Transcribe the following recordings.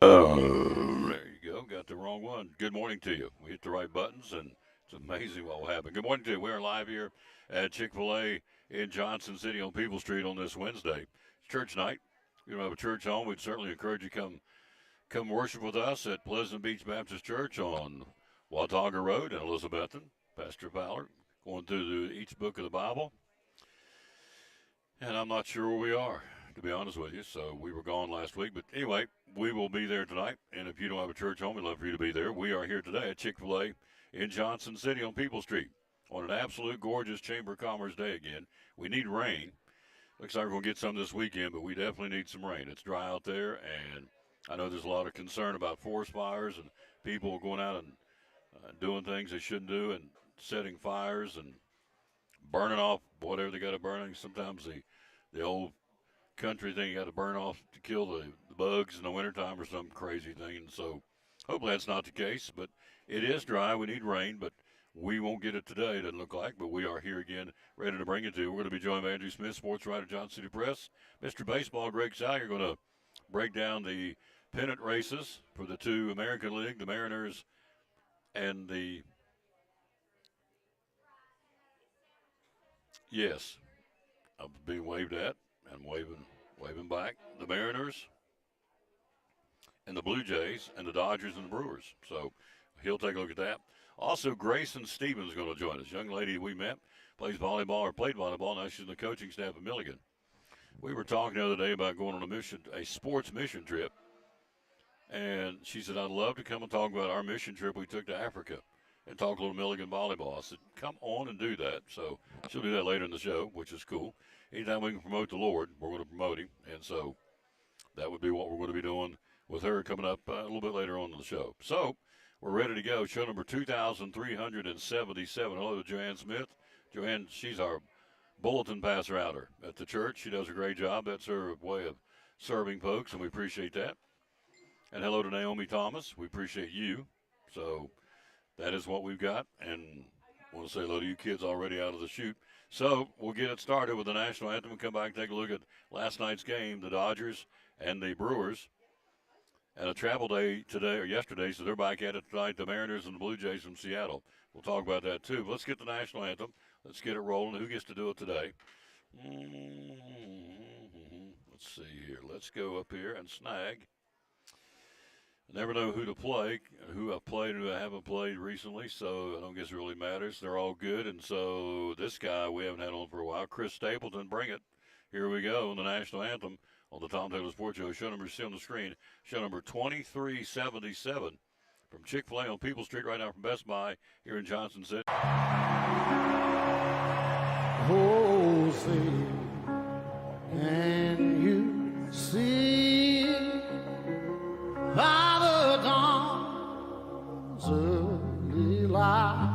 There you go. Got the wrong one. Good morning to you. We hit the right buttons, and it's amazing what will happen. Good morning to you. We're live here at Chick-fil-A in Johnson City on People Street on this Wednesday. It's church night. If you don't have a church home, we'd certainly encourage you to come worship with us at Pleasant Beach Baptist Church on Watauga Road in Elizabethton. Pastor Ballard going through each book of the Bible. And I'm not sure where we are, to be honest with you. So we were gone last week. But anyway, we will be there tonight. And if you don't have a church home, we'd love for you to be there. We are here today at Chick-fil-A in Johnson City on People Street on an absolute gorgeous Chamber of Commerce day again. We need rain. Looks like we're going to get some this weekend, but we definitely need some rain. It's dry out there, and I know there's a lot of concern about forest fires and people going out and doing things they shouldn't do and setting fires and burning off whatever they got to burn. Sometimes the old country thing you got to burn off to kill the bugs in the wintertime or some crazy thing. And so hopefully that's not the case, but it is dry. We need rain, but we won't get it today, it doesn't look like, but we are here again, ready to bring it to you. We're going to be joined by Andrew Smith, sports writer, Johnson City Press. Mr. Baseball, Greg Salyer, going to break down the pennant races for the two American League, the Mariners and the – yes, I'm being waved at and waving back. The Mariners and the Blue Jays and the Dodgers and the Brewers. So he'll take a look at that. Also, Grayson Stevens is going to join us. Young lady we met, plays volleyball or played volleyball. Now she's in the coaching staff at Milligan. We were talking the other day about going on a sports mission trip. And she said, I'd love to come and talk about our mission trip we took to Africa and talk a little Milligan volleyball. I said, come on and do that. So she'll do that later in the show, which is cool. Anytime we can promote the Lord, we're going to promote him. And so that would be what we're going to be doing with her coming up a little bit later on in the show. So we're ready to go. Show number 2,377. Hello to Joanne Smith. Joanne, she's our bulletin passer outer at the church. She does a great job. That's her way of serving folks, and we appreciate that. And hello to Naomi Thomas. We appreciate you. So that is what we've got. And I want to say hello to you kids already out of the chute. So we'll get it started with the national anthem and come back and take a look at last night's game, the Dodgers and the Brewers. And a travel day today or yesterday, so they're back at it tonight, the Mariners and the Blue Jays from Seattle. We'll talk about that too. But let's get the national anthem. Let's get it rolling. Who gets to do it today? Let's see here. Let's go up here and snag. I never know who to play, who I've played and who I haven't played recently, so I don't guess it really matters. They're all good, and so this guy we haven't had on for a while, Chris Stapleton, bring it. Here we go, the national anthem on the Tom Taylor Sports Show. Show number you see on the screen, show number 2377 from Chick-fil-A on People Street right now from Best Buy here in Johnson City. Oh, say, can you see by the dawn's early light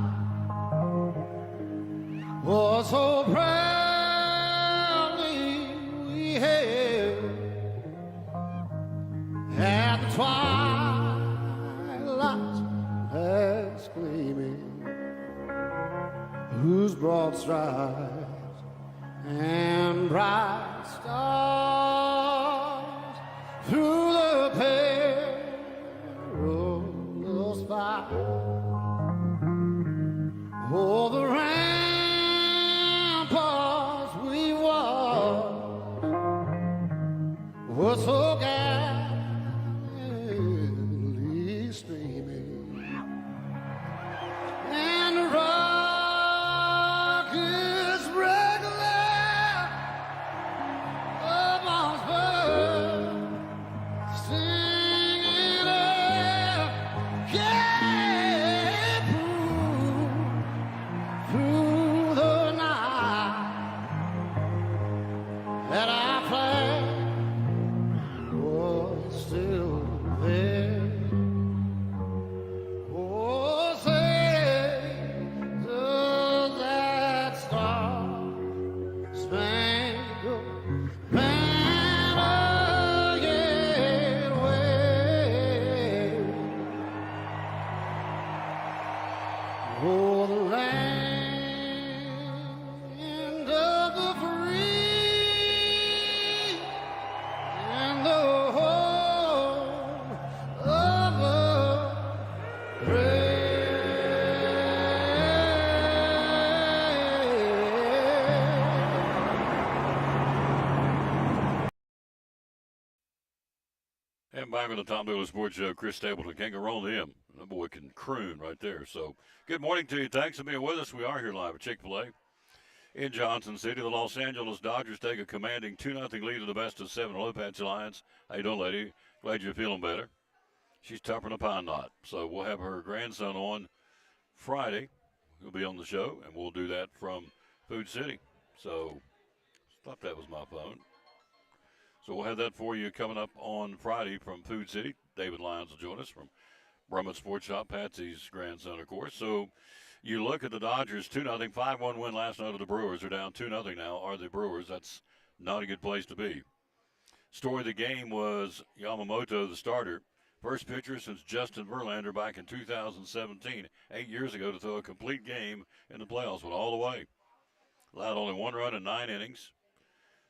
was so proudly we hailed at the twilight's last gleaming, whose broad stripes and bright stars through the perilous fight. Oh, the ramparts we walked were so gallantly streaming, and the rockets regular amongst birds singing up, can't prove Oh, the land of the free and the home of the brave. And back on the Tom Dillon Sports Show, Chris Stapleton can't go wrong to him. That boy can croon right there. So, good morning to you. Thanks for being with us. We are here live at Chick-fil-A in Johnson City. The Los Angeles Dodgers take a commanding 2-0 lead in the best of 7. Hello, Patsy Lyons. How you doing, lady? Glad you're feeling better. She's tougher than a pine knot. So, we'll have her grandson on Friday. He'll be on the show, and we'll do that from Food City. So, thought that was my phone. So we'll have that for you coming up on Friday from Food City. David Lyons will join us from Brummett Sports Shop, Patsy's grandson, of course. So you look at the Dodgers, 2-0, 5-1 win last night of the Brewers. They're down 2-0 now, are the Brewers. That's not a good place to be. Story of the game was Yamamoto, the starter. First pitcher since Justin Verlander back in 2017, 8 years ago, to throw a complete game in the playoffs. Went all the way. Allowed only 1 run in 9 innings.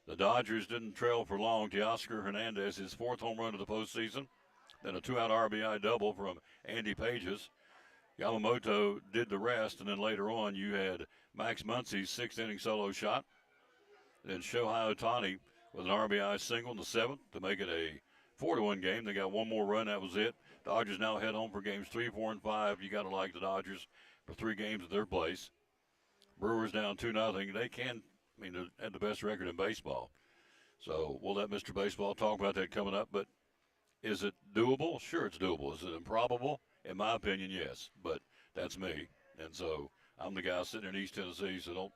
The Dodgers didn't trail for long. Teoscar Hernandez, his 4th home run of the postseason. Then a 2-out RBI double from Andy Pages. Yamamoto did the rest, and then later on you had Max Muncy's 6th inning solo shot. Then Shohei Ohtani with an RBI single in the 7th to make it a 4-1 game. They got one more run, that was it. Dodgers now head home for games 3, 4, and 5. You got to like the Dodgers for 3 games at their place. Brewers down 2-0. They can. I mean, they had the best record in baseball. So we'll let Mr. Baseball talk about that coming up. But is it doable? Sure, it's doable. Is it improbable? In my opinion, yes. But that's me. And so I'm the guy sitting in East Tennessee, so don't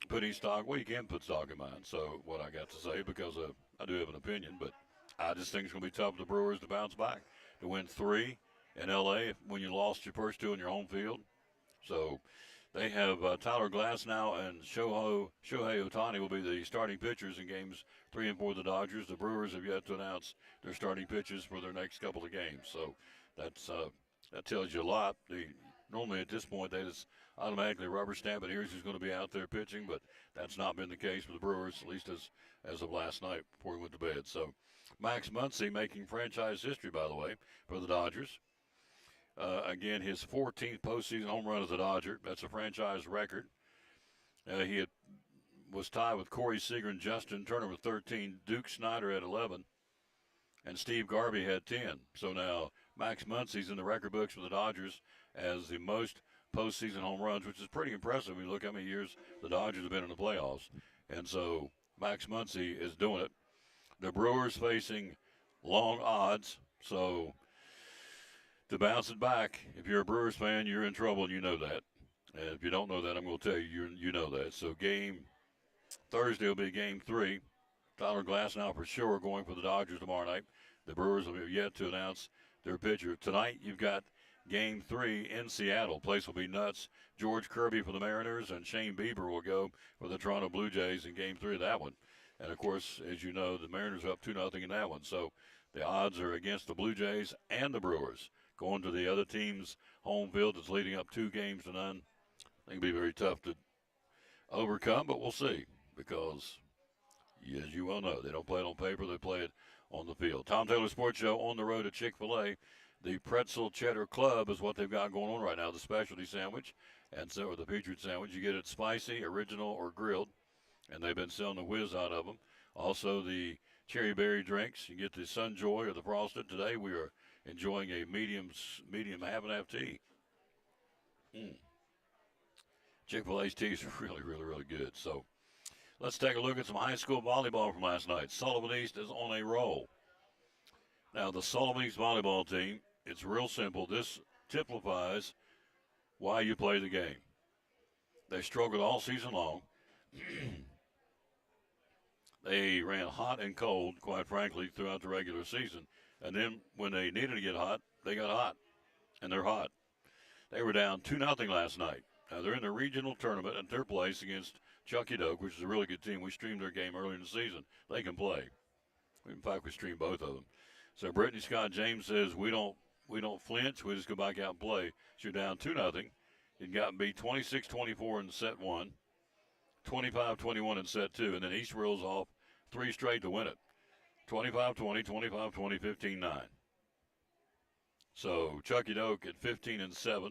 put any stock. Well, you can put stock in mine. So what I got to say, because I do have an opinion. But I just think it's going to be tough for the Brewers to bounce back, to win 3 in L.A. when you lost your first 2 in your home field. So they have Tyler Glass now, and Shohei Ohtani will be the starting pitchers in games 3 and 4 of the Dodgers. The Brewers have yet to announce their starting pitchers for their next couple of games. So that's that tells you a lot. Normally at this point they just automatically rubber stamp it. Here's who's going to be out there pitching, but that's not been the case for the Brewers, at least as of last night before we went to bed. So Max Muncy making franchise history, by the way, for the Dodgers. Again, his 14th postseason home run as a Dodger. That's a franchise record. He was tied with Corey Seager and Justin Turner with 13. Duke Snyder had 11. And Steve Garvey had 10. So now Max Muncy's in the record books for the Dodgers as the most postseason home runs, which is pretty impressive when you look how many years the Dodgers have been in the playoffs. And so Max Muncy is doing it. The Brewers facing long odds. So to bounce it back, if you're a Brewers fan, you're in trouble, and you know that. And if you don't know that, I'm going to tell you, you know that. So Thursday will be game 3. Tyler Glass now for sure going for the Dodgers tomorrow night. The Brewers have yet to announce their pitcher. Tonight you've got game 3 in Seattle. Place will be nuts. George Kirby for the Mariners and Shane Bieber will go for the Toronto Blue Jays in game 3 of that one. And, of course, as you know, the Mariners are up 2-0 in that one. So the odds are against the Blue Jays and the Brewers. Going to the other team's home field that's leading up 2-0. I think it'll be very tough to overcome, but we'll see. Because, as you well know, they don't play it on paper, they play it on the field. Tom Taylor Sports Show on the road at Chick-fil-A. The Pretzel Cheddar Club is what they've got going on right now, the specialty sandwich, and so or the Patriot sandwich. You get it spicy, original, or grilled, and they've been selling the whiz out of them. Also, the cherry berry drinks. You get the Sunjoy or the Frosted. Today we are enjoying a medium half and half tea. Chick-fil-A's tea is really, really, really good. So let's take a look at some high school volleyball from last night. Sullivan East is on a roll. Now, the Sullivan East volleyball team, it's real simple. This typifies why you play the game. They struggled all season long. They ran hot and cold, quite frankly, throughout the regular season. And then when they needed to get hot, they got hot. And they're hot. They were down 2-0 last night. Now, they're in the regional tournament at their place against Chucky Doak, which is a really good team. We streamed their game earlier in the season. They can play. In fact, we streamed both of them. So Brittany Scott James says we don't flinch. We just go back out and play. So you're down 2-0. It got beat 26-24 in set one, 25-21 in set two, and then East reels off three straight to win it. 25-20, 25-20, 15-9. So Chucky Doak at 15-7.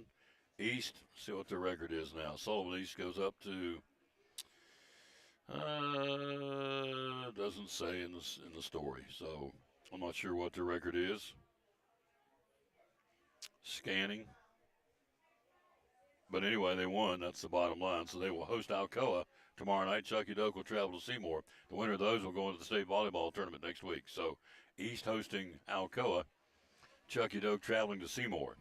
East, see what their record is now. Sullivan East goes up to doesn't say in the story, so I'm not sure what their record is. Scanning. But anyway, they won. That's the bottom line. So they will host Alcoa tomorrow night. Chucky Doak will travel to Seymour. The winner of those will go into the state volleyball tournament next week. So East hosting Alcoa, Chucky Doak traveling to Seymour.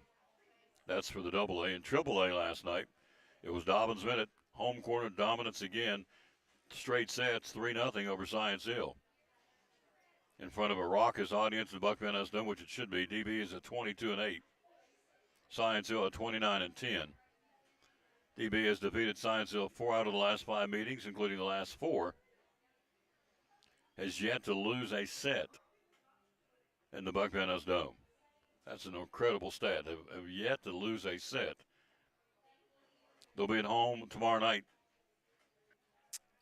That's for the AA. And AAA last night, it was Dobbins Minute. Home corner dominance again. Straight sets, 3-0 over Science Hill. In front of a raucous audience in Buck Van Ness, which it should be. DB is at 22-8. Science Hill at 29-10. DB has defeated Science Hill 4 out of the last 5 meetings, including the last 4. Has yet to lose a set in the Buck Van Ness Dome. That's an incredible stat. Have yet to lose a set. They'll be at home tomorrow night.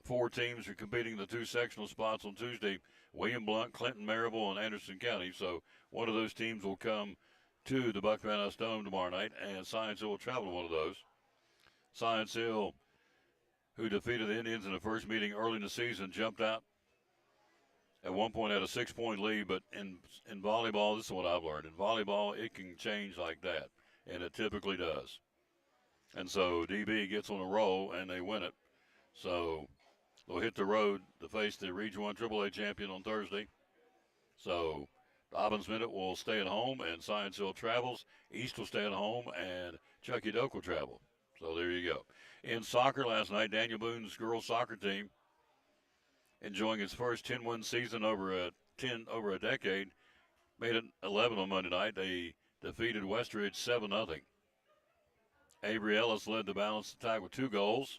4 teams are competing in the 2 sectional spots on Tuesday. William Blount, Clinton, Maryville, and Anderson County. So one of those teams will come to the Buck Van Ness Dome tomorrow night, and Science Hill will travel to one of those. Science Hill, who defeated the Indians in the first meeting early in the season, jumped out at one point at a 6-point lead. But in volleyball, this is what I've learned. In volleyball, it can change like that, and it typically does. And so DB gets on a roll, and they win it. So they'll hit the road to face the Region 1 AAA champion on Thursday. So Dobbins Minute will stay at home, and Science Hill travels. East will stay at home, and Chucky Doak will travel. So there you go. In soccer last night, Daniel Boone's girls soccer team, enjoying its first 10-win season over a decade, made it 11 on Monday night. They defeated Westridge 7-0. Avery Ellis led the balanced attack with 2 goals.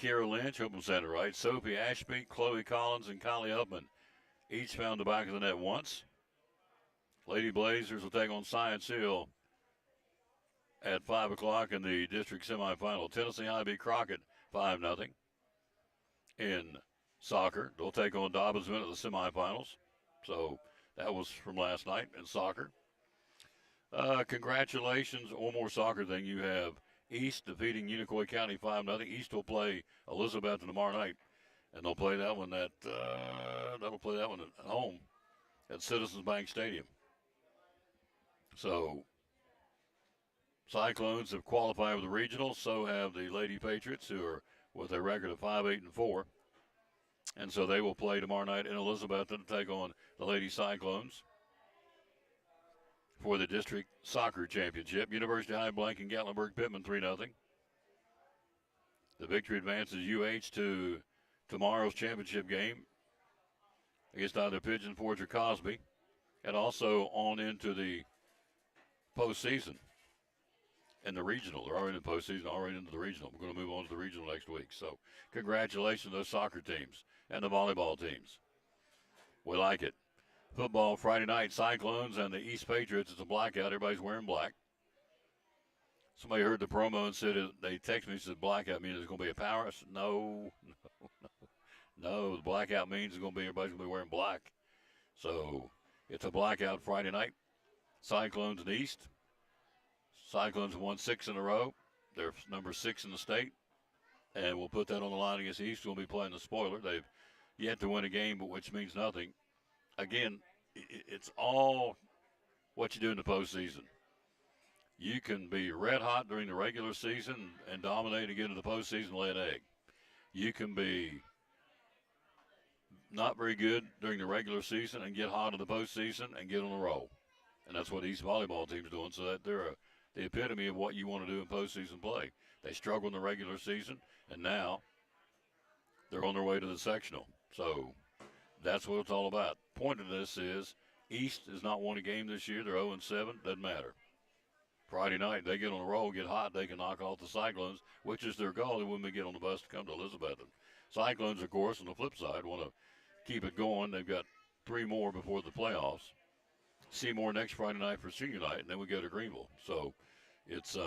Kira Lynch, hope I'm saying it right, Sophie Ashby, Chloe Collins, and Kylie Upman each found the back of the net once. Lady Blazers will take on Science Hill at 5 o'clock in the district semifinal. Tennessee High beat Crockett 5-0. In soccer, they'll take on Dobbins Minute at the semifinals. So that was from last night in soccer. Congratulations, one more soccer thing. You have East defeating Unicoi County 5-0. East will play Elizabethton tomorrow night, and they'll play that one at home at Citizens Bank Stadium. So Cyclones have qualified for the regional. So have the Lady Patriots, who are with a record of 5-8-4, and so they will play tomorrow night in Elizabethton to take on the Lady Cyclones for the district soccer championship. University High blanking Gatlinburg Pittman 3-0. The victory advances UH to tomorrow's championship game against either Pigeon Forge or Cosby, and also on into the postseason and the regional. They're already in the postseason, already into the regional. We're going to move on to the regional next week. So congratulations to those soccer teams and the volleyball teams. We like it. Football Friday night, Cyclones and the East Patriots. It's a blackout. Everybody's wearing black. Somebody heard the promo and said, they texted me and said, blackout means it's going to be a power. I said, no. The blackout means it's going to be everybody's going to be wearing black. So it's a blackout Friday night. Cyclones and East. Cyclones won 6 in a row. They're number 6 in the state. And we'll put that on the line against East. We'll be playing the spoiler. They've yet to win a game, but which means nothing. Again, it's all what you do in the postseason. You can be red hot during the regular season and dominate and get into the postseason and lay an egg. You can be not very good during the regular season and get hot in the postseason and get on a roll. And that's what East volleyball team's doing. So that they're the epitome of what you want to do in postseason play. They struggle in the regular season, and now they're on their way to the sectional. So that's what it's all about. Point of this is East has not won a game this year. They're 0-7. Doesn't matter. Friday night, they get on a roll, get hot, they can knock off the Cyclones, which is their goal. They wouldn't get on the bus to come to Elizabethton. Cyclones, of course, on the flip side, want to keep it going. They've got 3 more before the playoffs. Seymour next Friday night for senior night, and then we go to Greenville. So It's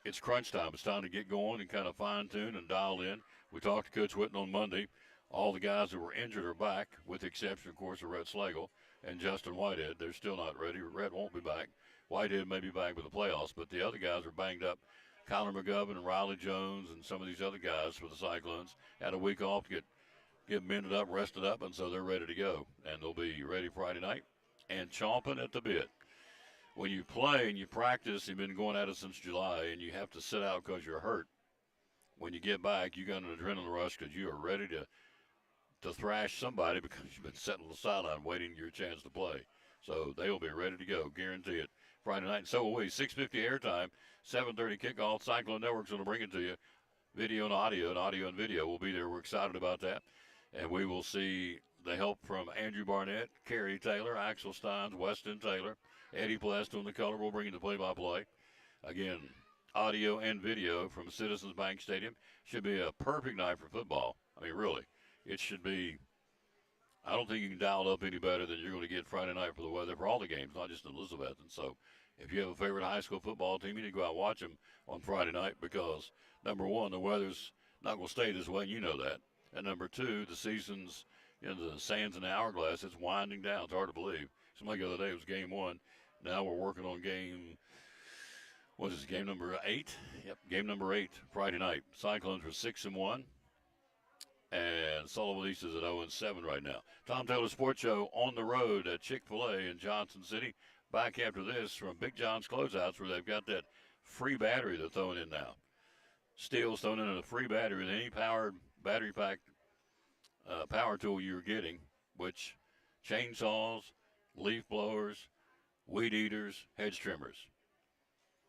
it's crunch time. It's time to get going and kind of fine tune and dial in. We talked to Coach Whitten on Monday. All the guys that were injured are back, with the exception, of course, of Rhett Slagle and Justin Whitehead. They're still not ready. Rhett won't be back. Whitehead may be back with the playoffs, but the other guys are banged up. Kyler McGovern and Riley Jones and some of these other guys for the Cyclones had a week off to get mended up, rested up, and so they're ready to go. And they'll be ready Friday night and chomping at the bit. When you play and you practice, you've been going at it since July, and you have to sit out because you're hurt. When you get back, you got an adrenaline rush because you are ready to thrash somebody because you've been sitting on the sideline waiting your chance to play. So they will be ready to go, guarantee it. Friday night, and so will we. 6:50 airtime, 7:30 kickoff. Cyclone Network's going to bring it to you. Video and audio and video will be there. We're excited about that. And we will see the help from Andrew Barnett, Kerry Taylor, Axel Steins, Weston Taylor, Eddie Plest on the color. We'll bring you the play-by-play. Again, audio and video from Citizens Bank Stadium. Should be a perfect night for football. I mean, really. It should be. I don't think you can dial it up any better than you're going to get Friday night for the weather for all the games, not just in Elizabethton. So if you have a favorite high school football team, you need to go out and watch them on Friday night because, number one, the weather's not going to stay this way, and you know that. And number two, the season's in the sands and the hourglass. It's winding down. It's hard to believe. Somebody the other day it was game 1. Now we're working on game number 8? Yep, game number 8, Friday night. Cyclones were 6-1. And Sullivan East is at 0-7 right now. Tom Taylor Sports Show on the road at Chick-fil-A in Johnson City. Back after this from Big John's Closeouts, where they've got that free battery they're throwing in now. Steel's thrown in a free battery with any powered battery pack power tool you're getting, which chainsaws, leaf blowers, weed eaters, hedge trimmers.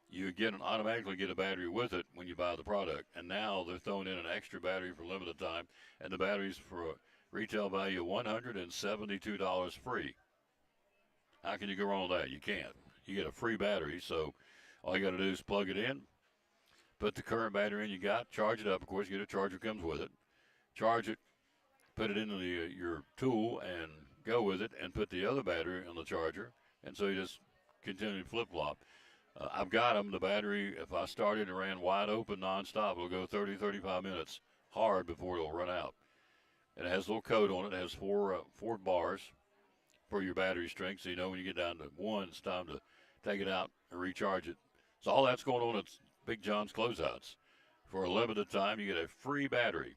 You automatically get a battery with it when you buy the product. And now they're throwing in an extra battery for limited time, and the battery's for a retail value of $172 free. How can you go wrong with that? You can't. You get a free battery, so all you got to do is plug it in, put the current battery in you got, charge it up. Of course, you get a charger comes with it. Charge it, put it into your tool, and go with it, and put the other battery on the charger, and so you just continue to flip-flop. I've got them, the battery, if I started and ran wide open nonstop, it'll go 30, 35 minutes hard before it'll run out. It has a little code on it. It has four bars for your battery strength, so you know when you get down to 1, it's time to take it out and recharge it. So all that's going on at Big John's Closeouts. For a limited time, you get a free battery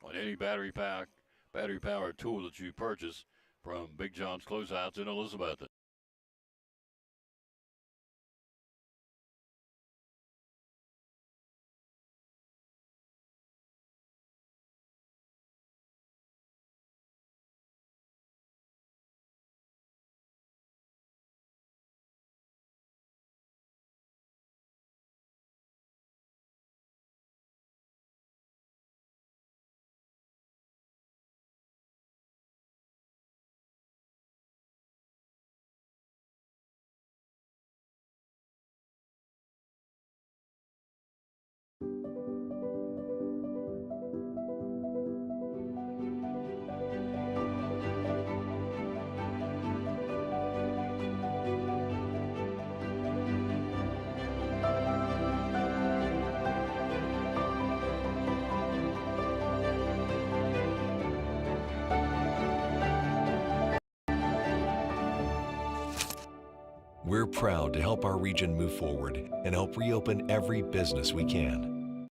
on any battery-powered tool that you purchase from Big John's Closeouts in Elizabethton. We're proud to help our region move forward and help reopen every business we can.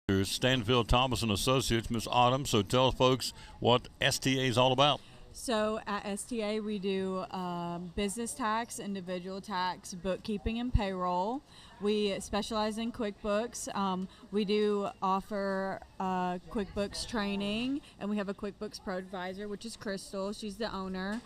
Here's Stanfield Thomas and Associates, Miss Autumn. So tell folks what STA is all about. So at STA, we do business tax, individual tax, bookkeeping, and payroll. We specialize in QuickBooks. We do offer QuickBooks training, and we have a QuickBooks Pro Advisor, which is Crystal. She's the owner.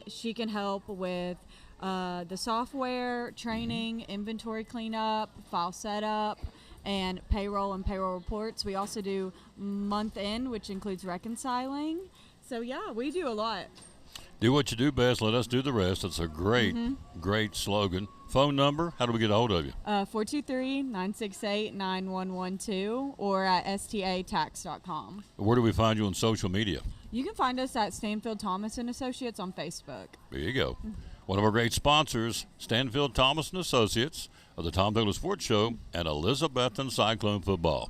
She can help with the software, training, inventory cleanup, file setup, and payroll reports. We also do month end, which includes reconciling. So yeah, we do a lot. Do what you do best. Let us do the rest. It's a great, great slogan. Phone number, how do we get a hold of you? 423-968-9112 or at statax.com. Where do we find you on social media? You can find us at Stanfield Thomas and Associates on Facebook. There you go. One of our great sponsors, Stanfield Thomas & Associates of the Tom Douglas Sports Show and Elizabethton Cyclone Football.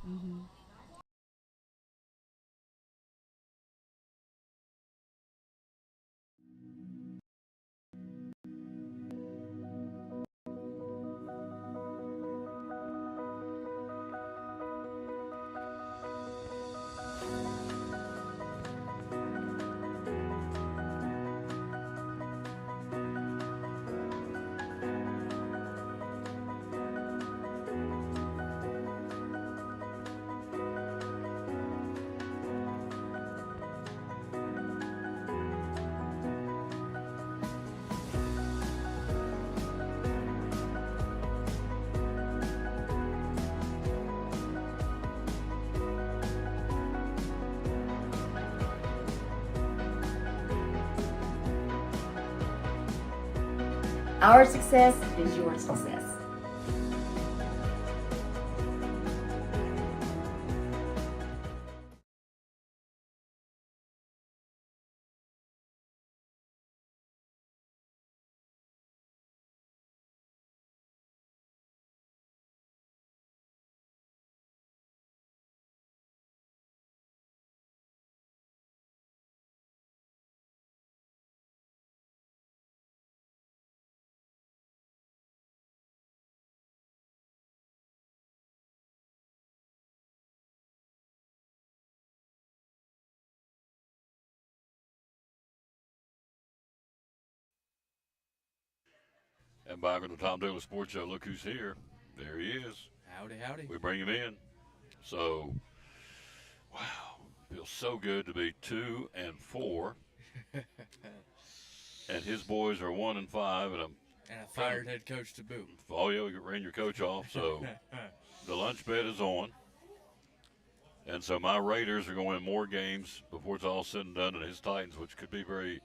Our success is your success. And back on the Tom Douglas Sports Show, look who's here. There he is. Howdy, howdy. We bring him in. So, wow, feels so good to be 2-4, and his boys are 1-5, and I'm And a fired head coach to boot. oh yeah, you ran your coach off. So the lunch bet is on, and so my Raiders are going to win more games before it's all said and done than his Titans, which could be very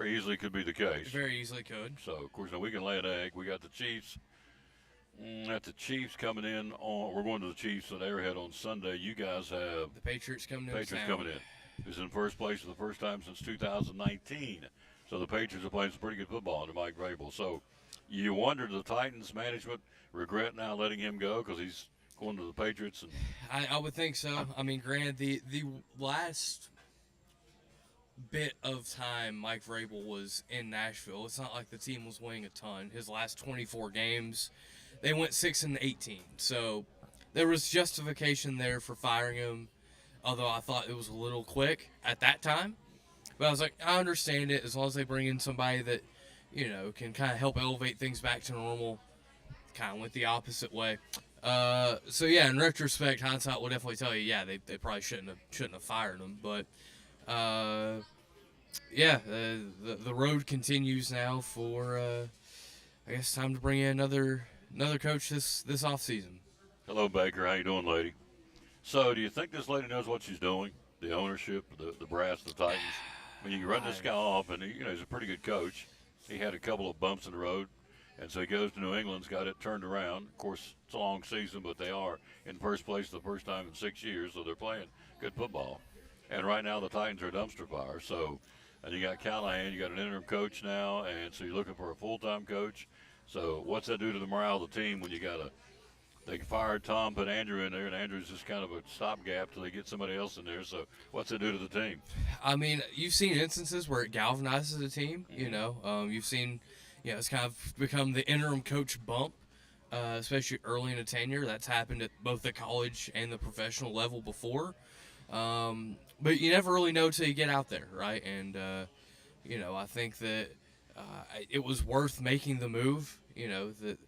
easily could be the case. Very easily could. So of course now we can lay an egg. We got the Chiefs. Got the Chiefs coming in on. We're going to the Chiefs at Arrowhead on Sunday. You guys have The Patriots coming in. Patriots coming in. Who's in first place for the first time since 2019. So the Patriots are playing some pretty good football under Mike Vrabel. So you wonder, the Titans management regret now letting him go because he's going to the Patriots? And I would think so. I mean, granted, the last bit of time Mike Vrabel was in Nashville, it's not like the team was winning a ton. His last 24 games, they went 6-18. So there was justification there for firing him, although I thought it was a little quick at that time. But I was like, I understand it as long as they bring in somebody that, you know, can kind of help elevate things back to normal. Kind of went the opposite way. So yeah, in retrospect, hindsight will definitely tell you, yeah, they probably shouldn't have fired him. But yeah, the road continues now for I guess time to bring in another coach this offseason. hello, Baker. How you doing, lady? So do you think this lady knows what she's doing? The ownership, the brass, the Titans. I mean, you run this guy off, and he's a pretty good coach. He had a couple of bumps in the road, and so he goes to New England's got it turned around. Of course, it's a long season, but they are in first place the first time in 6 years, so they're playing good football. And right now the Titans are a dumpster fire. So, and you got Callahan, you got an interim coach now, and so you're looking for a full-time coach. So what's that do to the morale of the team when you got they fired Tom, put Andrew in there, and Andrew's just kind of a stopgap till they get somebody else in there. So what's it do to the team? I mean, you've seen instances where it galvanizes a team. You know, you've seen, it's kind of become the interim coach bump, especially early in a tenure. That's happened at both the college and the professional level before. But you never really know till you get out there, right? And I think that it was worth making the move. You know, that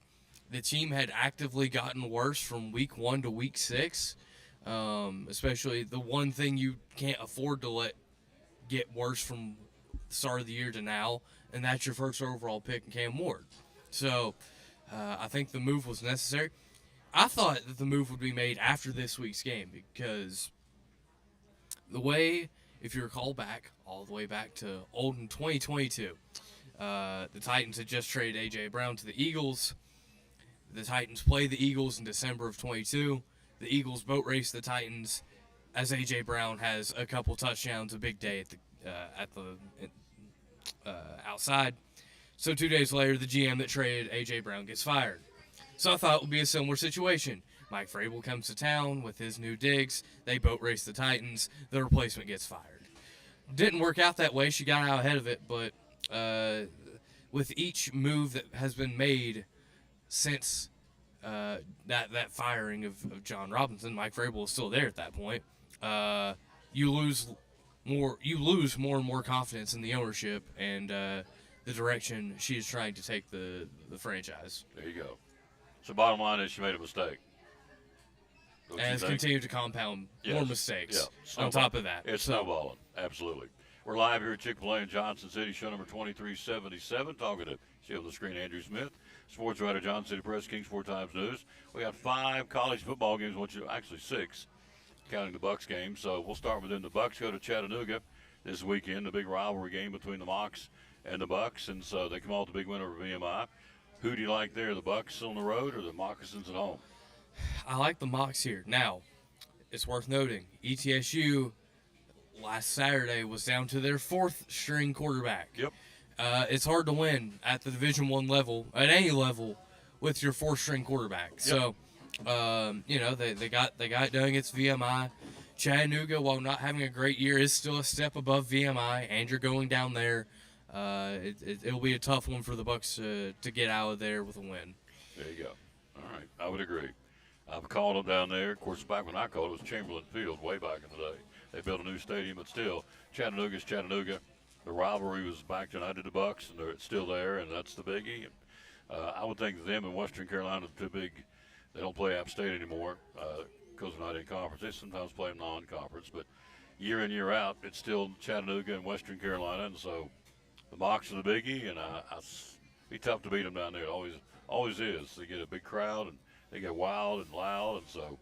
the team had actively gotten worse from week 1 to week 6. Especially the one thing you can't afford to let get worse from the start of the year to now, and that's your first overall pick, Cam Ward. So I think the move was necessary. I thought that the move would be made after this week's game because the way, if you recall back, all the way back to Olden 2022, the Titans had just traded A.J. Brown to the Eagles. The Titans play the Eagles in December of 22. The Eagles boat race the Titans as A.J. Brown has a couple touchdowns, a big day at the outside. So 2 days later, the GM that traded A.J. Brown gets fired. So I thought it would be a similar situation. Mike Vrabel comes to town with his new digs. They boat race the Titans. The replacement gets fired. Didn't work out that way. She got out ahead of it, but with each move that has been made since that firing of John Robinson, Mike Vrabel is still there at that point. You lose more and more confidence in the ownership and the direction she is trying to take the franchise. There you go. So bottom line is she made a mistake. Don't And you has think? continued to compound more Yes. mistakes Yeah. on top of that. It's So, snowballing. Absolutely. We're live here at Chick-fil-A in Johnson City, show number 2377. Talking to, see on the screen, Andrew Smith, sports writer, Johnson City Press, Kings 4 Times News. We got 5 college football games, actually 6, counting the Bucks game. So we'll start with them. The Bucks go to Chattanooga this weekend, the big rivalry game between the Mocs and the Bucks, and so they come out with a big win over VMI. Who do you like there, the Bucks on the road or the Moccasins at home? I like the Mocs here. Now, it's worth noting, ETSU last Saturday was down to their 4th string quarterback. Yep. It's hard to win at the Division I level, at any level, with your 4th string quarterback. Yep. So, they got it done against VMI. Chattanooga, while not having a great year, is still a step above VMI, and you're going down there. It'll be a tough one for the Bucks to get out of there with a win. There you go. All right, I would agree. I've called them down there. Of course, back when I called, it was Chamberlain Field way back in the day. They built a new stadium, but still, Chattanooga's Chattanooga. The rivalry was back then. I did the Bucks, and it's still there, and that's the biggie. I would think them and Western Carolina are too big. They don't play App State anymore because they're not in conference. They sometimes play them non-conference, but year in, year out, it's still Chattanooga and Western Carolina, and so the Mocs are the biggie, and it'd be tough to beat them down there. It always is. They get a big crowd, and they get wild and loud, and so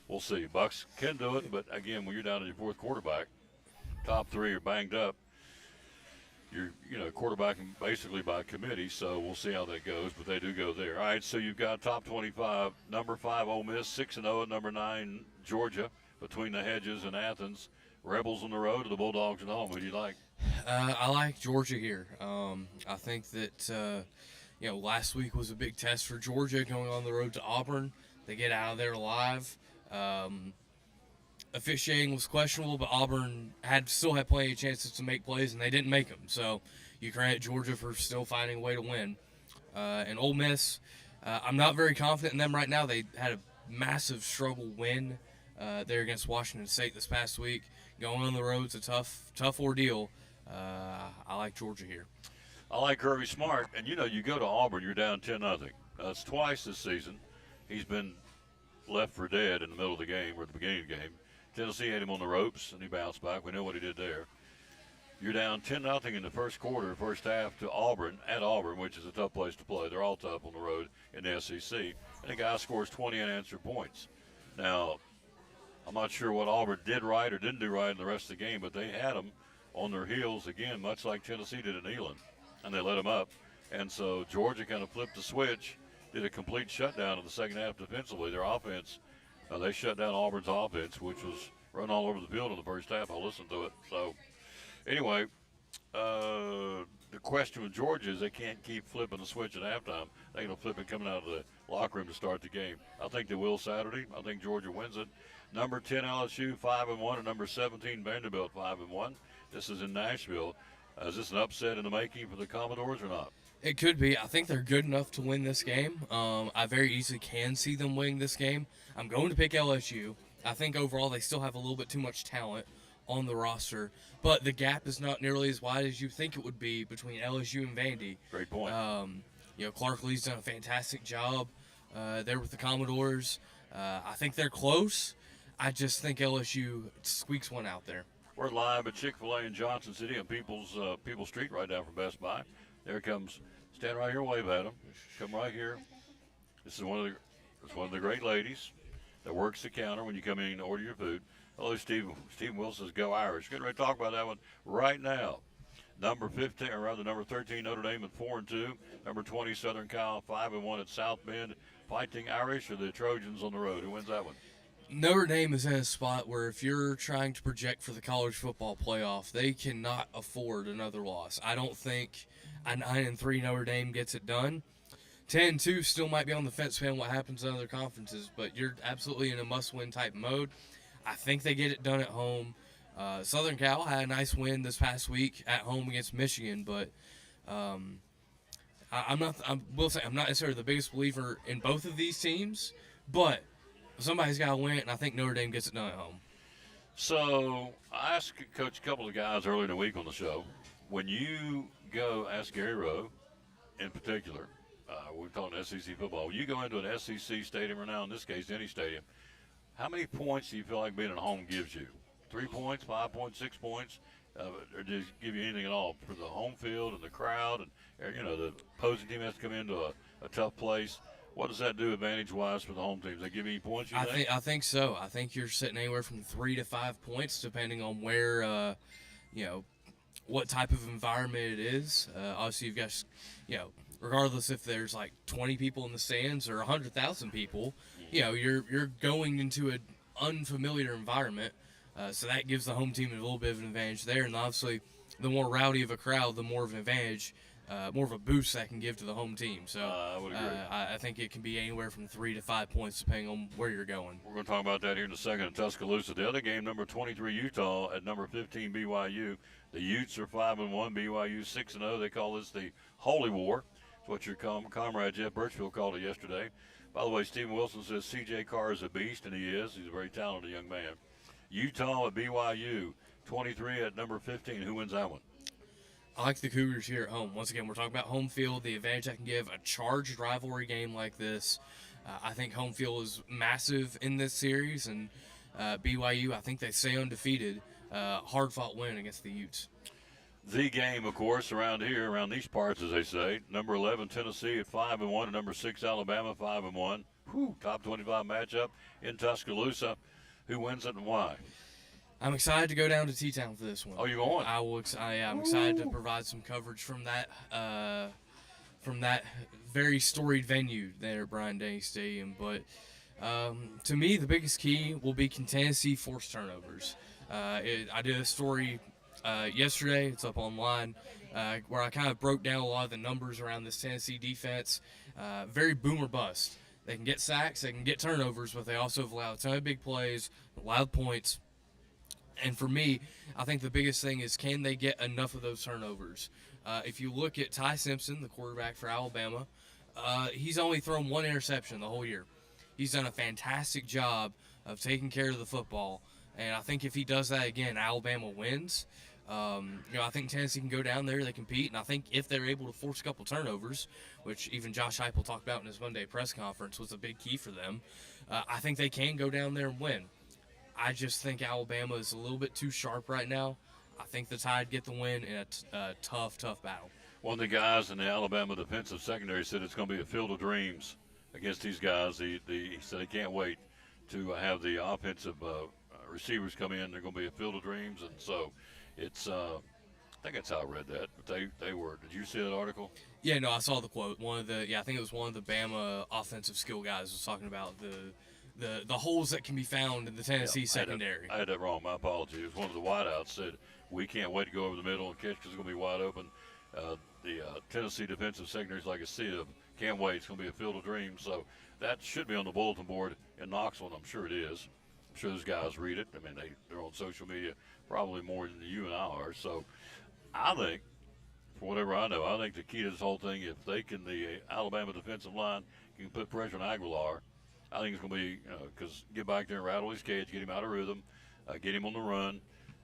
we'll see. Bucks can do it, but again, when you're down to your 4th quarterback, top 3 are banged up. You're quarterbacking basically by committee, so we'll see how that goes, but they do go there. All right, so you've got top 25, number 5 Ole Miss, 6-0, and number 9 Georgia, between the hedges and Athens. Rebels on the road or the Bulldogs at home? Who do you like? I like Georgia here. I think that last week was a big test for Georgia going on the road to Auburn. They get out of there alive. Officiating was questionable, but Auburn still had plenty of chances to make plays, and they didn't make them. So you credit Georgia for still finding a way to win. And Ole Miss, I'm not very confident in them right now. They had a massive struggle win there against Washington State this past week. Going on the road's a tough ordeal. I like Georgia here. I like Kirby Smart, and you go to Auburn, you're down 10-0. It's twice this season. He's been left for dead in the middle of the game or at the beginning of the game. Tennessee had him on the ropes, and he bounced back. We know what he did there. You're down 10-0 in the first quarter, first half to Auburn, at Auburn, which is a tough place to play. They're all tough on the road in the SEC. And the guy scores 20 unanswered points. Now, I'm not sure what Auburn did right or didn't do right in the rest of the game, but they had them on their heels again, much like Tennessee did in Elon, and they let them up. And so Georgia kind of flipped the switch, did a complete shutdown in the second half defensively. Their offense, they shut down Auburn's offense, which was run all over the field in the first half. I listened to it. So anyway, the question with Georgia is they can't keep flipping the switch at halftime. They're going to flip it coming out of the locker room to start the game. I think they will Saturday. I think Georgia wins it. Number 10 LSU 5-1, and number 17 Vanderbilt 5-1. This is in Nashville. Is this an upset in the making for the Commodores or not? It could be. I think they're good enough to win this game. I very easily can see them winning this game. I'm going to pick LSU. I think overall they still have a little bit too much talent on the roster, but the gap is not nearly as wide as you think it would be between LSU and Vandy. Great point. Clark Lee's done a fantastic job there with the Commodores. I think they're close. I just think LSU squeaks one out there. We're live at Chick-fil-A in Johnson City on People's Street, right down from Best Buy. There it comes. Stand right here, wave at them. Come right here. This is one of the great ladies that works the counter when you come in and order your food. Hello, Steve. Steve Wilson says, "Go Irish." Getting ready to talk about that one right now. Number 15, or rather number 13, Notre Dame at 4-2. Number 20, Southern Cal 5-1 at South Bend. Fighting Irish or the Trojans on the road? Who wins that one? Notre Dame is in a spot where if you're trying to project for the college football playoff, they cannot afford another loss. I don't think a 9-3 Notre Dame gets it done. 10-2 still might be on the fence depending on what happens in other conferences, but you're absolutely in a must-win type mode. I think they get it done at home. Southern Cal had a nice win this past week at home against Michigan, but I will say I'm not necessarily the biggest believer in both of these teams, but somebody's got to win, and I think Notre Dame gets it done at home. So I asked Coach a couple of guys earlier in the week on the show, when you go, ask Gary Rowe in particular, we're talking SEC football, you go into an SEC stadium or now, in this case, any stadium, how many points do you feel like being at home gives you? 3 points, 5 points, 6 points? Or does it give you anything at all for the home field and the crowd and the opposing team has to come into a tough place? What does that do advantage-wise for the home teams? They give you any points, you think? I think so. I think you're sitting anywhere from 3 to 5 points depending on where, what type of environment it is. Obviously, you've got, regardless if there's like 20 people in the stands or 100,000 people, you're going into an unfamiliar environment. So that gives the home team a little bit of an advantage there. And obviously, the more rowdy of a crowd, the more of an advantage, more of a boost that can give to the home team. So I would agree. I think it can be anywhere from 3 to 5 points depending on where you're going. We're going to talk about that here in a second in Tuscaloosa. The other game, number 23 Utah at number 15 BYU. The Utes are 5-1, BYU 6-0. They call this the Holy War. It's what your comrade Jeff Birchfield called it yesterday. By the way, Stephen Wilson says C.J. Carr is a beast, and he is. He's a very talented young man. Utah at BYU, 23 at number 15. Who wins that one? I like the Cougars here at home. Once again, we're talking about home field, the advantage that can give a charged rivalry game like this. I think home field is massive in this series, and BYU, I think they stay undefeated. Hard-fought win against the Utes. The game, of course, around here, around these parts, as they say. Number 11, Tennessee at 5-1, and number 6, Alabama, 5-1. Top 25 matchup in Tuscaloosa. Who wins it and why? I'm excited to go down to T-Town for this one. Oh, you going? I'm excited to provide some coverage from that very storied venue there at Bryant-Denny Stadium. But to me, the biggest key will be can Tennessee force turnovers. I did a story yesterday. It's up online where I kind of broke down a lot of the numbers around this Tennessee defense. Very boom or bust. They can get sacks, they can get turnovers, but they also have allowed a ton of big plays, allowed points. And for me, I think the biggest thing is can they get enough of those turnovers? If you look at Ty Simpson, the quarterback for Alabama, he's only thrown one interception the whole year. He's done a fantastic job of taking care of the football. And I think if he does that again, Alabama wins. I think Tennessee can go down there, they compete, and I think if they're able to force a couple turnovers, which even Josh Heupel talked about in his Monday press conference was a big key for them, I think they can go down there and win. I just think Alabama is a little bit too sharp right now. I think the Tide get the win in a tough battle. One of the guys in the Alabama defensive secondary said it's going to be a field of dreams against these guys. He said he can't wait to have the offensive receivers come in. They're going to be a field of dreams, and so it's I think that's how I read that. But they were. Did you see that article? Yeah, no, I saw the quote. I think it was one of the Bama offensive skill guys was talking about the holes that can be found in the Tennessee secondary. I had that wrong. My apologies. It was one of the wideouts said we can't wait to go over the middle and catch because it's going to be wide open. The Tennessee defensive secondary is like a sieve. Can't wait. It's going to be a field of dreams. So that should be on the bulletin board in Knoxville, and I'm sure it is. I'm sure those guys read it. I mean, they're on social media probably more than you and I are. So I think, for whatever I know, I think the key to this whole thing, if they can, the Alabama defensive line can put pressure on Aguilar, I think it's going to be, because get back there and rattle his cage, get him out of rhythm, get him on the run,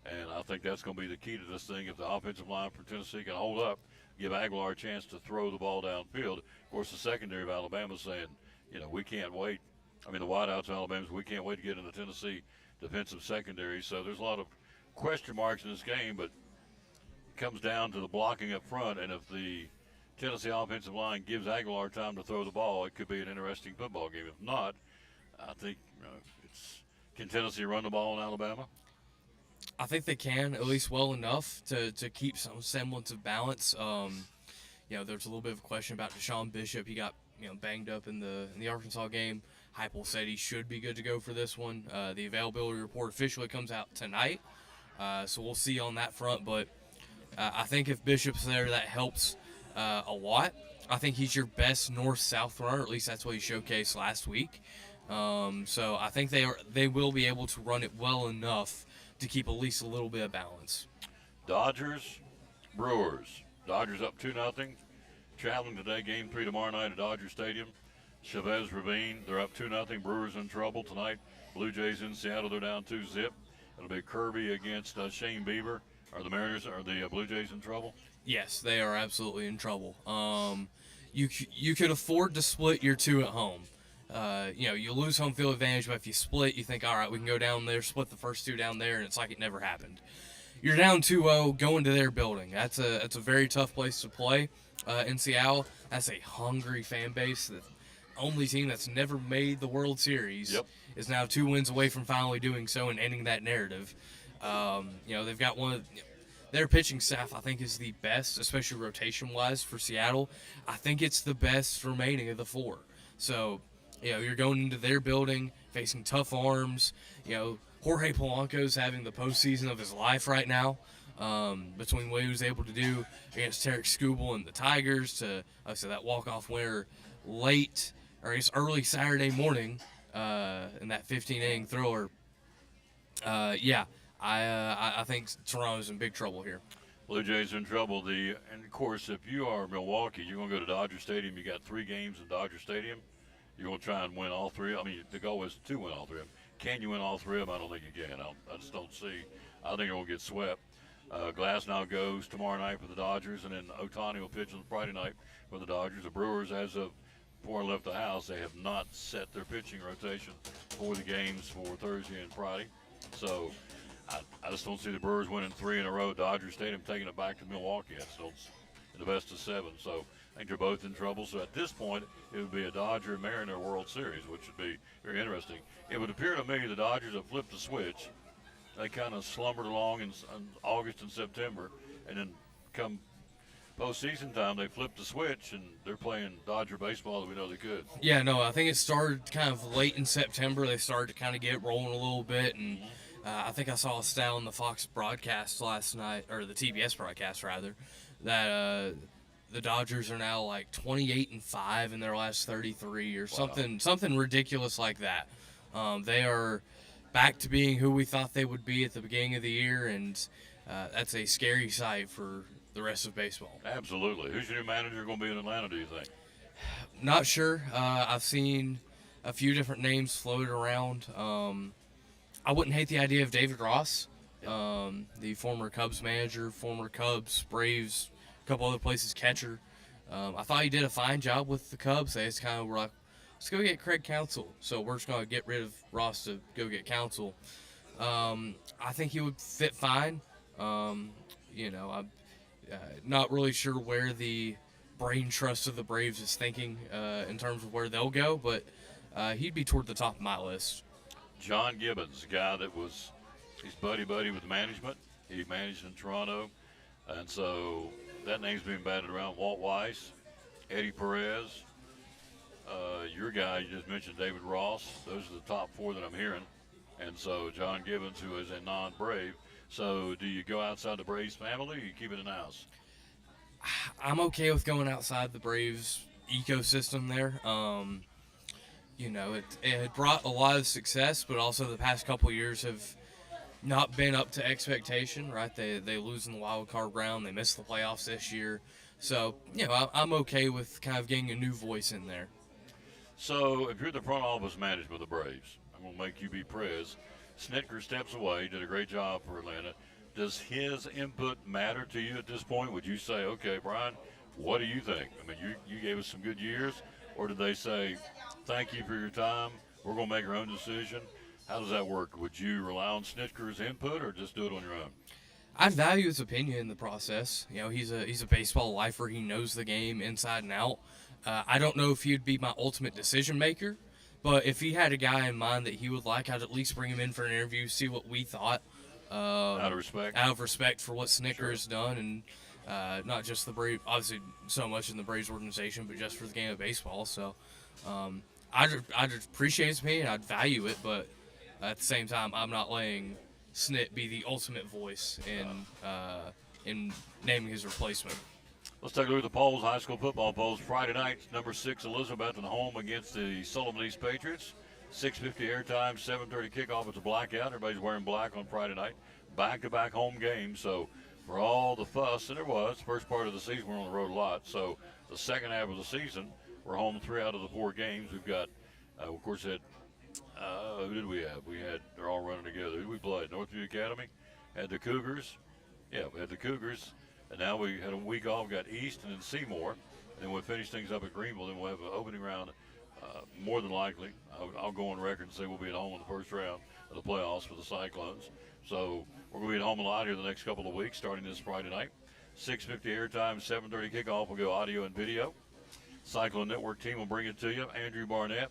and I think that's going to be the key to this thing. If the offensive line for Tennessee can hold up, give Aguilar a chance to throw the ball downfield. Of course, the secondary of Alabama is saying, we can't wait. I mean, the wideouts of Alabama, we can't wait to get in the Tennessee defensive secondary. So there's a lot of question marks in this game, but it comes down to the blocking up front, and if the Tennessee offensive line gives Aguilar time to throw the ball, it could be an interesting football game. If not, I think can Tennessee run the ball in Alabama? I think they can, at least well enough to keep some semblance of balance. There's a little bit of a question about Deshaun Bishop. He got banged up in the Arkansas game. Heupel said he should be good to go for this one. The availability report officially comes out tonight, so we'll see on that front. But I think if Bishop's there, that helps a lot. I think he's your best north-south runner. At least that's what he showcased last week. So I think they will be able to run it well enough to keep at least a little bit of balance. Dodgers, Brewers. Dodgers up 2-0. Traveling today, Game 3 tomorrow night at Dodger Stadium. Chavez Ravine, they're up 2-0. Brewers in trouble tonight. Blue Jays in Seattle, they're down 2-zip. It'll be Kirby against Shane Bieber. Are the Mariners, are the Blue Jays in trouble? Yes, they are absolutely in trouble. You could afford to split your two at home. You lose home field advantage, but if you split, you think, all right, we can go down there, split the first two down there, and it's like it never happened. You're down 2-0 going to their building. That's a very tough place to play in Seattle. That's a hungry fan base. The only team that's never made the World Series is now 2 wins away from finally doing so and ending that narrative. They've got their pitching staff, I think, is the best, especially rotation-wise for Seattle. I think it's the best remaining of the 4. So, you're going into their building, facing tough arms. Jorge Polanco's having the postseason of his life right now. Between what he was able to do against Tarek Skubal and the Tigers to, that walk-off winner early Saturday morning in that 15-inning thriller. I think Toronto's in big trouble here. Blue Jays in trouble. And of course, if you are Milwaukee, you're going to go to Dodger Stadium. You got 3 games in Dodger Stadium. You're going to try and win all 3. I mean, the goal is to win all 3 of them. Can you win all 3 of them? I don't think you can. I just don't see. I think they're going to get swept. Glass now goes tomorrow night for the Dodgers, and then Ohtani will pitch on Friday night for the Dodgers. The Brewers, as of before I left the house, they have not set their pitching rotation for the games for Thursday and Friday. So I just don't see the Brewers winning 3 in a row. Dodger Stadium taking it back to Milwaukee. That's still in the best of 7. So I think they're both in trouble. So at this point, it would be a Dodger-Mariner World Series, which would be very interesting. It would appear to me the Dodgers have flipped the switch. They kind of slumbered along in August and September, and then come postseason time, they flipped the switch, and they're playing Dodger baseball that we know they could. Yeah, no, I think it started kind of late in September. They started to kind of get rolling a little bit, and I think I saw a stat on the Fox broadcast last night, or the TBS broadcast rather, that the Dodgers are now like 28-5 in their last 33 or something ridiculous like that. They are back to being who we thought they would be at the beginning of the year, and that's a scary sight for the rest of baseball. Absolutely. Who's your new manager going to be in Atlanta, do you think? Not sure. I've seen a few different names floated around. I wouldn't hate the idea of David Ross, the former Cubs manager, former Cubs, Braves, a couple other places catcher. I thought he did a fine job with the Cubs. They just kind of were like, let's go get Craig Counsell. So we're just going to get rid of Ross to go get Counsell. I think he would fit fine. I'm not really sure where the brain trust of the Braves is thinking in terms of where they'll go, but he'd be toward the top of my list. John Gibbons, a guy that he's buddy-buddy with management. He managed in Toronto, and so that name's being batted around. Walt Weiss, Eddie Perez, your guy you just mentioned, David Ross. Those are the top 4 that I'm hearing. And so John Gibbons, who is a non-Brave. So do you go outside the Braves family, or you keep it in-house? I'm okay with going outside the Braves ecosystem there. It had brought a lot of success, but also the past couple of years have not been up to expectation, right? They lose in the wild card round. They missed the playoffs this year. So, I'm okay with kind of getting a new voice in there. So if you're the front office management of the Braves, I'm going to make you be Prez. Snitker steps away, did a great job for Atlanta. Does his input matter to you at this point? Would you say, okay, Brian, what do you think? I mean, you gave us some good years, or did they say, thank you for your time, we're going to make our own decision? How does that work? Would you rely on Snitker's input or just do it on your own? I'd value his opinion in the process. He's a baseball lifer. He knows the game inside and out. I don't know if he'd be my ultimate decision maker, but if he had a guy in mind that he would like, I'd at least bring him in for an interview, see what we thought. Out of respect? Out of respect for what Snitker has done, and not just the Braves, obviously so much in the Braves organization, but just for the game of baseball. So I'd appreciate his opinion, I'd value it, but at the same time, I'm not letting Snit be the ultimate voice in naming his replacement. Let's take a look at the polls, high school football polls. Friday night, number 6, Elizabethton home against the Sullivan East Patriots. 6:50 airtime, 7:30 kickoff. It's a blackout. Everybody's wearing black on Friday night. Back-to-back home games. So for all the fuss, and there was, first part of the season we're on the road a lot. So the second half of the season, we're home 3 out of the 4 games. We've got, of course, who did we have? They're all running together. Who did we play? Northview Academy had the Cougars. Yeah, we had the Cougars. And now we had a week off, got East and then Seymour. And then we'll finish things up at Greenville. Then we'll have an opening round. More than likely, I'll go on record and say we'll be at home in the first round of the playoffs for the Cyclones. So we're going to be at home a lot here the next couple of weeks, starting this Friday night. 6:50 airtime, 7:30 kickoff. We'll go audio and video. Cyclone Network team will bring it to you. Andrew Barnett,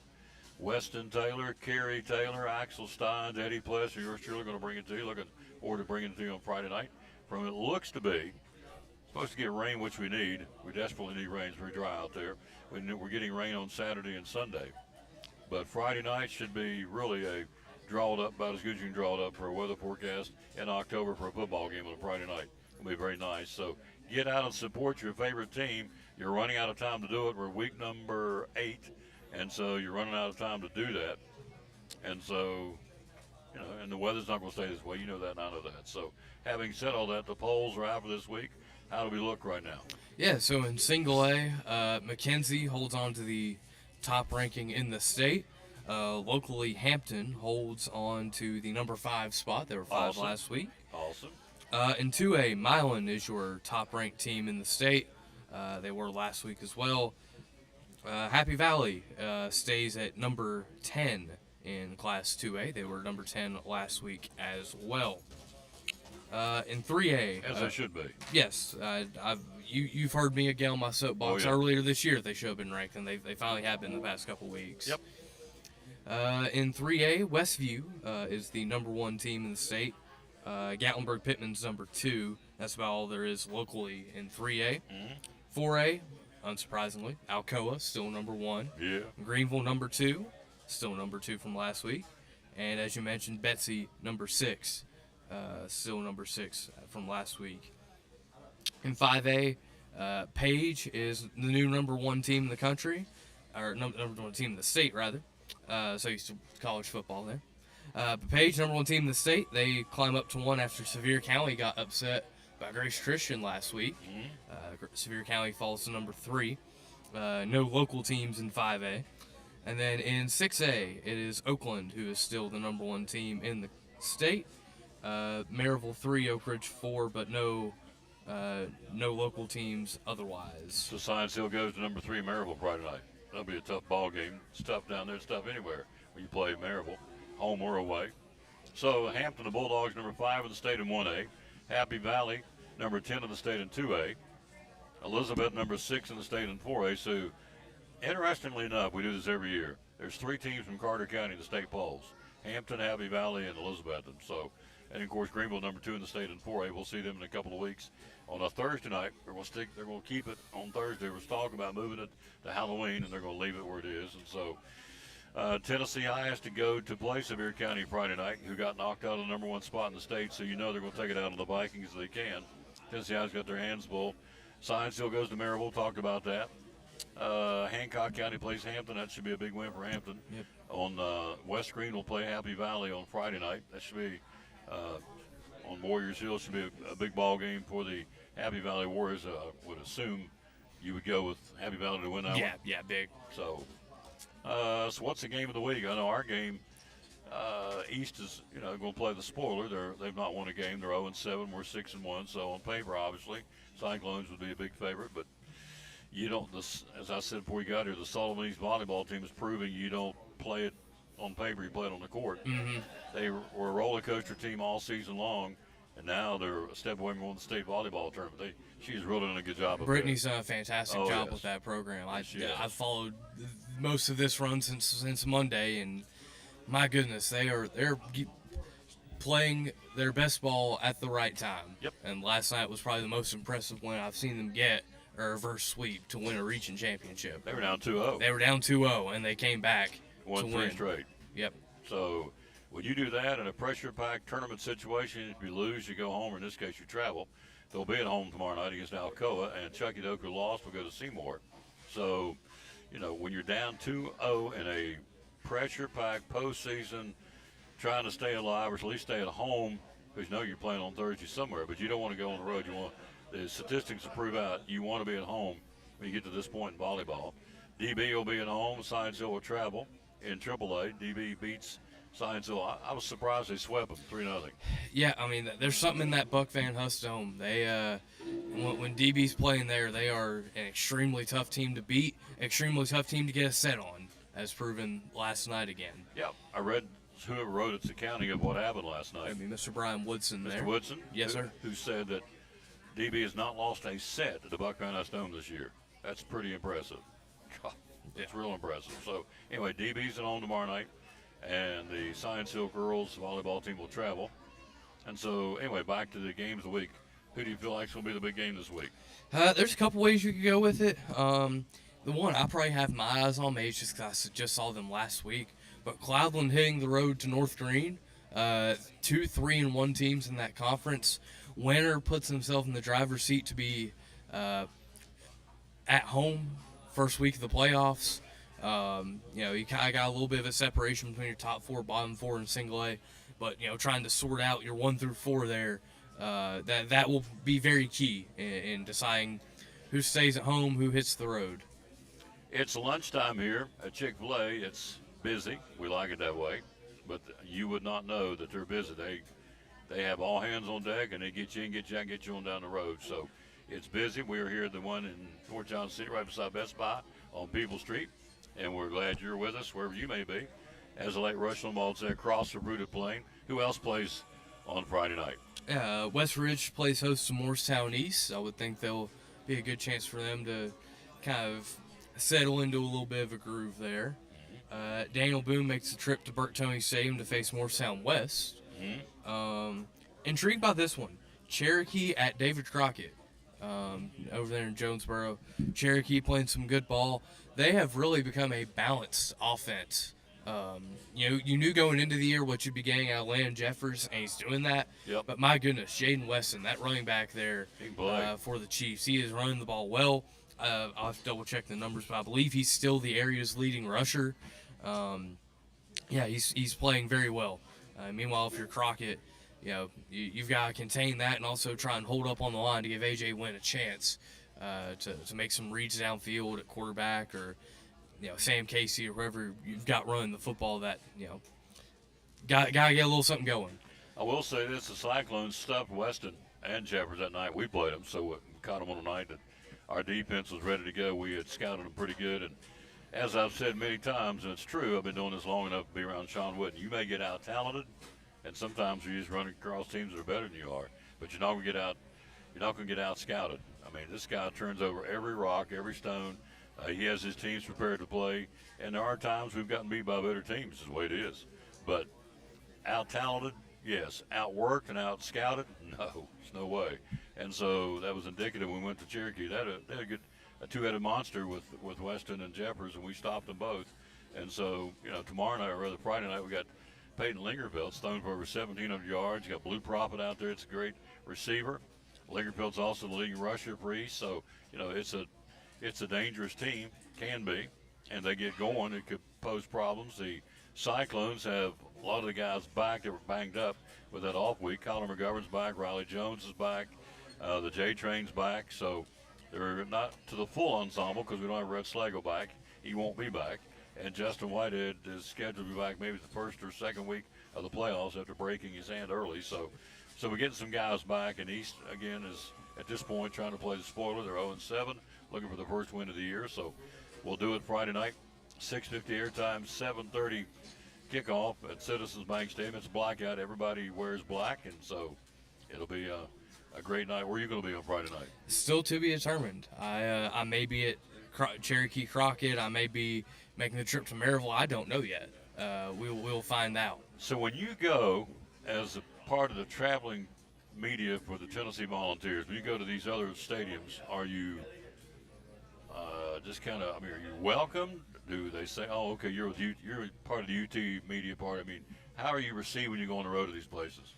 Weston Taylor, Kerry Taylor, Axel Steins, Eddie Pless, yours truly going to bring it to you. Looking forward to bringing it to you on Friday night. From it looks to be supposed to get rain, which we need. We desperately need rain. It's very dry out there. We're getting rain on Saturday and Sunday. But Friday night should be really a draw it up, about as good as you can draw it up for a weather forecast in October for a football game on a Friday night. It'll be very nice. So get out and support your favorite team. You're running out of time to do it. We're week number 8, and so you're running out of time to do that. And so, and the weather's not going to stay this way. You know that, and I know that. So having said all that, the polls are out for this week. How do we look right now? Yeah, so in single A, McKenzie holds on to the top ranking in the state. Locally, Hampton holds on to the number 5 spot. They were 5 last week. Awesome. In 2A, Milan is your top-ranked team in the state. They were last week as well. Happy Valley stays at number 10 in Class 2A. They were number 10 last week as well. In 3A, as they should be. Yes, you've heard me again on my soapbox earlier this year. They should have been ranked, and they finally have been the past couple weeks. Yep. In 3A, Westview is the number 1 team in the state. Gatlinburg Pittman's number 2. That's about all there is locally in 3A. 4A, unsurprisingly, Alcoa still number 1. Yeah. Greenville number 2, still number 2 from last week. And as you mentioned, Betsy number 6. Still number 6 from last week. In 5A, Page is the new number 1 team in the country, or number 1 team in the state, rather. So used to college football there. But Page, number 1 team in the state, they climb up to 1 after Sevier County got upset by Grace Christian last week. Sevier County falls to number 3. No local teams in 5A. And then in 6A, it is Oakland, who is still the number 1 team in the state. Maryville 3, Oak Ridge 4, but no local teams otherwise. So Science Hill goes to number 3, Maryville Friday night. That'll be a tough ball game. It's tough down there. It's tough anywhere when you play Maryville, home or away. So Hampton, the Bulldogs, number 5 in the state in 1A. Happy Valley, number 10 in the state in 2A. Elizabeth, number 6 in the state in 4A. So interestingly enough, we do this every year. There's 3 teams from Carter County in the state polls: Hampton, Happy Valley, and Elizabethton. So, and of course Greenville, number 2 in the state in 4A. We'll see them in a couple of weeks. On a Thursday night, they're going to keep it on Thursday. We're talking about moving it to Halloween, and they're going to leave it where it is. And so Tennessee High has to go to play Sevier County Friday night, who got knocked out of the number 1 spot in the state. So they're going to take it out on the Vikings if they can. Tennessee High's got their hands full. Science Hill goes to Maryville. Talked about that. Hancock County plays Hampton. That should be a big win for Hampton. Yep. On West Green will play Happy Valley on Friday night. That should be on Warriors Hill. Should be a big ball game for the Happy Valley Warriors. Would assume you would go with Happy Valley to win that one. Yeah, big. So what's the game of the week? I know our game. East is going to play the spoiler. They've not won a game. They're 0-7. We're 6-1. So on paper, obviously, Cyclones would be a big favorite, but. You don't, as I said before you got here, the Sullivan East volleyball team is proving you don't play it on paper, you play it on the court. Mm-hmm. They were a roller coaster team all season long, and now they're a step away from going to the state volleyball tournament. She's really done a good job of Brittany's done a fantastic job with that program. I've followed most of this run since Monday, and my goodness, they're playing their best ball at the right time. Yep. And last night was probably the most impressive win I've seen them get. A reverse sweep to win a region championship. They were down 2-0. They were down 2-0, and they came back Won to 3 win. straight. Yep. So when you do that in a pressure-packed tournament situation, if you lose, you go home, or in this case, you travel. They'll be at home tomorrow night against Alcoa, and Chucky Doker lost will go to Seymour. So, when you're down 2-0 in a pressure-packed postseason, trying to stay alive or at least stay at home, because you're playing on Thursday somewhere, but you don't want to go on the road. The statistics will prove out you want to be at home when you get to this point in volleyball. DB will be at home. Science Hill will travel in AAA. DB beats Science Hill. I was surprised they swept them 3-0. Yeah, I mean, there's something in that Buck Van Hust dome. They, when DB's playing there, they are an extremely tough team to beat, extremely tough team to get a set on, as proven last night again. Yeah, I read whoever wrote it's accounting of what happened last night. I mean, Mr. Brian Woodson there. Mr. Woodson? Yes, sir. Who said that DB has not lost a set at the Buck Van Hust Dome this year. That's pretty impressive. It's real impressive. So, anyway, DB's at home tomorrow night, and the Science Hill girls volleyball team will travel. And so, anyway, back to the games of the week. Who do you feel like is going to be the big game this week? There's a couple ways you could go with it. The one I probably have my eyes on, maybe just because I just saw them last week, but Cloudland hitting the road to North Green. 2, 3-1 teams in that conference. Winner puts himself in the driver's seat to be at home first week of the playoffs. You kind of got a little bit of a separation between your top 4, bottom 4 in single A, but trying to sort out your 1 through 4 there, that will be very key in deciding who stays at home, who hits the road. It's lunchtime here at Chick-fil-A. It's busy. We like it that way, but you would not know that they're busy. They have all hands on deck, and they get you in, get you out, get you on down the road. So it's busy. We're here at the one in Fort Johnson City, right beside Best Buy on People Street, and we're glad you're with us wherever you may be. As the late Rush Limbaugh said, cross the Bruted Plain. Who else plays on Friday night? West Ridge plays host to Morristown East. I would think there'll be a good chance for them to kind of settle into a little bit of a groove there. Daniel Boone makes the trip to Burt Tony Stadium to face Morristown West. Intrigued by this one. Cherokee at David Crockett over there in Jonesboro. Cherokee playing some good ball. They have really become a balanced offense. You knew going into the year what you'd be getting out of Landon Jeffers, and he's doing that. Yep. But my goodness, Jaden Weston, that running back there for the Chiefs, he is running the ball well. I'll have to double check the numbers, but I believe he's still the area's leading rusher. He's playing very well. Meanwhile, if you're Crockett, you've got to contain that and also try and hold up on the line to give A.J. Wynn a chance to make some reads downfield at quarterback, or Sam Casey or whoever you've got running the football that got to get a little something going. I will say this: the Cyclones stuffed Weston and Jeffers that night. We played them, so we caught them on the night that our defense was ready to go. We had scouted them pretty good, and as I've said many times, and it's true, I've been doing this long enough to be around Sean Wooden. You may get out talented, and sometimes you're just running across teams that are better than you are, but you're not going to get out. You're not going to get out scouted. I mean, this guy turns over every rock, every stone. He has his teams prepared to play, and there are times we've gotten beat by better teams. Is the way it is. But out talented, yes. Outworked and out scouted, no, there's no way. And so that was indicative when we went to Cherokee. They had a two-headed monster with Weston and Jeffers, and we stopped them both. And so, tomorrow night, or rather Friday night, we got Peyton Lingerfeld's thrown for over 1,700 yards. You got Blue Prophet out there. It's a great receiver. Lingerfeld's also the leading rusher for East. So, it's a dangerous team, can be, and they get going. It could pose problems. The Cyclones have a lot of the guys back that were banged up with that off week. Colin McGovern's back. Riley Jones is back. The J Train's back. So they're not to the full ensemble because we don't have Red Slago back. He won't be back. And Justin Whitehead is scheduled to be back maybe the first or second week of the playoffs after breaking his hand early. So we're getting some guys back. And East, again, is at this point trying to play the spoiler. They're 0-7, looking for the first win of the year. So we'll do it Friday night, 6:50 airtime, 7:30 kickoff at Citizens Bank Stadium. It's blackout. Everybody wears black, and so it'll be a great night. Where are you going to be on Friday night? Still to be determined. I may be at Cherokee Crockett. I may be making the trip to Maryville. I don't know yet. We'll find out. So when you go as a part of the traveling media for the Tennessee Volunteers, when you go to these other stadiums, are you just kind of, are you welcomed? Do they say, oh, okay, you're part of the UT media part? I mean, how are you received when you go on the road to these places?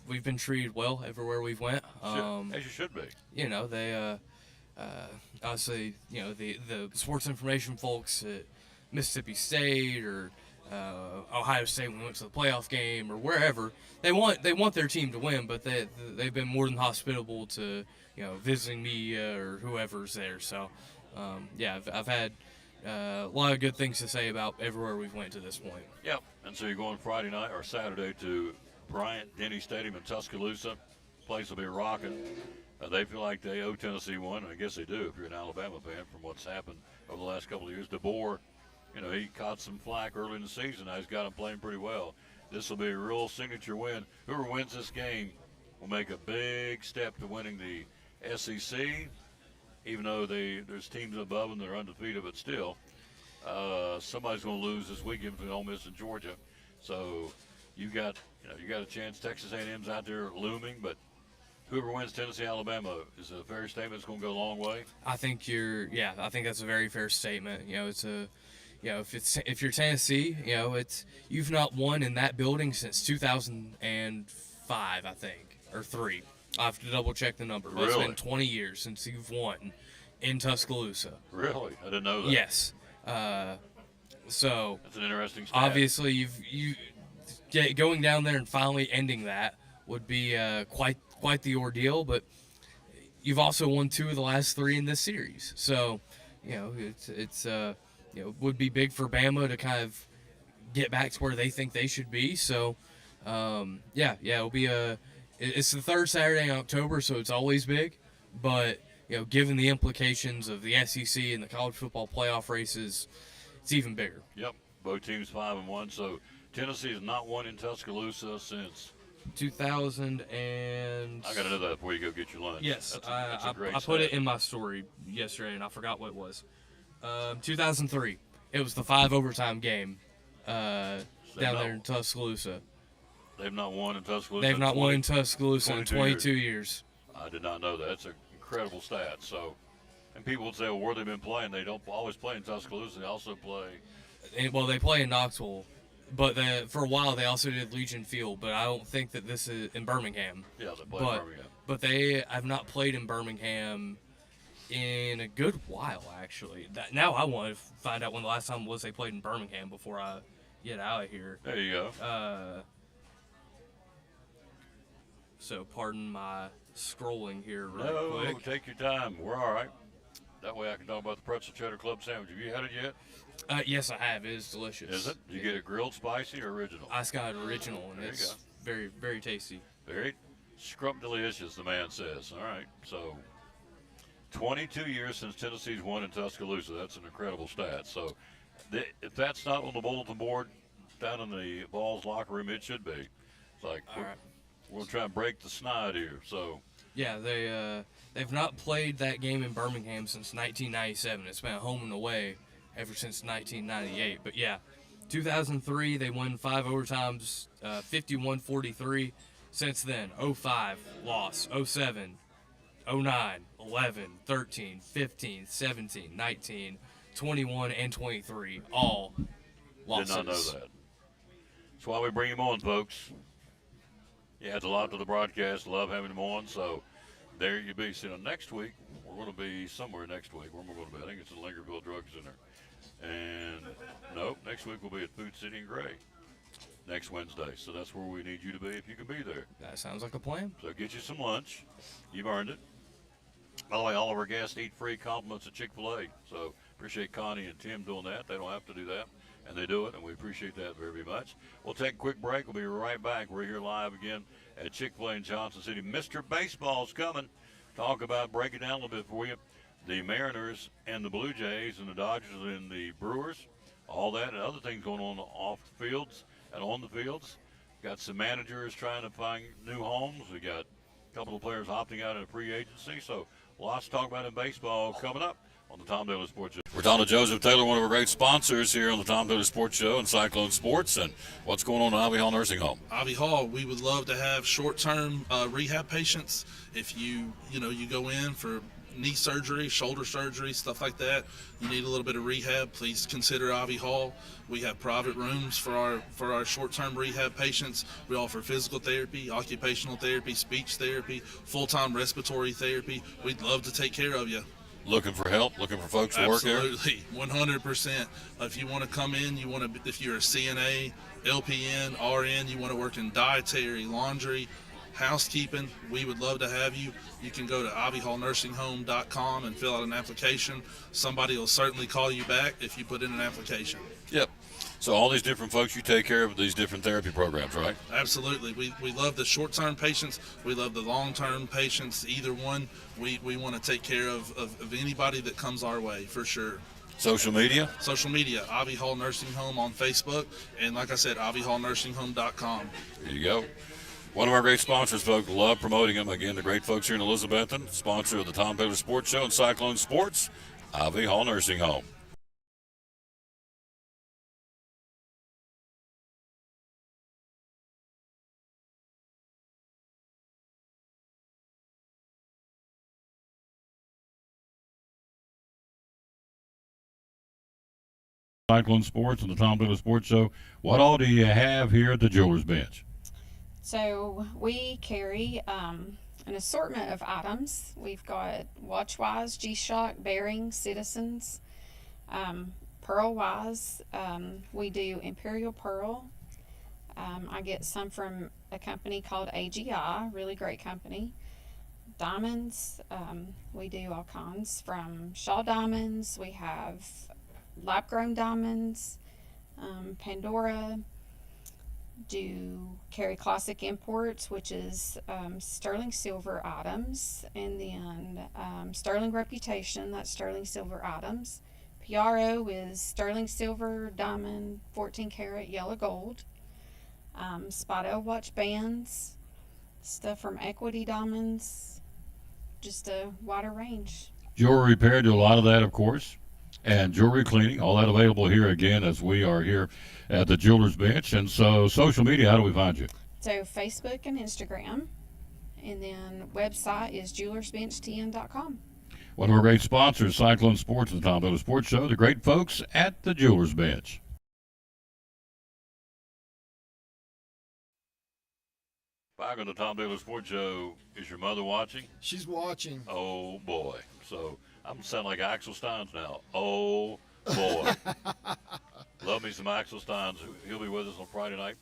we've been treated well everywhere we've went. As you should be. You know, they obviously, you know, the sports information folks at Mississippi State or Ohio State when we went to the playoff game or wherever, they want their team to win, but they've been more than hospitable to, you know, visiting media or whoever's there. So yeah, I've had a lot of good things to say about everywhere we've went to this point. Yep. And so you're going Friday night or Saturday to Bryant-Denny Stadium in Tuscaloosa. Place will be rocking. They feel like they owe Tennessee one, and I guess they do if you're an Alabama fan from what's happened over the last couple of years. DeBoer, you know, he caught some flack early in the season. Now he's got him playing pretty well. This will be a real signature win. Whoever wins this game will make a big step to winning the SEC, even though there's teams above them that are undefeated, but still, somebody's going to lose this weekend between Ole Miss and Georgia. So you got a chance. Texas A&M's out there looming, but whoever wins Tennessee, Alabama, is it a fair statement? It's going to go a long way. I think I think that's a very fair statement. You know, if you're Tennessee, you know, you've not won in that building since 2005, I think, or 3. I have to double check the number. But It's been 20 years since you've won in Tuscaloosa. Really? I didn't know that. Yes. So that's an interesting stat. Obviously, going down there and finally ending that would be quite the ordeal. But you've also won 2 of the last 3 in this series, so you know it's would be big for Bama to kind of get back to where they think they should be. So it'll be it's the 3rd Saturday in October, so it's always big. But you know, given the implications of the SEC and the college football playoff races, it's even bigger. Yep, both teams 5-1. So Tennessee has not won in Tuscaloosa since 2000 and. I got to know that before you go get your lunch. Yes, that's a great I put stat. it in my story yesterday, and I forgot what it was. 2003. It was the 5 overtime game down there in Tuscaloosa. They've not won in Tuscaloosa. They've not won in Tuscaloosa in 22 years. I did not know that. That's an incredible stat. So, and people would say, well, where they've been playing, they don't always play in Tuscaloosa. They also play. Well, they play in Knoxville, but for a while they also did Legion Field. But I don't think that this is in Birmingham. Yeah, they play in Birmingham. But they have not played in Birmingham in a good while, actually. Now I want to find out when the last time was they played in Birmingham before I get out of here. There you go. So pardon my scrolling here quick. No, take your time. We're all right. That way I can talk about the pretzel cheddar club sandwich. Have you had it yet? Yes, I have. It is delicious. Is it? Did you get it grilled, spicy, or original? I just got it original, and There you it's go. very, very tasty. Very scrumptious, the man says. All right, so 22 years since Tennessee's won in Tuscaloosa. That's an incredible stat. So if that's not on the bulletin board down in the Vols locker room, it should be. It's like, All right. we're going to try and break the snide here. So Yeah, they've not played that game in Birmingham since 1997. It's been a home and away ever since 1998. But yeah, 2003 they won 5 overtimes, 51-43. Since then, 05 loss, 07, 09, 11, 13, 15, 17, 19, 21, and 23, all losses. did not know that. That's why we bring him on, folks. He adds a lot to the broadcast. Love having him on. So there you be. So next week, we're going to be somewhere next week. Where am I going to be? I think it's in Lingerville Drug Center. And nope, next week we'll be at Food City and Gray next Wednesday. So that's where we need you to be if you can be there. That sounds like a plan. So get you some lunch. You've earned it. By the way, all of our guests eat free, compliments of Chick-fil-A. So appreciate Connie and Tim doing that. They don't have to do that, and they do it, and we appreciate that very, very much. We'll take a quick break. We'll be right back. We're here live again at Chick-fil-A in Johnson City. Mr. Baseball's coming. Talk about, break it down a little bit for you. The Mariners and the Blue Jays and the Dodgers and the Brewers, all that and other things going on off the fields and on the fields. Got some managers trying to find new homes. We got a couple of players opting out of free agency. So lots to talk about in baseball coming up on the Tom Taylor Sports Show. We're talking to Joseph Taylor, one of our great sponsors here on the Tom Taylor Sports Show and Cyclone Sports. And what's going on at Ivy Hall Nursing Home? Ivy Hall, we would love to have short-term rehab patients. If you go in for knee surgery, shoulder surgery, stuff like that, you need a little bit of rehab, please consider Ivy Hall. We have private rooms for our short-term rehab patients. We offer physical therapy, occupational therapy, speech therapy, full-time respiratory therapy. We'd love to take care of you. Looking for help? Looking for folks to work there? Absolutely, 100%. If you want to come in, if you're a CNA, LPN, RN, you want to work in dietary, laundry, housekeeping, we would love to have you. You can go to ivyhallnursinghome.com and fill out an application. Somebody will certainly call you back if you put in an application. Yep. So all these different folks, you take care of these different therapy programs, right? Absolutely. We love the short-term patients. We love the long-term patients. Either one, we want to take care of anybody that comes our way, for sure. Social media? Social media, Ivy Hall Nursing Home on Facebook, and like I said, ivyhallnursinghome.com. There you go. One of our great sponsors, folks. Love promoting them. Again, the great folks here in Elizabethton, sponsor of the Tom Baylor Sports Show and Cyclone Sports, Ivy Hall Nursing Home. Cyclone Sports and the Tom Baylor Sports Show. What all do you have here at the Jewelers Bench? So we carry an assortment of items. We've got Watchwise, G-Shock, Bearings, Citizens, Pearl-Wise. We do Imperial Pearl. I get some from a company called AGI, really great company. Diamonds, we do all kinds from Shaw Diamonds. We have lab-grown diamonds, Pandora. Do carry classic imports, which is sterling silver items, and then sterling reputation, that's sterling silver items. PRO is sterling silver, diamond, 14 karat yellow gold. Spotto watch bands, stuff from Equity Diamonds, just a wider range. Jewelry repair, do a lot of that, of course. And jewelry cleaning, all that available here again as we are here at the Jewelers Bench. And so social media, how do we find you? So Facebook and Instagram, and then website is jewelersbenchtn.com. One of our great sponsors, Cyclone Sports and the Tom Baylor Sports Show, the great folks at the Jewelers Bench. Back on the Tom Baylor Sports Show, is your mother watching? She's watching. Oh, boy. So I'm sounding like Axel Steins now. Oh, boy. Love me some Axel Steins. He'll be with us on Friday night,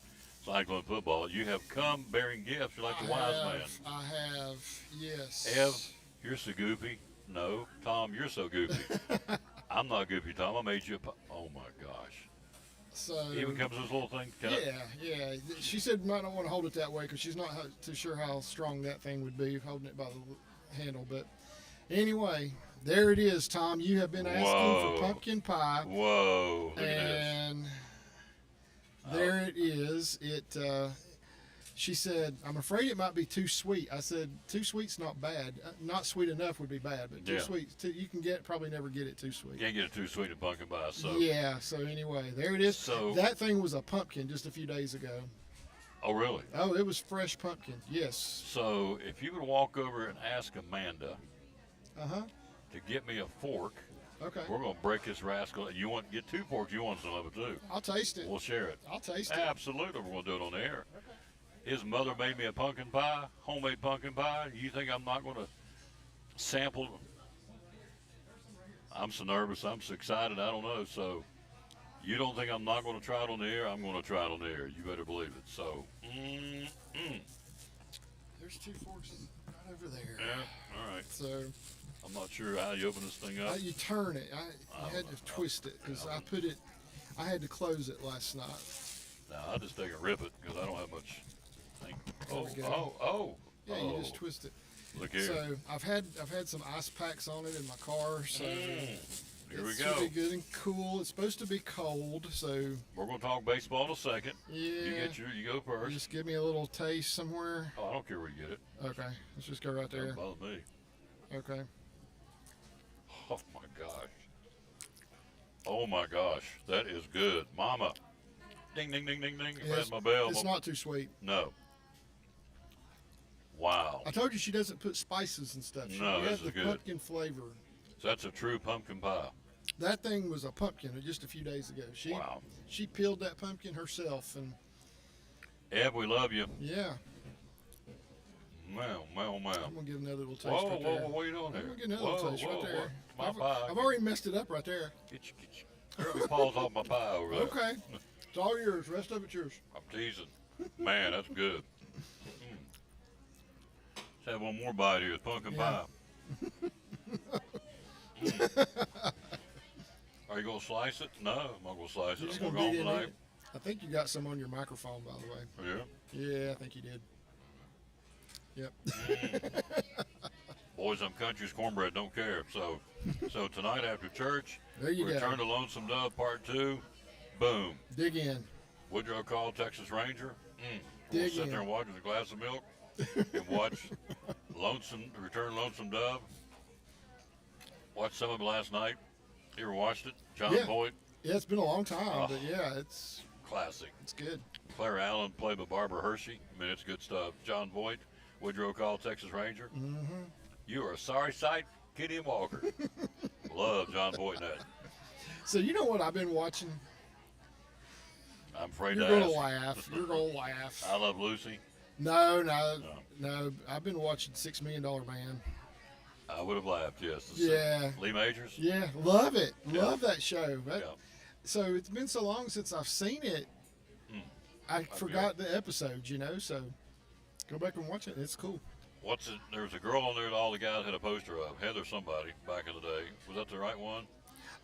Cyclone football. You have come bearing gifts. You're like the wise man. I have, yes. Ev, you're so goofy. No. Tom, you're so goofy. I'm not goofy, Tom. I made you oh, my gosh. So Even comes this little thing. Yeah. She said might not want to hold it that way because she's not too sure how strong that thing would be holding it by the handle. But anyway, there it is, Tom. You have been asking for pumpkin pie. Whoa. Look and there it is. She said, I'm afraid it might be too sweet. I said, too sweet's not bad. Not sweet enough would be bad, but too sweet, you can probably never get it too sweet. Can't get it too sweet at pumpkin pie. So yeah, so anyway, there it is. So that thing was a pumpkin just a few days ago. Oh, really? Oh, it was fresh pumpkin, yes. So if you would walk over and ask Amanda to get me a fork, okay, we're going to break this rascal. You want to get 2 forks, you want some of it too. I'll taste it. We'll share it. I'll taste it. Absolutely, we're going to do it on the air. Okay. His mother made me a pumpkin pie, homemade pumpkin pie. You think I'm not going to sample? I'm so nervous. I'm so excited. I don't know. So you don't think I'm not going to try it on the air? I'm going to try it on the air. You better believe it. So, There's 2 forks right over there. Yeah, all right. So I'm not sure how you open this thing up. you turn it. I had to twist it because I had to close it last night. Now, I'll just take a rip it because I don't have much. Yeah, you just twist it. Look here. So I've had some ice packs on it in my car, so here we it go. should be good and cool. It's supposed to be cold, so We're going to talk baseball in a second. yeah. You go first. Just give me a little taste somewhere. Oh, I don't care where you get it. Okay, let's just go right there. Doesn't bother me. Okay. Oh my gosh. Oh my gosh, that is good, Mama. Ding ding ding ding ding. Yeah, Press my bell. It's not too sweet. No. Wow. I told you she doesn't put spices and stuff. She No, this has is the good. pumpkin flavor. So that's a true pumpkin pie. That thing was a pumpkin just a few days ago. Wow. She peeled that pumpkin herself, and Eb, we love you. yeah, Wow. I'm gonna give another little taste Whoa, right whoa, there. what are you doing there? I'm gonna get another little taste right there. My pie. I've already messed it up right there. Get your Kirby paws off my pie over there. Okay, it's all yours. Rest of it's yours. I'm teasing. Man, that's good. Let's have one more bite here with pumpkin Yeah. pie. Are you going to slice it? No, I'm not going to slice You're it. just I'm gonna going dig to in go home it. I think you got some on your microphone, by the way. tonight. Yeah, I think you did. Yep. Yeah. Boys, I'm country's cornbread, don't care. So tonight after church, There you Return go. to Lonesome Dove Part 2. Boom. Dig in. Woodrow called Texas Ranger. We'll Dig sit in. there and watch with a glass of milk and watch Return Lonesome Dove. Watched some of it last night. You ever watched it? John Yeah. Boyd, Yeah, it's been a long time, Oh. but yeah, it's classic. good. Claire Allen played by Barbara Hershey. I mean, it's good stuff. John Boyd, Woodrow called Texas Ranger. Mm-hmm. You are a sorry sight, Kitty and Walker. Love John Boyd in that. So you know what I've been watching? I'm afraid You're to gonna ask. laugh. You're gonna laugh. I Love Lucy. No. I've been watching $6 Million Man. I would have laughed, yes. Yeah. Lee Majors? Yeah, love it. Yeah. Love that show. Yeah. So it's been so long since I've seen it. I forgot the episodes, so go back and watch it. It's cool. What's it? There was a girl on there that all the guys had a poster of. Heather somebody back in the day. Was that the right one?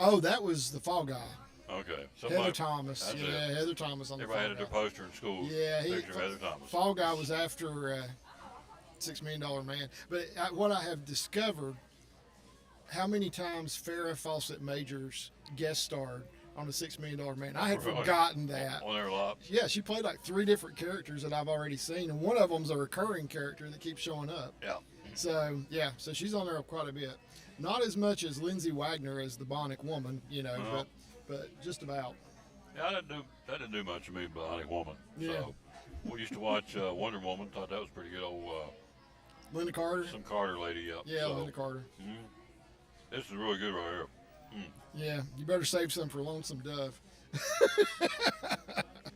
Oh, that was the Fall Guy. Okay. Heather Thomas. That's Yeah, it. Heather Thomas on the Everybody Fall had Guy. their poster in school. Yeah, Picture of Heather Thomas. Fall Guy was after $6 Million Man. But what I have discovered, how many times Farrah Fawcett Majors guest starred on the $6 Million Man. I had Really? forgotten that. On there a lot. Yeah, she played like 3 different characters that I've already seen, and one of them's a recurring character that keeps showing up. Yeah. So yeah, so she's on there quite a bit. Not as much as Lindsay Wagner as the Bionic Woman, No. but just about. Yeah, that didn't do much to me, Bionic Woman. Yeah. So we used to watch Wonder Woman. Thought that was pretty good. Old Linda Carter. some Carter lady. Yep. Yeah, So, Linda Carter. This is really good right here. Yeah, you better save some for Lonesome Dove.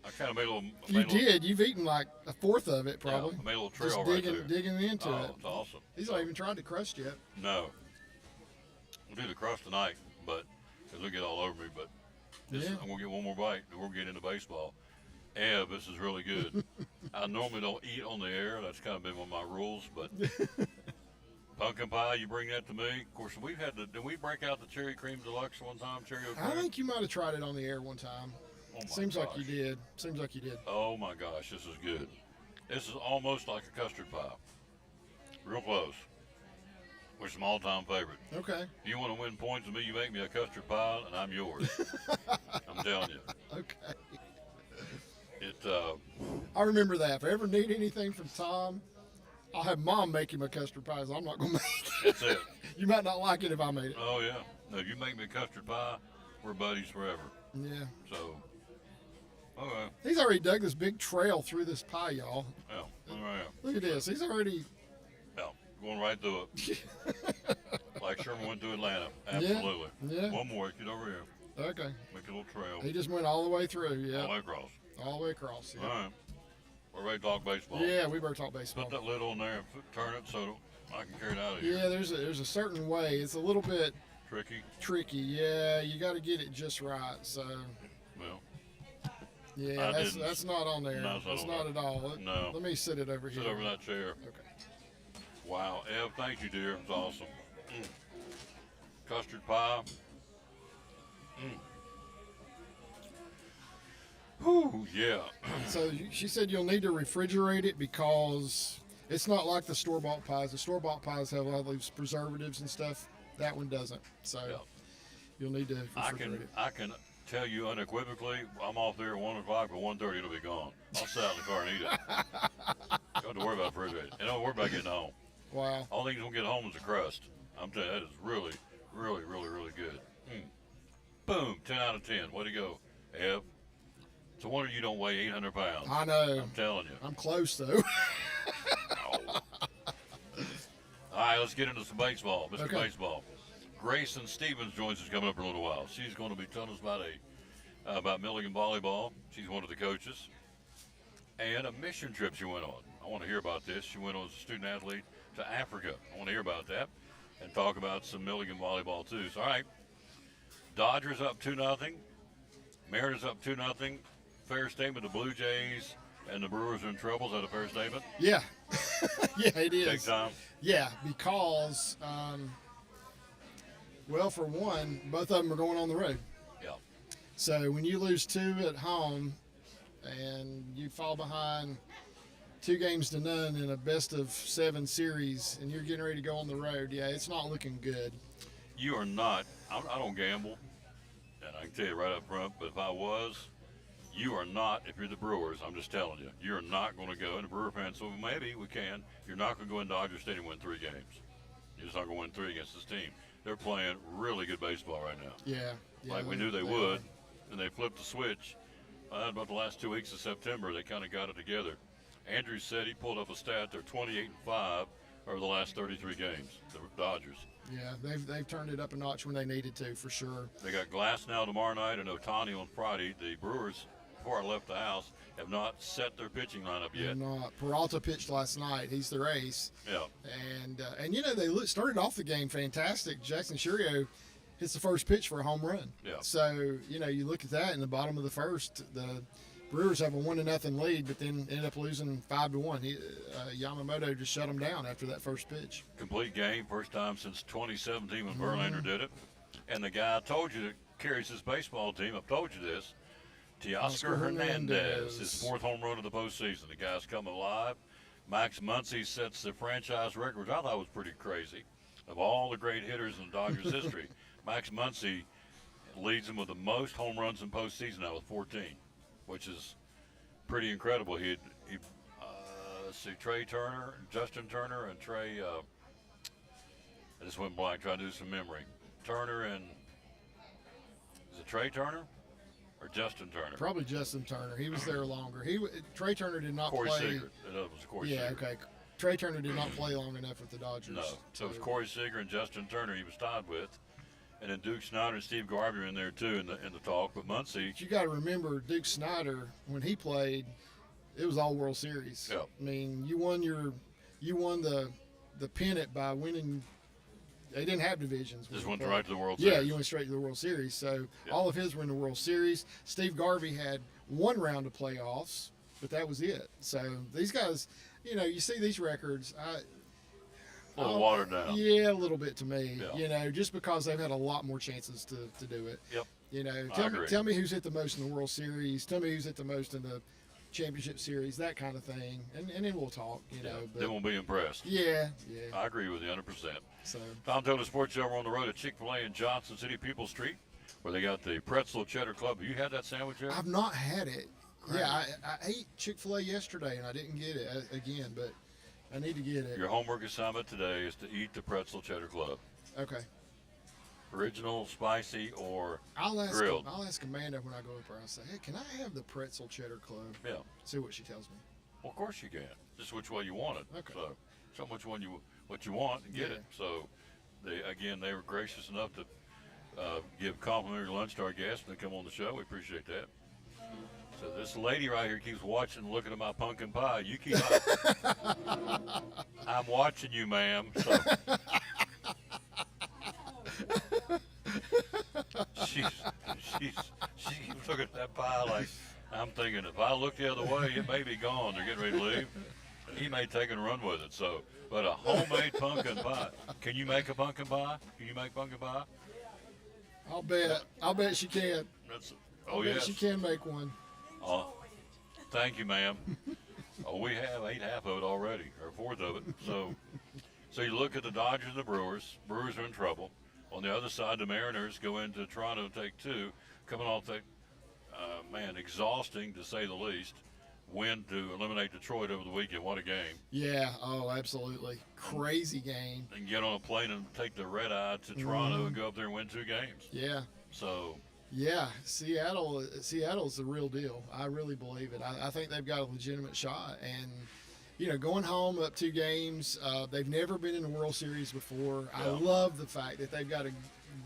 I kind of made a little. You did. You've eaten like a fourth of it, Yeah, probably. I made a little trail Just right there. digging into Oh, it. it's awesome. He's not even tried the crust yet. No. We'll do the crust tonight, but it'll get all over me. But this Yeah. I'm gonna get one more bite, and we'll get into baseball. Eb, this is really good. I normally don't eat on the air. That's kind of been one of my rules. But pumpkin pie, you bring that to me. Of course, we've had the. Did we break out the cherry cream deluxe one time? Cherry I cream. think you might have tried it on the air one time. Oh my Seems like you gosh. did. Seems like you did. Oh my gosh, this is good. This is almost like a custard pie. Real close. Which is my all-time favorite. Okay. If you want to win points with me, you make me a custard pie, and I'm yours. I'm telling you. Okay. It. I remember that. If I ever need anything from Tom, I'll have Mom make him a custard pie. So I'm not gonna make it. That's it. You might not like it if I made it. Oh yeah. No, if you make me a custard pie, we're buddies forever. Yeah. So. Okay. He's already dug this big trail through this pie, y'all. Yeah. All right. Look at this. He's already. Yeah. Going right through it. Like Sherman went to Atlanta. Absolutely. Yeah. One more. Get over here. Okay. Make a little trail. He just went all the way through. All the Yeah. way across. All the way across. All Yeah. right. We're ready to talk baseball. Yeah. We better talk baseball. Put that lid on there and turn it so I can carry it out of here. Yeah. There's a certain way. It's a little bit Tricky. tricky. Yeah. You got to get it just right. So. Well, Yeah, I that's didn't. that's not on there. No, it's That's not not on at all. No. Let me sit it over sit here. over that chair. Okay. Wow. Ev, thank you, dear. It was awesome. Custard pie. Whew, yeah. So she said you'll need to refrigerate it because it's not like the store-bought pies. The store-bought pies have all these preservatives and stuff. That one doesn't. So Yeah. you'll need to refrigerate it. I can tell you unequivocally, I'm off there at 1 o'clock, but 1:30 it'll be gone. I'll sit out in the car and eat it. Don't have to worry about refrigerating. And don't worry about getting home. Wow. All things gonna get home is a crust. I'm telling you, that is really, really, really, really good. Boom, 10 out of 10. Way to go, Ev. It's a wonder you don't weigh 800 pounds. I know. I'm telling you. I'm close though. Oh. right, let's get into some baseball. Mr. Okay. Baseball. Grayson Stevens joins us coming up in a little while. She's going to be telling us about Milligan volleyball. She's one of the coaches. And a mission trip she went on. I want to hear about this. She went on as a student athlete to Africa. I want to hear about that and talk about some Milligan volleyball too. So, all right, Dodgers up 2-0. Mariners up 2-0. Fair statement. The Blue Jays and the Brewers are in trouble. Is that a fair statement? Yeah. Yeah, it is. Big time. Yeah, because, well, for one, both of them are going on the road. Yeah. So when you lose 2 at home and you fall behind 2-0 in a best-of-7 series and you're getting ready to go on the road, yeah, it's not looking good. You are not. I don't gamble, and I can tell you right up front. But if I was, you are not. If you're the Brewers, I'm just telling you, you're not going to go. And the Brewer fans, so maybe we can. You're not going to go in Dodger Stadium and win 3 games. You're just not going to win 3 against this team. They're playing really good baseball right now. Yeah. Like we knew they would, and they flipped the switch. About the last 2 weeks of September, they kind of got it together. Andrew said he pulled up a stat. They're 28-5 over the last 33 games. The Dodgers. Yeah, they've turned it up a notch when they needed to, for sure. They got Glass now tomorrow night and Otani on Friday. The Brewers, before I left the house, have not set their pitching lineup yet. Not. Peralta pitched last night. He's their ace. Yeah. And you know, they started off the game fantastic. Jackson Churio hits the first pitch for a home run. Yeah. So, you know, you look at that in the bottom of the first, the Brewers have a 1-0 lead, but then ended up losing 5-1. Yamamoto just shut them down after that first pitch. Complete game, first time since 2017 when Verlander did it. And the guy I told you that carries this baseball team, I've told you this, Teoscar Hernandez, his 4th home run of the postseason. The guy's come alive. Max Muncy sets the franchise record, which I thought was pretty crazy. Of all the great hitters in the Dodgers' history, Max Muncy leads them with the most home runs in postseason now with 14, which is pretty incredible. Let's see, Trey Turner, Justin Turner, and Trey. I just went blank trying to do some memory. Turner and is it Trey Turner or Justin Turner? Probably Justin Turner. He was there longer. Trey Turner did not Corey play. Seager. That was Corey Yeah, Seager. okay. Trey Turner did not play long enough with the Dodgers. No. So it was Corey Seager and Justin Turner he was tied with. And then Duke Snyder and Steve Garvey are in there too in the talk. But Muncy, But you got to remember, Duke Snyder, when he played, it was all World Series. Yeah. I mean, you won the pennant by winning. They didn't have divisions. when just he went played. right to the World Yeah, Series. you went straight to the World Series. So Yeah. all of his were in the World Series. Steve Garvey had 1 round of playoffs, but that was it. So these guys, you know, you see these records. A little watered down. Yeah, a little bit to me. Yeah. You know, just because they've had a lot more chances to do it. Yep. You know, I agree. tell me who's hit the most in the World Series. Tell me who's hit the most in the championship series, that kind of thing. And then we'll talk, you know. They But won't be impressed. yeah. I agree with you 100%. So Tom Taylor Sports Show. We're on the road at Chick-fil-A in Johnson City, People Street, where they got the pretzel cheddar club. Have you had that sandwich yet? I've not had it. Yeah, I ate Chick-fil-A yesterday and I didn't get it again, but I need to get it. Your homework assignment today is to eat the pretzel cheddar club. Okay. Original, spicy, or I'll grilled. ask Amanda when I go up there. I'll say, hey, can I have the pretzel cheddar club? Yeah. See what she tells me. Well, of course you can. Just which way you want it. Okay. So, show 'em which one what you want and get Yeah. it. So, they were gracious enough to give complimentary lunch to our guests when they come on the show. We appreciate that. So this lady right here keeps watching, and looking at my pumpkin pie. You keep up. I'm watching you, ma'am. So. She keeps looking at that pie like I'm thinking. If I look the other way, it may be gone. They're getting ready to leave. He may take and run with it. So, but a homemade pumpkin pie. Can you make a pumpkin pie? Can you make pumpkin pie? I'll bet she can. Oh I bet yes. she can make one. Oh, thank you, ma'am. Oh, we have ate half of it already, or a fourth of it. So you look at the Dodgers and the Brewers. Brewers are in trouble. On the other side, the Mariners go into Toronto and take 2, coming off that, exhausting to say the least, win to eliminate Detroit over the weekend. What a game. Yeah, oh, absolutely. Crazy game. And get on a plane and take the red eye to Toronto and go up there and win 2 games. Yeah. So, Yeah, Seattle's the real deal. I really believe it. I think they've got a legitimate shot. And, going home up 2 games. They've never been in the World Series before. I Yeah. love the fact that they've got a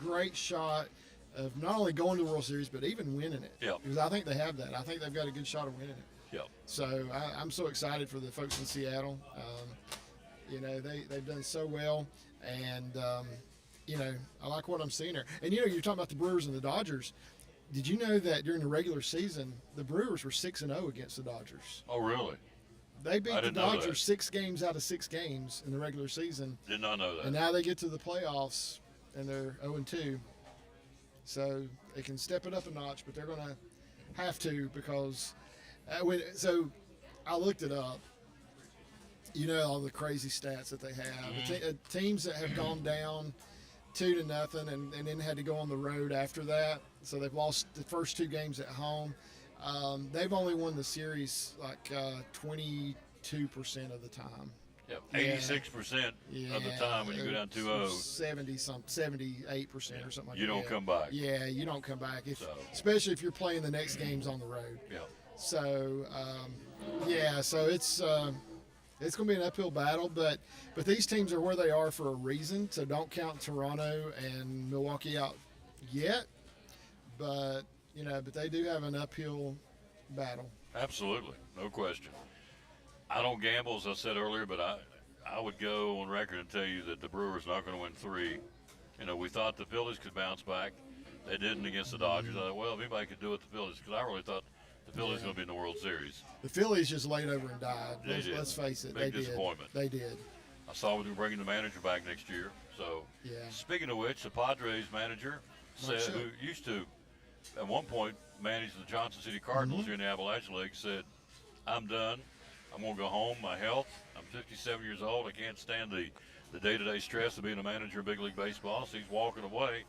great shot of not only going to the World Series, but even winning it. Yeah. Because I think they have that. I think they've got a good shot of winning it. Yeah. So I'm so excited for the folks in Seattle. They've done so well, and I like what I'm seeing there. And you're talking about the Brewers and the Dodgers. Did you know that during the regular season, the Brewers were 6-0 against the Dodgers? Oh, really? They beat I the didn't know that. Dodgers 6 games out of 6 games in the regular season, Did not know that. and now they get to the playoffs and they're 0-2. So they can step it up a notch, but they're going to have to because so I looked it up. All the crazy stats that they have. Teams that have gone down 2-0 and then had to go on the road after that. So they've lost the first 2 games at home. They've only won the series like 22% of the time. Yep. 86% of the time when you go down 2-0, 78% or something like that. you don't come back. Yeah, you don't come back. So. Especially if you're playing the next games on the road. Yeah. So so it's going to be an uphill battle, but these teams are where they are for a reason. So don't count Toronto and Milwaukee out yet, but they do have an uphill battle. Absolutely, no question. I don't gamble, as I said earlier, but I would go on record and tell you that the Brewers not going to win 3. We thought the Phillies could bounce back. They didn't against the Dodgers. I thought, well, if anybody could do it, the Phillies, because I really thought the Phillies going to be in the World Series. The Phillies just laid over and died. They did. Let's face it, Big they disappointment. did. They did. I saw they're bringing the manager back next year. So, Yeah. Speaking of which, the Padres manager said, sure. who used to, at one point, manage the Johnson City Cardinals here in the Appalachian League, said, I'm done. I'm going to go home. My health. I'm 57 years old. I can't stand the day-to-day stress of being a manager in Big League Baseball. So he's walking away.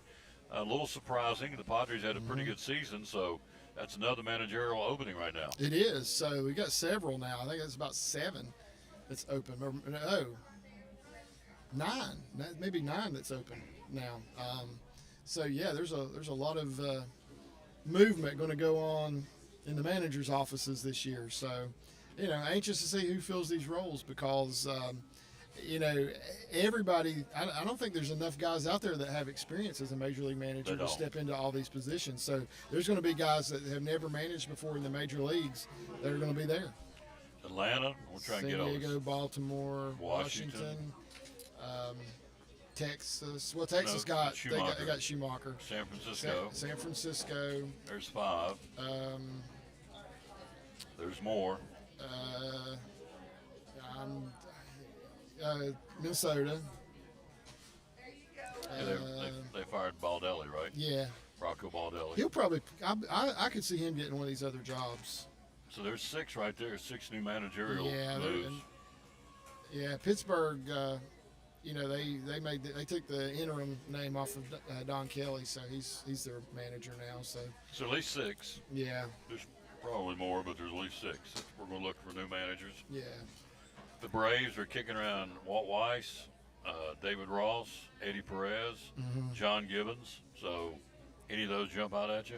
A little surprising. The Padres had a pretty good season, so that's another managerial opening right now. It is. So we got several now. I think it's about 7 that's open. Or, no, 9. Maybe 9 that's open now. There's a lot of movement going to go on in the managers' offices this year. So, anxious to see who fills these roles because, everybody, I don't think there's enough guys out there that have experience as a major league manager to step into all these positions. So there's going to be guys that have never managed before in the major leagues that are going to be there. Atlanta, we'll try and San get over. Diego, Baltimore, Washington. Texas. Well, Texas No, got Schumacher. they got Schumacher. San Francisco. San Francisco. There's 5. There's more. Minnesota. Yeah, they fired Baldelli, right? Yeah, Rocco Baldelli. he'll probably. I could see him getting one of these other jobs. So there's 6 right there. 6 new managerial Yeah, moves. Pittsburgh. They took the interim name off of Don Kelly, so he's their manager now. So at least 6. yeah, There's probably more, but there's at least 6. We're going to look for new managers. yeah. The Braves are kicking around Walt Weiss, David Ross, Eddie Perez, John Gibbons. So any of those jump out at you?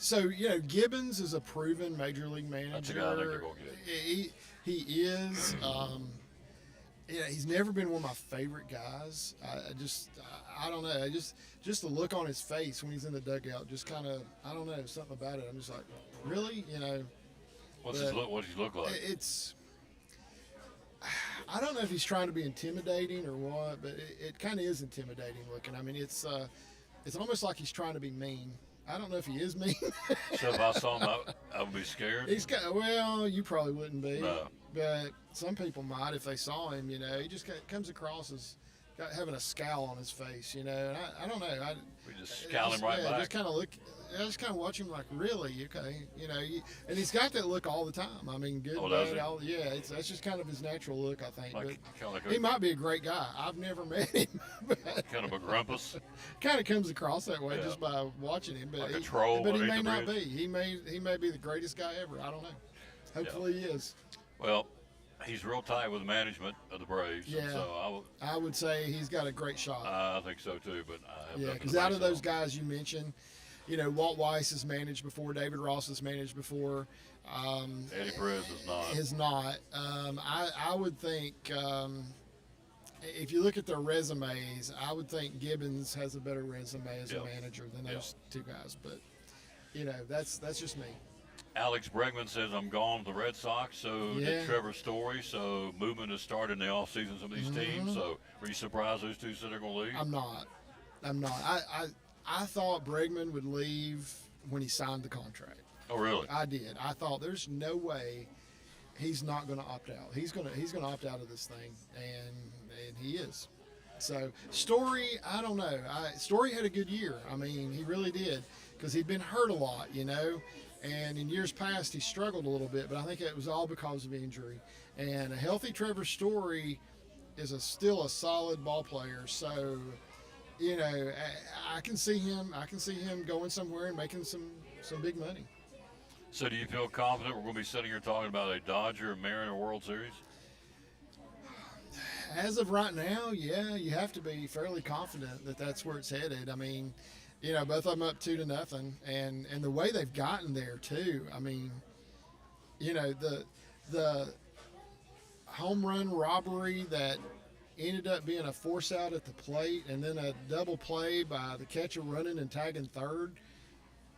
So Gibbons is a proven major league manager. That's a guy I think they're going to get. He is. He's never been one of my favorite guys. I don't know. Just the look on his face when he's in the dugout, just kind of, I don't know, something about it. I'm just like, really, What's he look like? It's. I don't know if he's trying to be intimidating or what, but it kind of is intimidating looking. I mean, it's almost like he's trying to be mean. I don't know if he is mean. So if I saw him, I would be scared. You probably wouldn't be. No. But some people might if they saw him. He just comes across as having a scowl on his face. And I don't know. We just scowl him right back. Just kind of look. I just kind of watch him like, really, okay, and he's got that look all the time. I mean, good, does bad, he? that's just kind of his natural look, I think. Kind of like He might be a great guy. I've never met him, but kind of a grumpus. kind of comes across that way Yeah. just by watching him. But Like a troll but he underneath may the not be. bridge. He may be the greatest guy ever. I don't know. Hopefully he is. Well, he's real tight with management of the Braves. Yeah. So I would say he's got a great shot. I think so too. But I have nothing Because to out base of it those on. guys you mentioned, Walt Weiss has managed before, David Ross has managed before. Eddie Perez is not. Is not. I would think if you look at their resumes, I would think Gibbons has a better resume as a manager than those two guys. But that's just me. Alex Bregman says, I'm gone to the Red Sox, so did Trevor Story. So movement has started in the offseason of these teams. So were you surprised those two said they're going to leave? I'm not. I thought Bregman would leave when he signed the contract. Oh, really? I did. I thought there's no way he's not going to opt out. He's going to opt out of this thing, and he is. So Story, I don't know. Story had a good year. I mean, he really did, because he'd been hurt a lot, and in years past he struggled a little bit. But I think it was all because of injury. And a healthy Trevor Story is still a solid ball player. So, I can see him. I can see him going somewhere and making some big money. So do you feel confident we're going to be sitting here talking about a Dodger Mariner World Series? As of right now, yeah, you have to be fairly confident that that's where it's headed. I mean, both of them up 2-0, and the way they've gotten there too. I mean, the home run robbery that ended up being a force out at the plate, and then a double play by the catcher running and tagging third.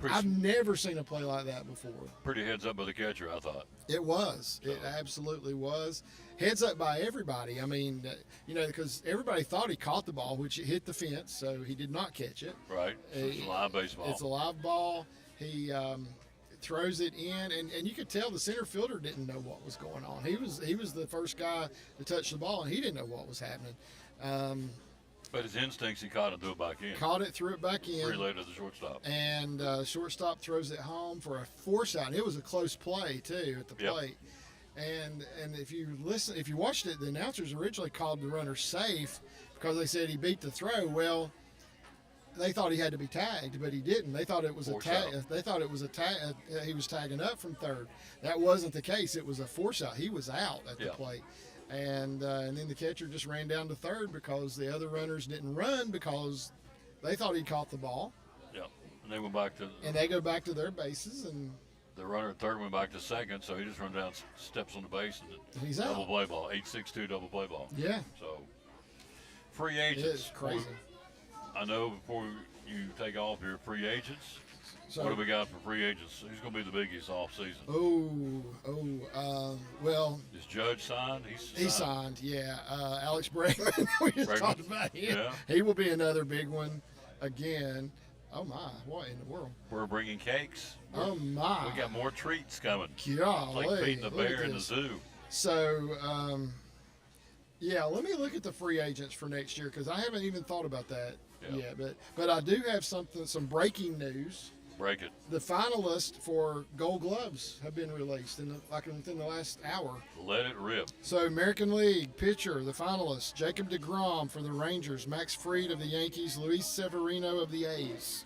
I've never seen a play like that before. Pretty heads up by the catcher, I thought. It was. It absolutely was. Heads up by everybody. I mean, because everybody thought he caught the ball, which it hit the fence, so he did not catch it. Right. So it's a live baseball. It's a live ball. He throws it in, and you could tell the center fielder didn't know what was going on. He was the first guy to touch the ball, and he didn't know what was happening. But his instincts, he caught it, threw it back in. Caught it, threw it back in. Relayed to the shortstop. And shortstop throws it home for a force out. It was a close play, too, at the plate. And if you watched it, the announcers originally called the runner safe because they said he beat the throw. Well, they thought he had to be tagged, but he didn't. They thought it was a tag. They thought it was a tag. He was tagging up from third. That wasn't the case. It was a force out. He was out at the plate. And then the catcher just ran down to third because the other runners didn't run because they thought he caught the ball. Yeah, and they went back to. And they go back to their bases, and the runner at third went back to second, so he just run down, steps on the base, and he's double out. play ball, 8-6-2 double play ball. Yeah. So free agents. It is crazy. I know before you take off here, free agents. So, what do we got for free agents? Who's going to be the biggies off season? Well. Is Judge signed? He's signed, yeah. Alex Bregman, we just talked about him. Yeah. He will be another big one again. Oh, my. What in the world? We're bringing cakes. Oh, my. We got more treats coming. Golly. It's like feeding a bear in the zoo. So, let me look at the free agents for next year because I haven't even thought about that yet. But I do have some breaking news. Break it. The finalists for Gold Gloves have been released within the last hour. Let it rip. So American League pitcher, the finalists: Jacob deGrom for the Rangers, Max Fried of the Yankees, Luis Severino of the A's.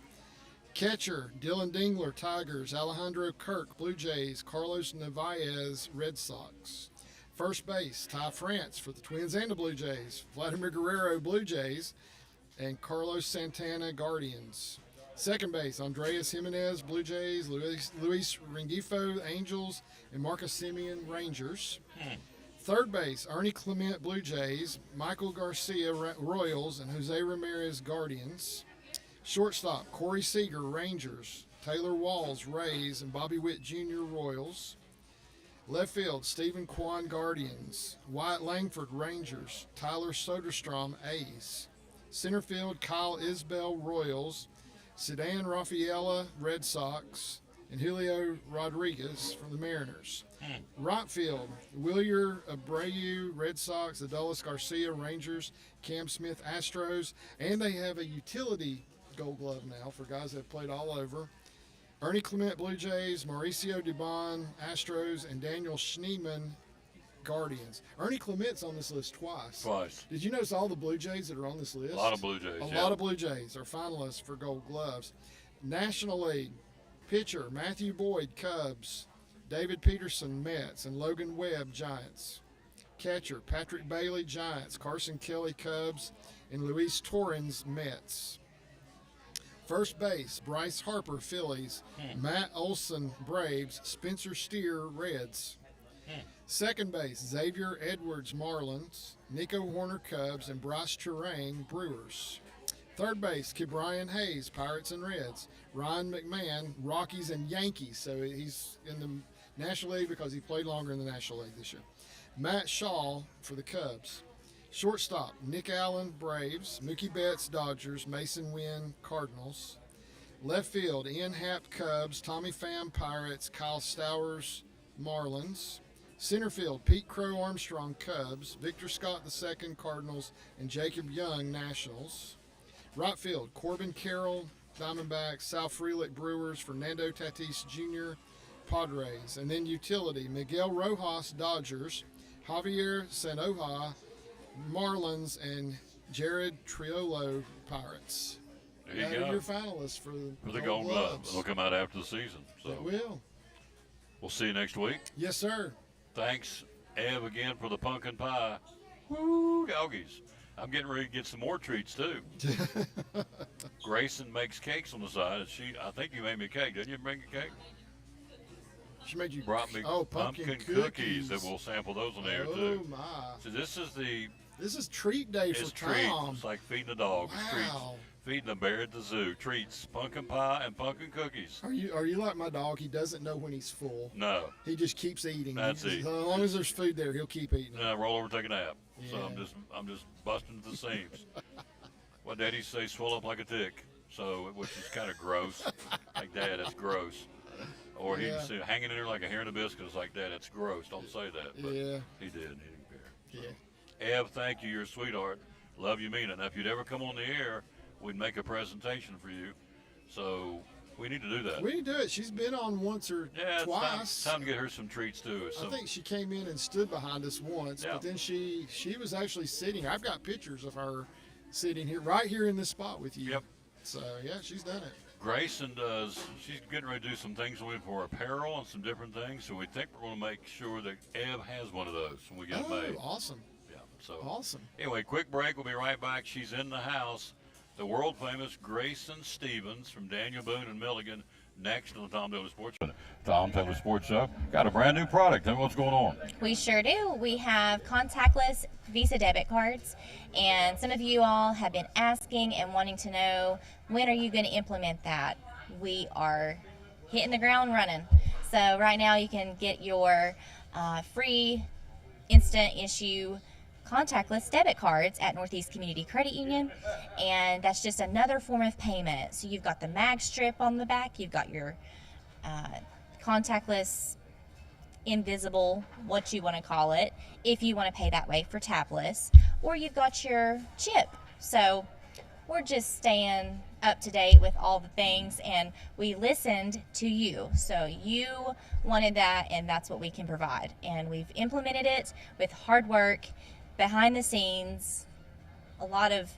Catcher: Dylan Dingler, Tigers, Alejandro Kirk, Blue Jays, Carlos Narvaez, Red Sox. First base: Ty France for the Twins and the Blue Jays, Vladimir Guerrero, Blue Jays, and Carlos Santana, Guardians. Second base: Andreas Jimenez, Blue Jays, Luis Rengifo, Angels, and Marcus Semien, Rangers. Third base: Ernie Clement, Blue Jays, Michael Garcia, Royals, and Jose Ramirez, Guardians. Shortstop: Corey Seager, Rangers, Taylor Walls, Rays, and Bobby Witt Jr., Royals. Left field: Stephen Kwan, Guardians, Wyatt Langford, Rangers, Tyler Soderstrom, A's. Center field: Kyle Isbell, Royals, Sedan Rafaela, Red Sox, and Julio Rodriguez from the Mariners. Right field: Wilyer Abreu, Red Sox, Adolis Garcia, Rangers, Cam Smith, Astros, and they have a utility Gold Glove now for guys that have played all over. Ernie Clement, Blue Jays, Mauricio Dubon, Astros, and Daniel Schneemann, Guardians. Ernie Clement's on this list twice. Did you notice all the Blue Jays that are on this list? A lot of Blue Jays. A lot of Blue Jays are finalists for Gold Gloves. National League pitcher: Matthew Boyd, Cubs, David Peterson, Mets, and Logan Webb, Giants. Catcher: Patrick Bailey, Giants, Carson Kelly, Cubs, and Luis Torrens, Mets. First base, Bryce Harper, Phillies. Matt Olson, Braves. Spencer Steer, Reds. Second base, Xavier Edwards, Marlins. Nico Horner, Cubs. And Bryce Terrain, Brewers. Third base, Ke'Bryan Hayes, Pirates and Reds. Ryan McMahon, Rockies and Yankees. So he's in the National League because he played longer in the National League this year. Matt Shaw for the Cubs. Shortstop, Nick Allen, Braves. Mookie Betts, Dodgers. Mason Wynn, Cardinals. Left field, Ian Happ, Cubs. Tommy Pham, Pirates. Kyle Stowers, Marlins. Center field, Pete Crow Armstrong, Cubs. Victor Scott II, Cardinals. And Jacob Young, Nationals. Right field, Corbin Carroll, Diamondbacks. Sal Frelick, Brewers. Fernando Tatis Jr., Padres. And then utility, Miguel Rojas, Dodgers. Javier Sanoja, Marlins. And Jared Triolo, Pirates. There you That go. are your finalists for the Gold Gloves. It'll come out after the season. So It will. we'll see you next week. Yes, sir. Thanks, Ev, again for the pumpkin pie. Woo, doggies. I'm getting ready to get some more treats, too. Grayson makes cakes on the side. And I think you made me a cake. Didn't you bring a cake? She made you Brought me pumpkin cookies that we'll sample those on the air, too. Oh, my. So this is treat day for it's treats. Tom. It's like feeding a dog. It's treats. Wow. Feeding a bear at the zoo. Treats. Pumpkin pie and pumpkin cookies. Are you like my dog? He doesn't know when he's full. No. He just keeps eating. That's it. As long as there's food there, he'll keep eating. Roll over, take a nap. So Yeah. I'm just busting at the seams. What Daddy say, swell up like a tick. So, which is kind of gross. Like, Dad, that's gross. Or he Yeah. can see hanging in there like a hair in a biscuit. It's like, Dad, that's gross. Don't say that. But Yeah. he did. He didn't care. Yeah. Ev, thank you. You're a sweetheart. Love you, mean it. Now, if you'd ever come on the air, we'd make a presentation for you. So we need to do that. We need to do it. She's been on once or Yeah, twice. It's time to get her some treats too. I think she came in and stood behind us once, Yeah. but then she was actually sitting. I've got pictures of her sitting here, right here in this spot with you. Yep. So yeah, she's done it. Grayson she's getting ready to do some things for apparel and some different things. So we think we're going to make sure that Ev has one of those when we get it made. Awesome. Yeah. So Awesome. anyway, quick break. We'll be right back. She's in the house. The world famous Grayson Stevens from Daniel Boone and Milligan. Next on the Tom Taylor Sports Show. Tom Taylor Sports Show got a brand new product. Tell me what's going on. We sure do. We have contactless Visa debit cards, and some of you all have been asking and wanting to know, when are you going to implement that? We are hitting the ground running. So right now you can get your free instant issue contactless debit cards at Northeast Community Credit Union, and that's just another form of payment. So you've got the mag strip on the back, you've got your contactless, invisible, what you want to call it, if you want to pay that way for tabless, or you've got your chip. So we're just staying up to date with all the things, and we listened to you. So you wanted that, and that's what we can provide, and we've implemented it with hard work behind the scenes, a lot of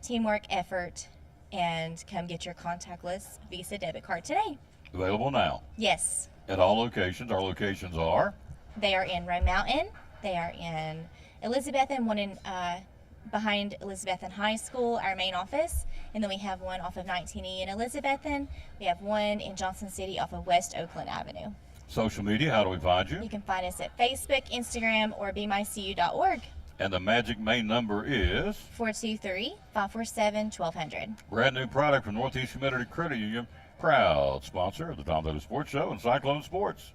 teamwork, effort, and come get your contactless Visa debit card today. Available now Yes, at all locations. Our locations are they are in Roan Mountain, they are in Elizabethton, one in behind Elizabethton High School, our main office, and then we have one off of 19E in Elizabethton. We have one in Johnson City off of West Oakland Avenue. social media. How do we find you? You can find us at Facebook, Instagram, or bemycu.org. And the magic main number is 423-547-1200. brand new product from Northeast Community Credit Union, proud sponsor of the Tom Taylor Sports Show and Cyclone Sports.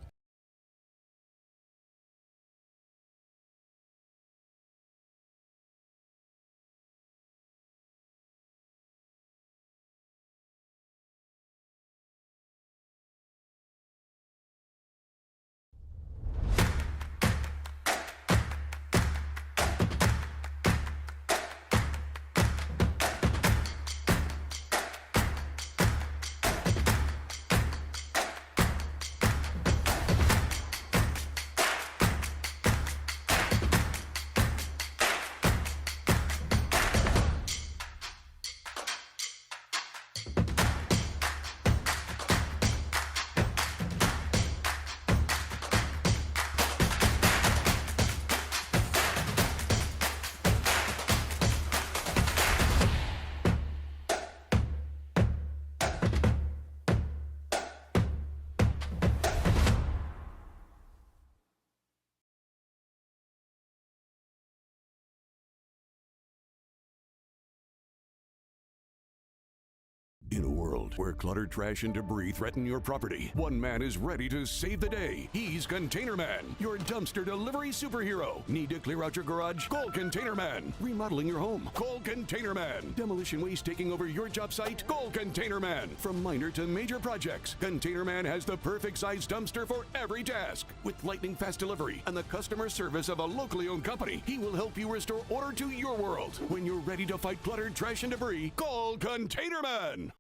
world, where clutter, trash, and debris threaten your property, one man is ready to save the day. He's Container Man, your dumpster delivery superhero. Need to clear out your garage? Call Container Man. Remodeling your home? Call Container Man. Demolition waste taking over your job site? Call Container Man. From minor to major projects, Container Man has the perfect size dumpster for every task. With lightning fast delivery and the customer service of a locally owned company, he will help you restore order to your world. When you're ready to fight clutter, trash, and debris, call Container Man.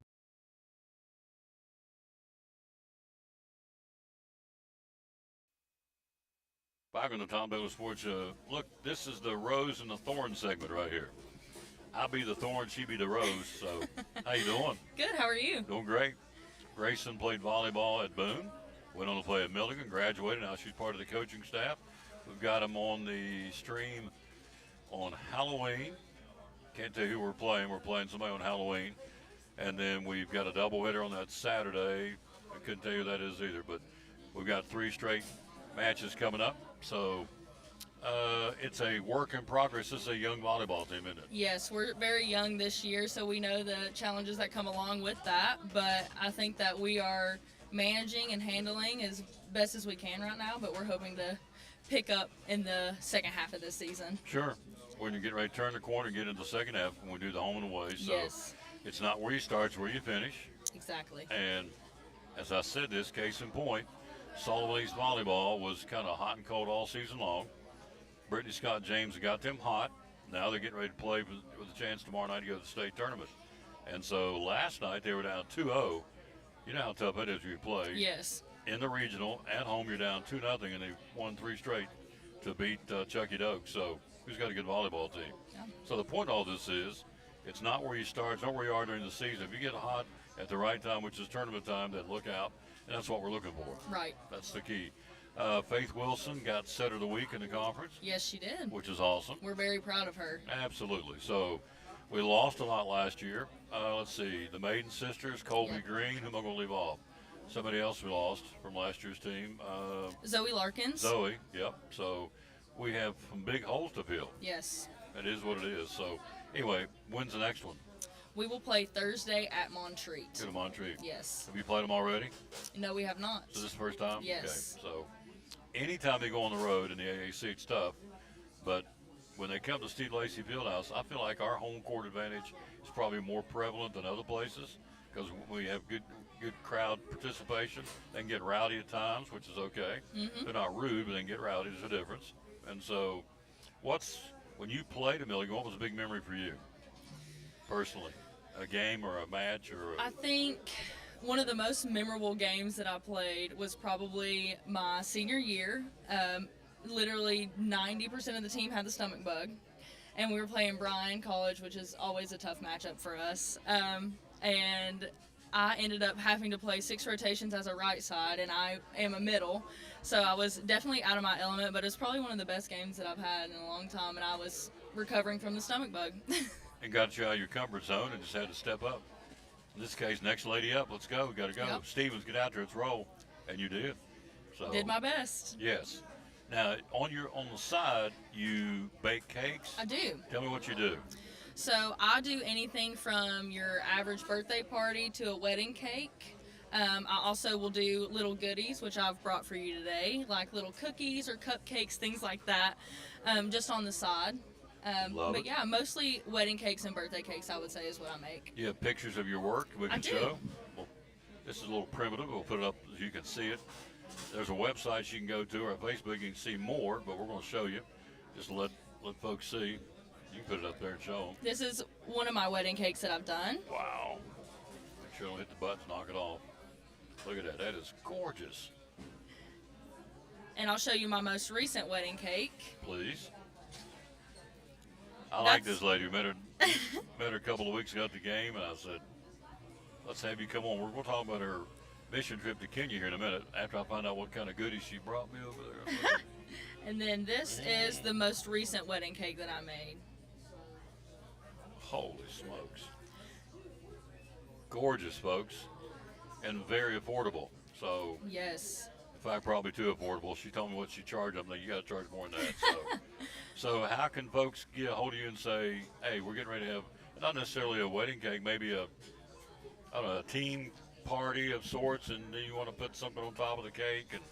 Back on the Tom Douglas Sports. Look, this is the rose and the thorn segment right here. I'll be the thorn, she be the rose. So, how you doing? Good. How are you? Doing great. Grayson played volleyball at Boone. Went on to play at Milligan. Graduated. Now she's part of the coaching staff. We've got them on the stream on Halloween. Can't tell you who we're playing. We're playing somebody on Halloween. And then we've got a doubleheader on that Saturday. I couldn't tell you who that is either, but we've got 3 straight matches coming up. So it's a work in progress. This is a young volleyball team, isn't it? Yes, we're very young this year, so we know the challenges that come along with that. But I think that we are managing and handling as best as we can right now, but we're hoping to pick up in the second half of this season. Sure. When you get ready to turn the corner and get into the second half, when we do the home and away. So yes. It's not where you start, it's where you finish. Exactly. And as I said this, case in point, Sullivan East volleyball was kind of hot and cold all season long. Brittany Scott James got them hot. Now they're getting ready to play with a chance tomorrow night to go to the state tournament. And so last night they were down 2-0. You know how tough it is when you play. Yes. In the regional, at home you're down 2-0, and they won 3 straight to beat Chucky Doak. So who's got a good volleyball team? Yeah. So the point of all this is, it's not where you start, it's not where you are during the season. If you get hot at the right time, which is tournament time, then look out. And that's what we're looking for. Right. That's the key. Faith Wilson got Setter of the Week in the conference. Yes, she did. Which is awesome. We're very proud of her. Absolutely. So we lost a lot last year. Let's see. The Maiden Sisters, Colby Green. Who am I going to leave off? Somebody else we lost from last year's team. Zoe Larkins. Zoe, yep. So we have some big holes to fill. Yes. It is what it is. So anyway, when's the next one? We will play Thursday at Montreat. Go to Montreat. Yes. Have you played them already? No, we have not. So this is the first time? Yes. Okay. So anytime they go on the road in the AAC, it's tough. But when they come to Steve Lacey Fieldhouse, I feel like our home court advantage is probably more prevalent than other places because we have good crowd participation. They can get rowdy at times, which is okay. Mm-hmm. They're not rude, but they can get rowdy. There's a difference. And so when you played at Milligan, what was a big memory for you personally? A game or a match or I think one of the most memorable games that I played was probably my senior year. Literally 90% of the team had the stomach bug, and we were playing Bryan College, which is always a tough matchup for us. And I ended up having to play 6 rotations as a right side, and I am a middle, so I was definitely out of my element, but it's probably one of the best games that I've had in a long time, and I was recovering from the stomach bug. And got you out of your comfort zone and just had to step up. In this case, next lady up, let's go. We got to go. Yep. Stevens, get out there, let's roll. And you did. So Did my best. Yes. Now, on the side, you bake cakes? I do. Tell me what you do. So I do anything from your average birthday party to a wedding cake. I also will do little goodies, which I've brought for you today, like little cookies or cupcakes, things like that, just on the side. But yeah, mostly wedding cakes and birthday cakes, I would say, is what I make. You have pictures of your work we can I do. show? Well, this is a little primitive. We'll put it up so you can see it. There's a website you can go to, or Facebook, you can see more, but we're going to show you. Just let folks see. You can put it up there and show them. This is one of my wedding cakes that I've done. Wow. Make sure you don't hit the buttons, knock it off. Look at that. That is gorgeous. And I'll show you my most recent wedding cake. Please. I like this lady. Met her a couple of weeks ago at the game, and I said, let's have you come on. We're going to talk about her mission trip to Kenya here in a minute after I find out what kind of goodies she brought me over there. And then this is the most recent wedding cake that I made. Holy smokes. Gorgeous, folks, and very affordable. So, yes. In fact, probably too affordable. She told me what she charged. I'm like, you got to charge more than that. So how can folks get a hold of you and say, hey, we're getting ready to have, not necessarily a wedding cake, maybe a I don't know, a team party of sorts, and then you want to put something on top of the cake and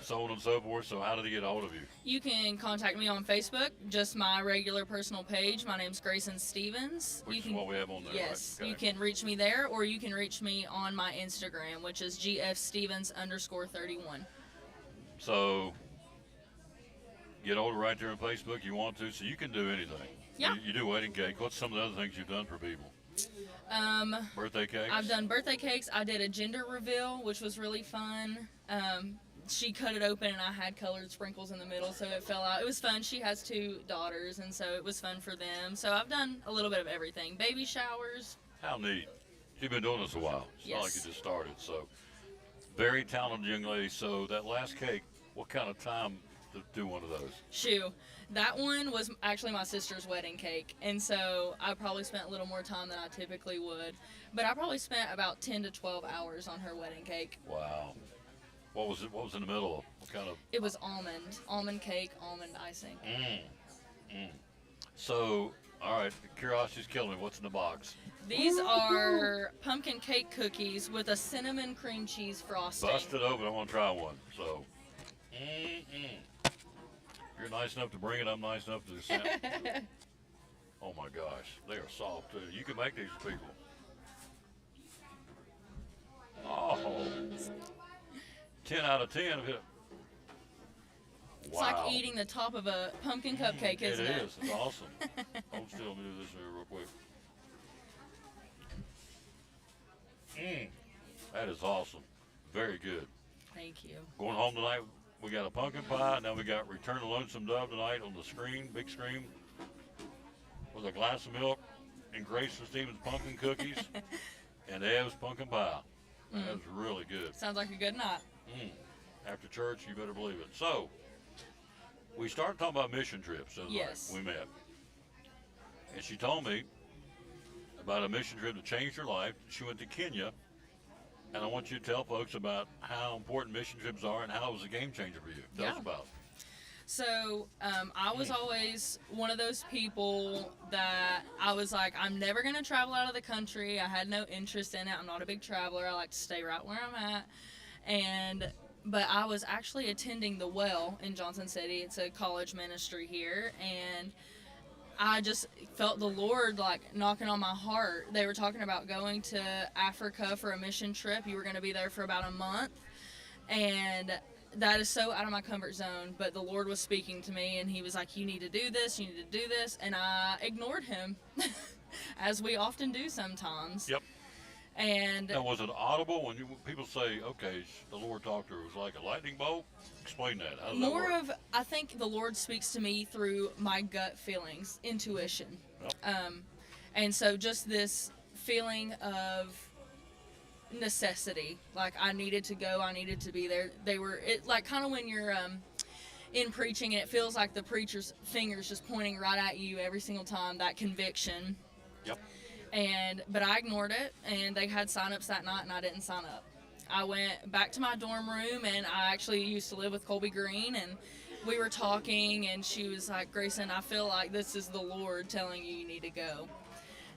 so on and so forth. So how do they get a hold of you? You can contact me on Facebook, just my regular personal page. My name's Grayson Stevens. Which is what we have on there, yes, right? Okay. you can reach me there, or you can reach me on my Instagram, which is gfstevens_31. So get older right there on Facebook. You want to, so you can do anything. Yeah. You do wedding cake. What's some of the other things you've done for people? Birthday cakes? I've done birthday cakes. I did a gender reveal, which was really fun. She cut it open, and I had colored sprinkles in the middle, so it fell out. It was fun. She has 2 daughters, and so it was fun for them. So I've done a little bit of everything. Baby showers. How neat. You've been doing this a while. It's not like you Yes. just started. So very talented young lady. So that last cake, what kind of time to do one of those? Shoo. That one was actually my sister's wedding cake, and so I probably spent a little more time than I typically would. But I probably spent about 10 to 12 hours on her wedding cake. Wow. What was it? What was in the middle of? What kind of? It was almond cake, almond icing. So, all right, curiosity's killing me. What's in the box? These are pumpkin cake cookies with a cinnamon cream cheese frosting. Bust it open. I want to try one. So, if you're nice enough to bring it, I'm nice enough to send it. Oh my gosh, they are soft too. You can make these for people. Oh, 10 out of 10. Wow. It's like eating the top of a pumpkin cupcake, isn't it? It is. It's awesome. Hold still. Let me do this here real quick. That is awesome. Very good. Thank you. Going home tonight, we got a pumpkin pie. Now we got Return the Lonesome Dove tonight on the screen, big screen, with a glass of milk and Grayson Stevens pumpkin cookies and Ev's pumpkin pie. That's really good. Sounds like a good night. After church, you better believe it. So, we started talking about mission trips. Yes. We met. And she told me about a mission trip that changed her life. She went to Kenya. And I want you to tell folks about how important mission trips are and how it was a game changer for you. Tell us about it. So I was always one of those people that I was like, I'm never going to travel out of the country. I had no interest in it. I'm not a big traveler. I like to stay right where I'm at. But I was actually attending the Well in Johnson City. It's a college ministry here. And I just felt the Lord like knocking on my heart. They were talking about going to Africa for a mission trip. You were going to be there for about a month. And that is so out of my comfort zone, but the Lord was speaking to me, and he was like, you need to do this, you need to do this, and I ignored him, as we often do sometimes. Yep. And now, was it audible when people say, okay, the Lord talked to her? It was like a lightning bolt? Explain that. How does that work? I think the Lord speaks to me through my gut feelings, intuition. Yep. And so just this feeling of necessity, like I needed to go, I needed to be there. They were like kind of when you're in preaching and it feels like the preacher's fingers just pointing right at you every single time, that conviction. Yep. But I ignored it, and they had sign-ups that night, and I didn't sign up. I went back to my dorm room, and I actually used to live with Colby Green, and we were talking, and she was like, Grayson, I feel like this is the Lord telling you need to go.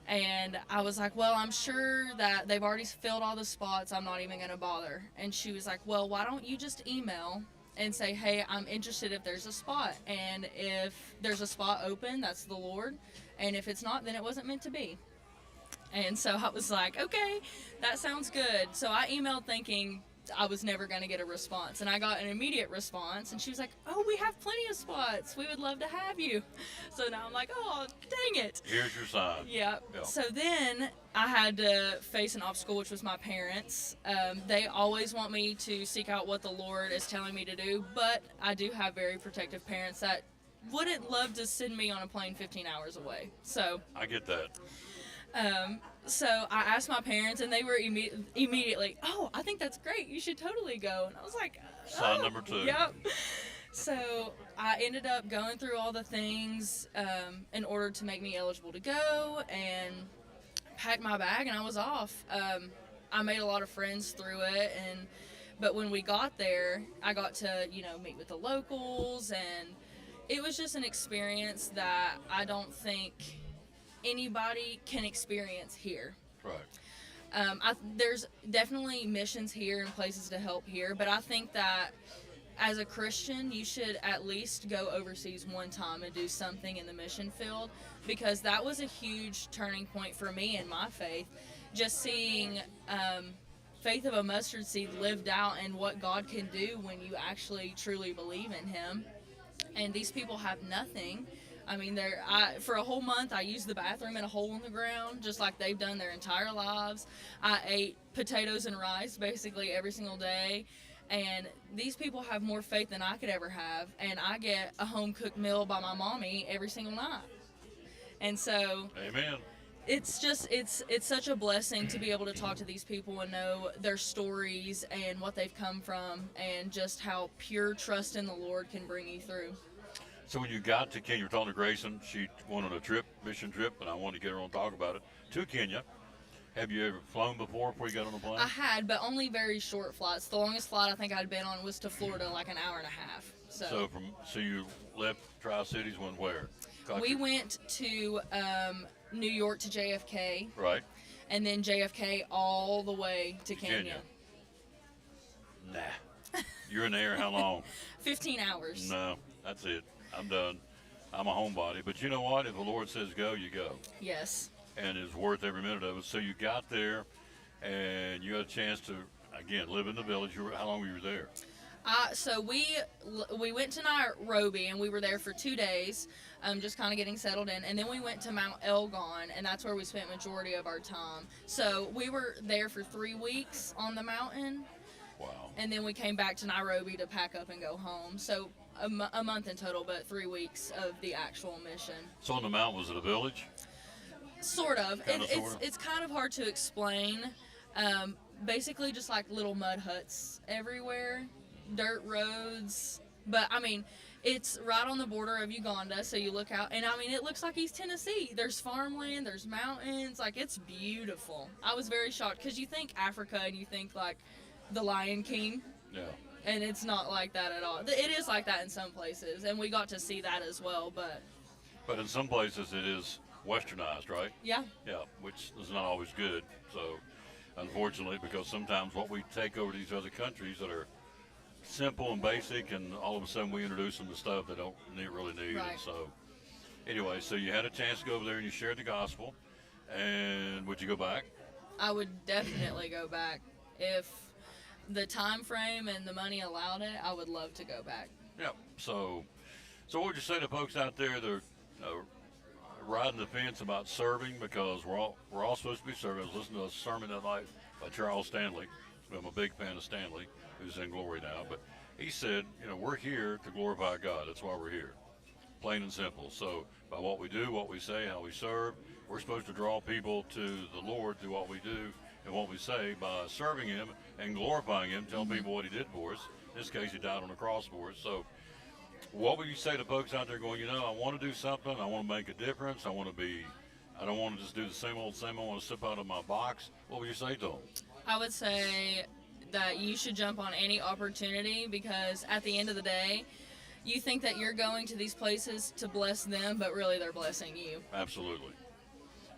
And I was like, well, I'm sure that they've already filled all the spots. I'm not even going to bother. And she was like, well, why don't you just email and say, hey, I'm interested if there's a spot. And if there's a spot open, that's the Lord. And if it's not, then it wasn't meant to be. And so I was like, okay, that sounds good. So I emailed thinking I was never going to get a response. And I got an immediate response. And she was like, oh, we have plenty of spots. We would love to have you. So now I'm like, oh, dang it. Here's your sign. Yeah. So then I had to face an obstacle, which was my parents. They always want me to seek out what the Lord is telling me to do. But I do have very protective parents that wouldn't love to send me on a plane 15 hours away. So I get that. So I asked my parents, and they were immediately, oh, I think that's great. You should totally go. And I was like, Sign number 2. Yep. So I ended up going through all the things in order to make me eligible to go, and packed my bag, and I was off. I made a lot of friends through it, but when we got there, I got to, meet with the locals, and it was just an experience that I don't think anybody can experience here. Right. There's definitely missions here and places to help here, but I think that as a Christian, you should at least go overseas one time and do something in the mission field, because that was a huge turning point for me in my faith. Just seeing faith of a mustard seed lived out and what God can do when you actually truly believe in Him. And these people have nothing. I mean, for a whole month, I used the bathroom in a hole in the ground, just like they've done their entire lives. I ate potatoes and rice basically every single day. And these people have more faith than I could ever have. And I get a home-cooked meal by my mommy every single night. And so... Amen. It's such a blessing to be able to talk to these people and know their stories and what they've come from, and just how pure trust in the Lord can bring you through. So when you got to Kenya, you were talking to Grayson, she went on a mission trip, and I wanted to get her on to talk about it, to Kenya. Have you ever flown before you got on a plane? I had, but only very short flights. The longest flight I think I'd been on was to Florida, like an hour and a half. So you left Tri-Cities, went where? We went to New York to JFK. Right. And then JFK all the way to Kenya. Nah. You're in the air how long? 15 hours. No, that's it. I'm done. I'm a homebody. But you know what? If the Lord says go, you go. Yes. And it's worth every minute of it. So you got there, and you had a chance to, again, live in the village. How long were you there? So we went to Nairobi, and we were there for 2 days, just kind of getting settled in. And then we went to Mount Elgon, and that's where we spent majority of our time. So we were there for 3 weeks on the mountain. Wow. And then we came back to Nairobi to pack up and go home. So a month in total, but 3 weeks of the actual mission. So on the mountain, was it a village? Sort of. Sorta? It's kind of hard to explain. Basically just like little mud huts everywhere. Dirt roads, but I mean, it's right on the border of Uganda, so you look out, and I mean, it looks like East Tennessee. There's farmland, there's mountains, like, it's beautiful. I was very shocked, because you think Africa and you think like the Lion King, Yeah. and it's not like that at all. It is like that in some places, and we got to see that as well, But in some places it is westernized, right? yeah. Yeah, which is not always good. So, unfortunately, because sometimes what we take over these other countries that are simple and basic, and all of a sudden we introduce them to stuff they don't really need. Right. And so, anyway, so you had a chance to go over there and you shared the gospel. And would you go back? I would definitely go back. If the time frame and the money allowed it, I would love to go back. Yeah. So what would you say to folks out there that are riding the fence about serving? Because we're all supposed to be serving. I was listening to a sermon that night by Charles Stanley. I'm a big fan of Stanley, who's in glory now. But he said, we're here to glorify God. That's why we're here. Plain and simple. So by what we do, what we say, how we serve, we're supposed to draw people to the Lord through what we do and what we say by serving Him and glorifying Him, telling people what He did for us. In this case, He died on the cross for us. So what would you say to folks out there going, I want to do something, I want to make a difference, I don't want to just do the same old, I want to step out of my box? What would you say to them? I would say that you should jump on any opportunity, because at the end of the day, you think that you're going to these places to bless them, but really they're blessing you. Absolutely.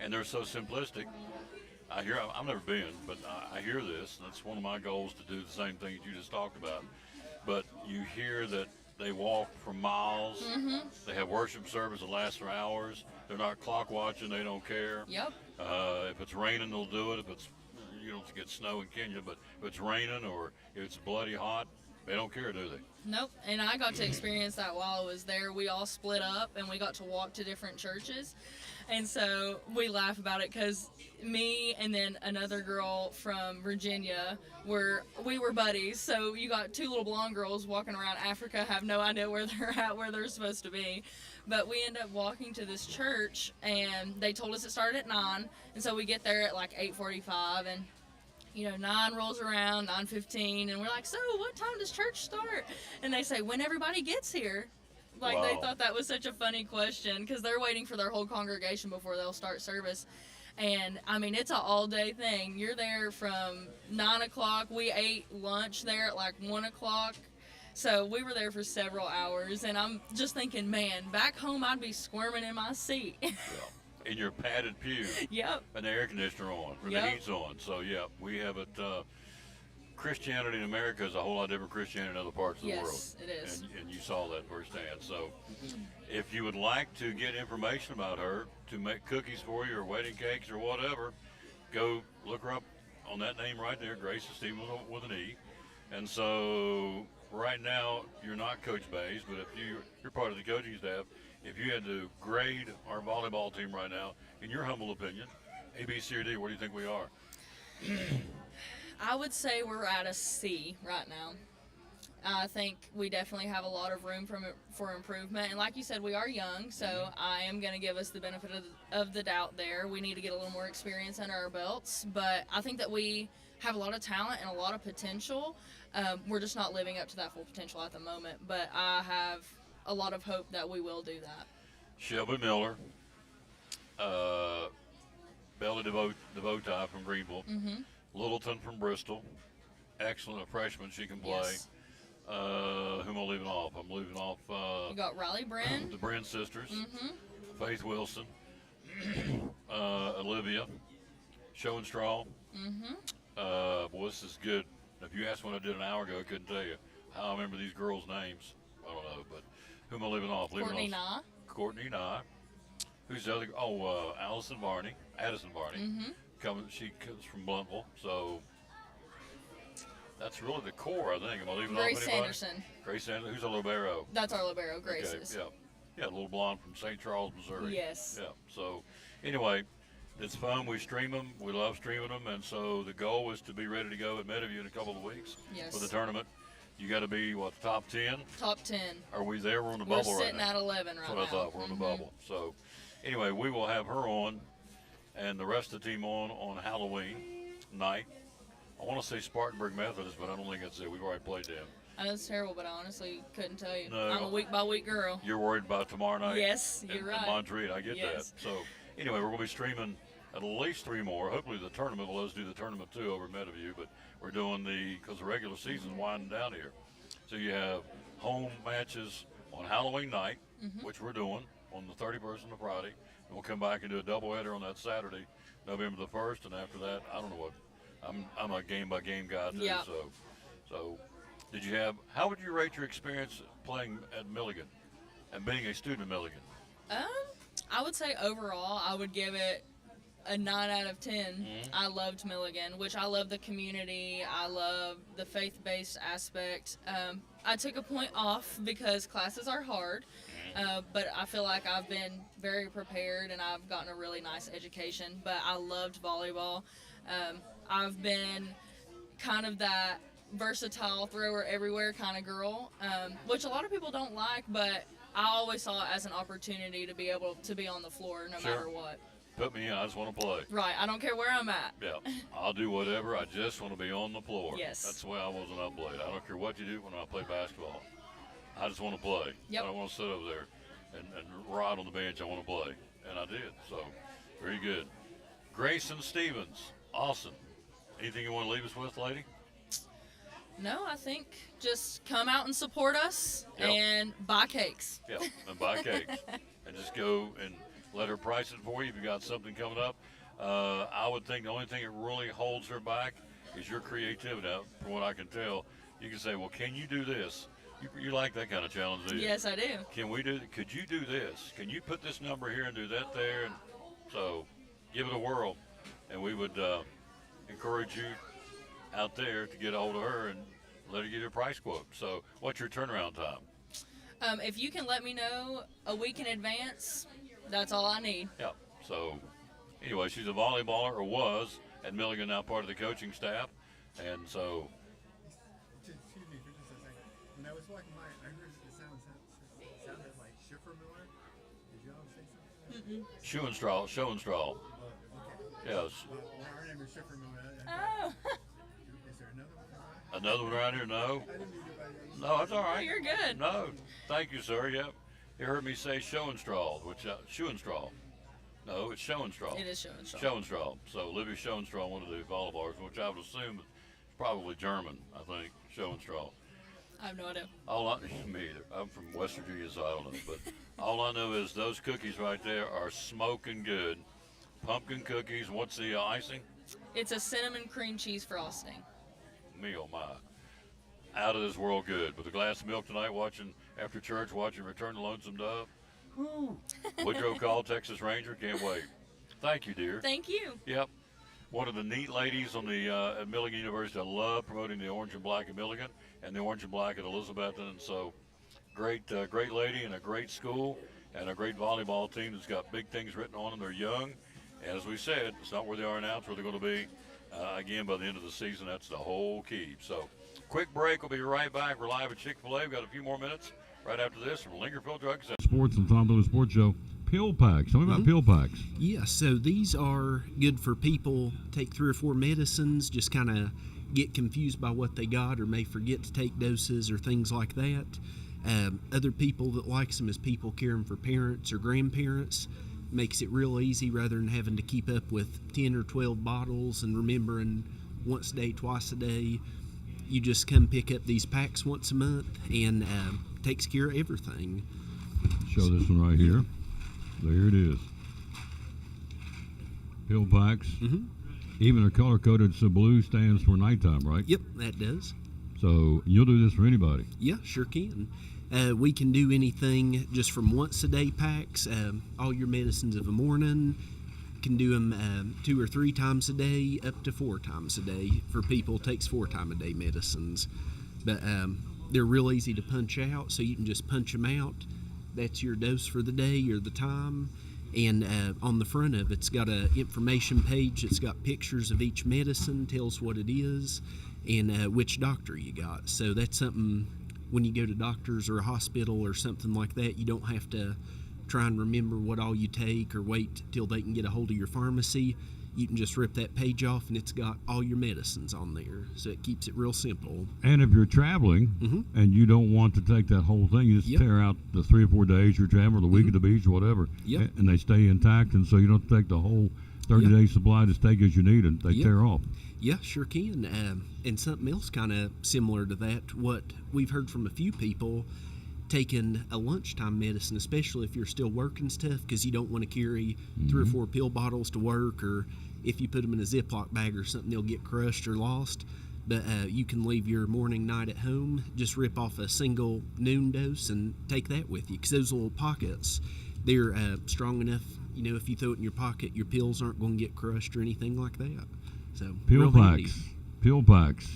And they're so simplistic. I've never been, but I hear this. That's one of my goals, to do the same thing that you just talked about. But you hear that they walk for miles. Mm-hmm. They have worship service that lasts for hours. They're not clock watching. They don't care. Yep. If it's raining, they'll do it. If it's, to get snow in Kenya, but if it's raining or if it's bloody hot, they don't care, do they? Nope. And I got to experience that while I was there. We all split up and we got to walk to different churches. And so we laugh about it, because me and then another girl from Virginia we were buddies. So you got two little blonde girls walking around Africa, have no idea where they're at, where they're supposed to be. But we end up walking to this church, and they told us it started at 9. And so we get there at like 8:45, and 9 rolls around, 9:15, and we're like, so what time does church start? And they say, when everybody gets here. Like, wow. They thought that was such a funny question, because they're waiting for their whole congregation before they'll start service. And, I mean, it's an all-day thing. You're there from 9 o'clock. We ate lunch there at like 1 o'clock. So we were there for several hours, and I'm just thinking, man, back home I'd be squirming in my seat. Yeah. in your padded pew. Yep. And the air conditioner on, or Yep. the heat's on. So yeah, we have it. Christianity in America is a whole lot different Christianity in other parts of the world. Yes, it is. And you saw that firsthand. So if you would like to get information about her, to make cookies for you or wedding cakes or whatever, go look her up on that name right there, Grace and Stephen with an E. And so right now, you're not Coach Bays, but if you're part of the coaching staff, if you had to grade our volleyball team right now, in your humble opinion, A, B, C, or D, where do you think we are? I would say we're at a C right now. I think we definitely have a lot of room for improvement. And like you said, we are young, so I am going to give us the benefit of the doubt there. We need to get a little more experience under our belts. But I think that we have a lot of talent and a lot of potential. We're just not living up to that full potential at the moment. But I have a lot of hope that we will do that. Shelby Miller, Bella DeVoe from Greenville, Littleton from Bristol, excellent, a freshman, she can play. Yes. Who am I leaving off? I'm leaving off You got Riley Brin. the Brin sisters, Faith Wilson, Olivia, Schoenstrahl. Boy, this is good. If you asked when I did an hour ago, I couldn't tell you how I remember these girls' names. I don't know, but who am I leaving off? Courtney Nye. Courtney Nye. Who's the other? Oh, Addison Varney. She comes from Bluntville, so that's really the core, I think. Am I leaving Grace off anybody? Sanderson. Grace Sanderson. Who's a libero? That's our libero, Grace. Okay, yeah, a little blonde from St. Charles, Missouri. Yes. Yeah. So, anyway, it's fun. We stream them. We love streaming them, and so the goal is to be ready to go at Meadowview in a couple of weeks Yes. for the tournament. You got to be the top 10. Top 10. Are we there? We're on the We're bubble right sitting now. at 11 right That's what now. I thought. We're on the bubble. So, anyway, we will have her on, and the rest of the team on Halloween night. I want to say Spartanburg Methodist, but I don't think that's it. We've already played them. I know it's terrible, but I honestly couldn't tell you. No. I'm a week-by-week girl. You're worried about tomorrow night? Yes, you're in right. Montreat. I get Yes. that. So, anyway, we're going to be streaming at least 3 more. Hopefully the tournament will let us do the tournament too over at Meadowview, but we're doing because the regular season's winding down here. So you have home matches on Halloween night, which we're doing on the 31st and the Friday. And we'll come back and do a doubleheader on that Saturday, November the 1st, and after that, I don't know what. I'm a game-by-game guy too, Yeah. so how would you rate your experience playing at Milligan and being a student at Milligan? I would say overall, I would give it a 9 out of 10. I loved Milligan, which I love the community. I love the faith-based aspect. I took a point off because classes are hard, but I feel like I've been very prepared and I've gotten a really nice education. But I loved volleyball. I've been kind of that versatile thrower everywhere kind of girl, which a lot of people don't like, but I always saw it as an opportunity to be able to be on the floor no Sure. matter what. Put me in. I just want to play. Right. I don't care where I'm at. Yeah, I'll do whatever. I just want to be on the floor. Yes. That's the way I was when I played. I don't care what you do when I play basketball. I just want to play. Yep. I don't want to sit over there and ride on the bench. I want to play. And I did. So, very good. Grayson Stevens. Awesome. Anything you want to leave us with, lady? No, I think just come out and support us Yep. and buy cakes. Yeah, and buy cakes. And just go and let her price it for you if you got something coming up. I would think the only thing that really holds her back is your creativity. Now, from what I can tell, you can say, well, can you do this? You like that kind of challenge, do you? Yes, I do. Could you do this? Can you put this number here and do that there? And so give it a whirl. And we would encourage you out there to get a hold of her and let her give you a price quote. So what's your turnaround time? If you can let me know a week in advance, that's all I need. Yeah. So anyway, she's a volleyballer, or was, at Milligan, now part of the coaching staff. And so Excuse me for just a second. When I was walking by, I heard it sounded like Schiffer Miller. Did you all say something? Schoenstrahl. Okay. Yes. Well, our name is Schiffer Miller. Oh. Is there another one around? Another one around here? No. I didn't mean to bother you. No, that's all right. You're good. No. Thank you, sir. Yep. You heard me say Schoenstrahl, which Schoenstrahl. No, it's Schoenstrahl. It is Schoenstrahl. Schoenstrahl. So Olivia Schoenstrahl wanted to do volleyballers, which I would assume is probably German, I think, Schoenstrahl. I have no idea. Me either. I'm from West Virginia, so I don't know. But all I know is those cookies right there are smoking good. Pumpkin cookies. What's the icing? It's a cinnamon cream cheese frosting. Me oh my. Out of this world good. With a glass of milk tonight, after church, watching Return to Lonesome Dove. Woo. Woodrow Call, Texas Ranger. Can't wait. Thank you, dear. Thank you. Yep. One of the neat ladies on the at Milligan University. I love promoting the orange and black at Milligan and the orange and black at Elizabethton. And so, great lady and a great school and a great volleyball team that's got big things written on them. They're young. And as we said, it's not where they are now, it's where they're going to be, again, by the end of the season. That's the whole key. So, quick break. We'll be right back. We're live at Chick-fil-A. We've got a few more minutes right after this from Lingerfield Drug Center. Sports and Tom Dillon Sports Show. Pill packs. Tell me about pill packs. Yeah, so these are good for people take 3 or 4 medicines, just kind of get confused by what they got or may forget to take doses or things like that. Other people that likes them is people caring for parents or grandparents. Makes it real easy rather than having to keep up with 10 or 12 bottles and remembering once a day, twice a day. You just come pick up these packs once a month and takes care of everything. Show this one right here. There it is. Pill packs. Mm-hmm. Even they're color coded, so blue stands for nighttime, right? Yep, that does. So you'll do this for anybody? Yeah, sure can. We can do anything just from once a day packs, all your medicines of the morning. Can do them 2 or 3 times a day, up to 4 times a day. For people, it takes 4 times a day medicines. But they're real easy to punch out, so you can just punch them out. That's your dose for the day or the time. And on the front of it's got a information page. It's got pictures of each medicine, tells what it is, and which doctor you got. So that's something when you go to doctors or a hospital or something like that, you don't have to try and remember what all you take or wait till they can get a hold of your pharmacy. You can just rip that page off and it's got all your medicines on there. So it keeps it real simple. And if you're traveling and you don't want to take that whole thing, you just tear out the 3 or 4 days you're traveling, or the week at the beach or whatever, and they stay intact, and so you don't take the whole 30-day supply, just take as you need, and they tear off. Yeah, sure can. And something else kind of similar to that, what we've heard from a few people, taking a lunchtime medicine, especially if you're still working stuff, because you don't want to carry 3 or 4 pill bottles to work, or if you put them in a Ziploc bag or something, they'll get crushed or lost. But you can leave your morning, night at home, just rip off a single noon dose and take that with you, because those little pockets, they're strong enough, if you throw it in your pocket, your pills aren't going to get crushed or anything like that. So pill packs. Pill packs.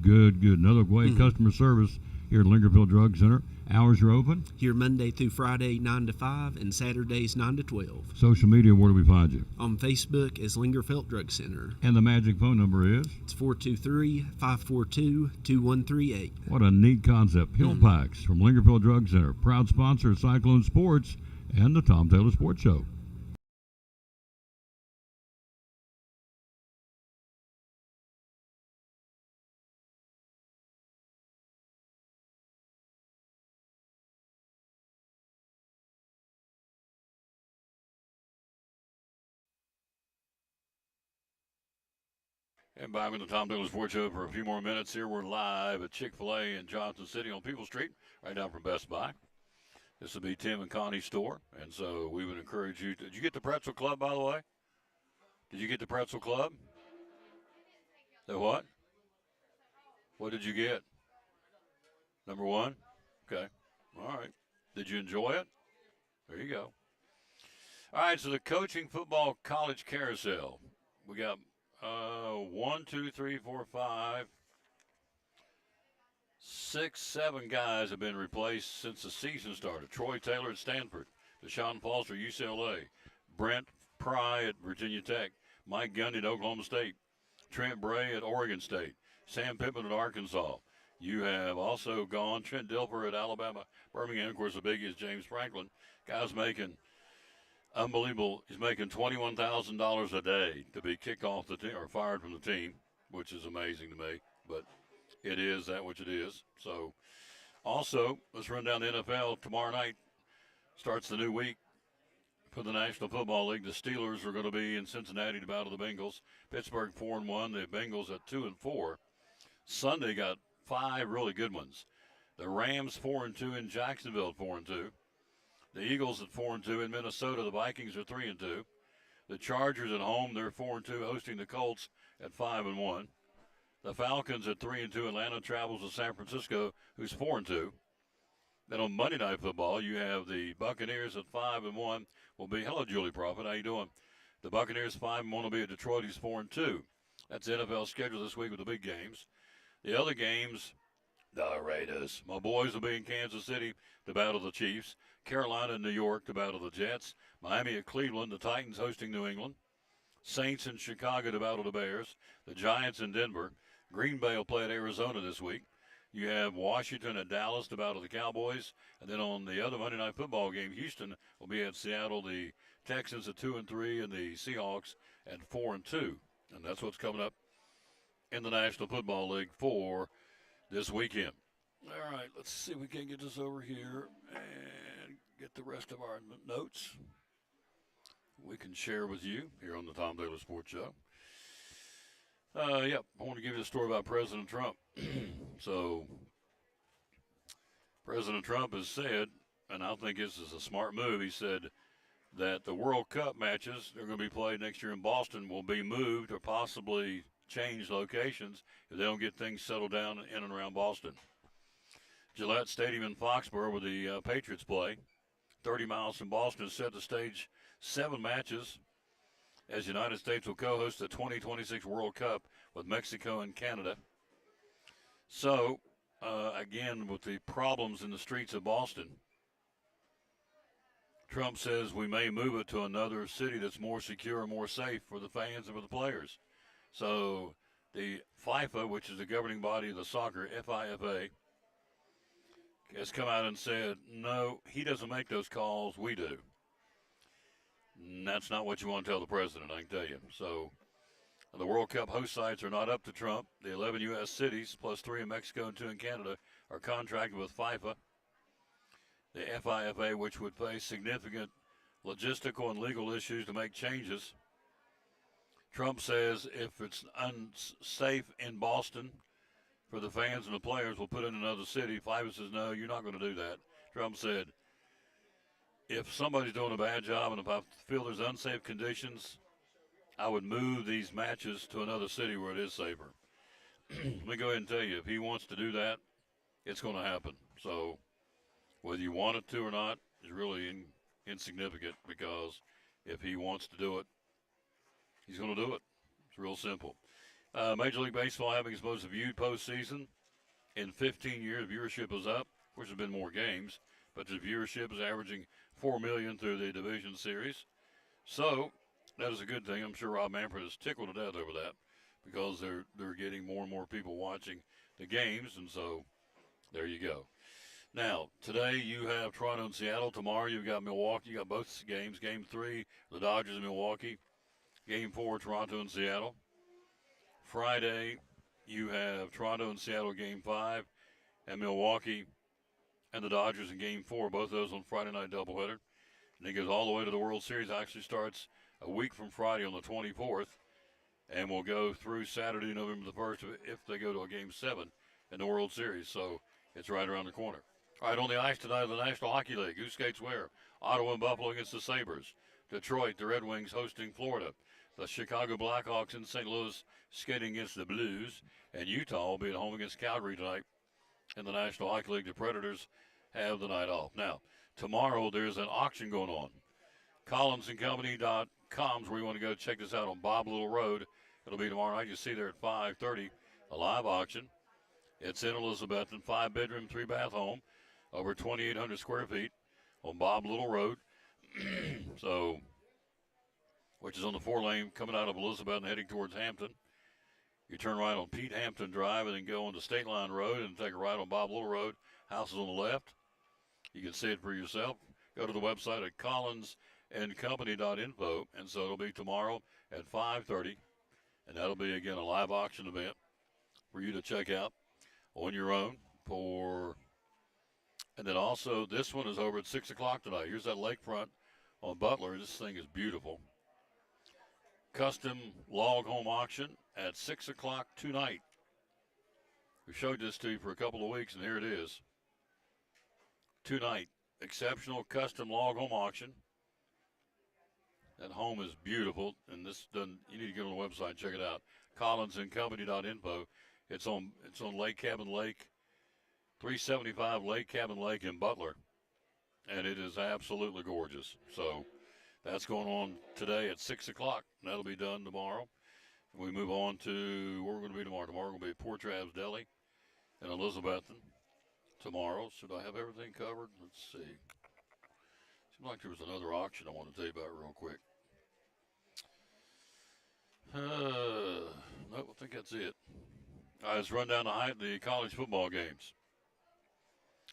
Good. Another way customer service here at Lingerfield Drug Center. Hours are open? Here Monday through Friday, 9 to 5, and Saturdays, 9 to 12. Social media, where do we find you? On Facebook as Lingerfield Drug Center. And the magic phone number is? It's 423-542-2138. What a neat concept. Pill packs from Lingerfield Drug Center. Proud sponsor of Cyclone Sports and the Tom Taylor Sports Show. And back with the Tom Taylor Sports Show for a few more minutes here. We're live at Chick-fil-A in Johnson City on People Street, right down from Best Buy. This will be Tim and Connie's store, and so we would encourage you. Did you get the Pretzel Club, by the way? Did you get the Pretzel Club? The what? What did you get? Number 1? Okay. All right. Did you enjoy it? There you go. All right, so the coaching football college carousel. We got 1, 2, 3, 4, 5, 6, 7 guys have been replaced since the season started. Troy Taylor at Stanford, Deshaun Foster at UCLA, Brent Pry at Virginia Tech, Mike Gundy at Oklahoma State, Trent Bray at Oregon State, Sam Pittman at Arkansas. You have also gone Trent Dilfer at Alabama, Birmingham. Of course, the biggie is James Franklin. Guy's making unbelievable. He's making $21,000 a day to be kicked off the team or fired from the team, which is amazing to me. But it is that which it is. So, also, let's run down the NFL. Tomorrow night starts the new week for the National Football League. The Steelers are going to be in Cincinnati to battle the Bengals. Pittsburgh 4-1. The Bengals at 2-4. Sunday got 5 really good ones. The Rams 4-2 in Jacksonville at 4-2. The Eagles at 4-2 in Minnesota. The Vikings are 3-2. The Chargers at home, they're 4-2, hosting the Colts at 5-1. The Falcons at 3-2. Atlanta travels to San Francisco, who's 4-2. Then on Monday Night Football, you have the Buccaneers at 5-1. Will be hello, Julie Prophet. How you doing? The Buccaneers 5-1 will be at Detroit. He's 4-2. That's the NFL schedule this week with the big games. The other games, the Raiders. My boys will be in Kansas City to battle the Chiefs. Carolina and New York to battle the Jets. Miami at Cleveland. The Titans hosting New England. Saints in Chicago to battle the Bears. The Giants in Denver. Green Bay will play at Arizona this week. You have Washington at Dallas to battle the Cowboys. And then on the other Monday Night Football game, Houston will be at Seattle. The Texans at 2-3 and the Seahawks at 4-2. And that's what's coming up in the National Football League for this weekend. All right, let's see if we can get this over here and get the rest of our notes we can share with you here on the Tom Taylor Sports Show. I want to give you a story about President Trump. So, President Trump has said, and I think this is a smart move, he said that the World Cup matches that are going to be played next year in Boston will be moved or possibly change locations if they don't get things settled down in and around Boston. Gillette Stadium in Foxborough, where the Patriots play, 30 miles from Boston, is set to stage 7 matches as the United States will co-host the 2026 World Cup with Mexico and Canada. So, again, with the problems in the streets of Boston, Trump says we may move it to another city that's more secure and more safe for the fans and for the players. So, the FIFA, which is the governing body of the soccer, FIFA, has come out and said, no, he doesn't make those calls, we do. And that's not what you want to tell the president, I can tell you. So the World Cup host sites are not up to Trump. The 11 U.S. cities, plus 3 in Mexico and 2 in Canada, are contracted with FIFA. The FIFA, which would face significant logistical and legal issues to make changes. Trump says if it's unsafe in Boston for the fans and the players, we'll put it in another city. FIFA says, no, you're not going to do that. Trump said, if somebody's doing a bad job and if I feel there's unsafe conditions, I would move these matches to another city where it is safer. Let me go ahead and tell you, if he wants to do that, it's going to happen. So whether you want it to or not is really insignificant, because if he wants to do it, he's going to do it. It's real simple. Major League Baseball having its most viewed postseason in 15 years. Viewership is up. Of course, there's been more games, but the viewership is averaging 4 million through the division series. So that is a good thing. I'm sure Rob Manfred is tickled to death over that, because they're getting more and more people watching the games, and so there you go. Now, today you have Toronto and Seattle. Tomorrow you've got Milwaukee. You got both games. Game 3, the Dodgers and Milwaukee. Game 4, Toronto and Seattle. Friday, you have Toronto and Seattle Game 5, and Milwaukee and the Dodgers in Game 4, both of those on Friday night doubleheader. And it goes all the way to the World Series. Actually starts a week from Friday on the 24th, and will go through Saturday, November the 1st, if they go to a Game 7 in the World Series. So it's right around the corner. All right, on the ice tonight, the National Hockey League. Who skates where? Ottawa and Buffalo against the Sabres. Detroit, the Red Wings hosting Florida. The Chicago Blackhawks in St. Louis skating against the Blues. And Utah will be at home against Calgary tonight in the National Hockey League. The Predators have the night off. Now, tomorrow there's an auction going on. CollinsandCompany.com is where you want to go check this out on Bob Little Road. It'll be tomorrow night. You see there at 5:30, a live auction. It's in Elizabethton, 5-bedroom, 3-bath home, over 2,800 square feet on Bob Little Road. So, which is on the 4-lane coming out of Elizabethton heading towards Hampton. You turn right on Pete Hampton Drive and then go on to State Line Road and take a right on Bob Little Road. House is on the left. You can see it for yourself. Go to the website at collinsandcompany.info, and so it'll be tomorrow at 5:30, and that'll be, again, a live auction event for you to check out on your own. And then also, this one is over at 6 o'clock tonight. Here's that lakefront on Butler. This thing is beautiful. Custom log home auction at 6 o'clock tonight. We showed this to you for a couple of weeks, and here it is. Tonight, exceptional custom log home auction. That home is beautiful, and this doesn't. You need to go on the website and check it out. CollinsandCompany.info. It's on Lake Cabin Lake, 375 Lake Cabin Lake in Butler, and it is absolutely gorgeous. So that's going on today at 6 o'clock. That'll be done tomorrow. We move on to where we're going to be tomorrow. Tomorrow we're going to be at Port Travis Deli in Elizabethton. Tomorrow, should I have everything covered? Let's see. Seems like there was another auction I want to tell you about real quick. No, I think that's it. All right, let's run down the college football games.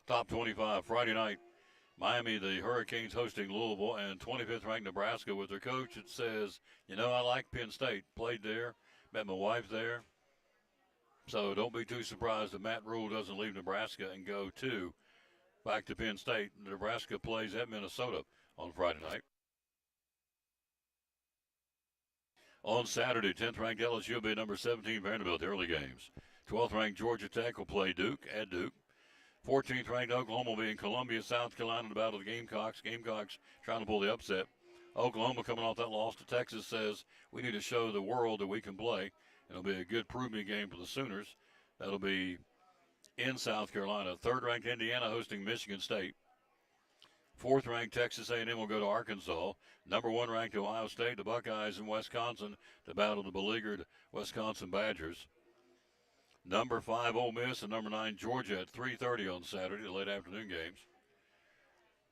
Top 25 Friday night. Miami, the Hurricanes hosting Louisville, and 25th ranked Nebraska with their coach. It says, I like Penn State. Played there, met my wife there. So don't be too surprised if Matt Rule doesn't leave Nebraska and go back to Penn State. Nebraska plays at Minnesota on Friday night. On Saturday, 10th ranked LSU will be number 17 Vanderbilt, the early games. 12th ranked Georgia Tech will play Duke at Duke. 14th ranked Oklahoma will be in Columbia, South Carolina, to battle the Gamecocks. Gamecocks trying to pull the upset. Oklahoma, coming off that loss to Texas, says we need to show the world that we can play. It'll be a good prove-me game for the Sooners. That'll be in South Carolina. 3rd ranked Indiana hosting Michigan State. 4th ranked Texas A&M will go to Arkansas. Number 1 ranked Ohio State, the Buckeyes in Wisconsin to battle the beleaguered Wisconsin Badgers. Number 5 Ole Miss and number 9 Georgia at 3:30 on Saturday, the late afternoon games.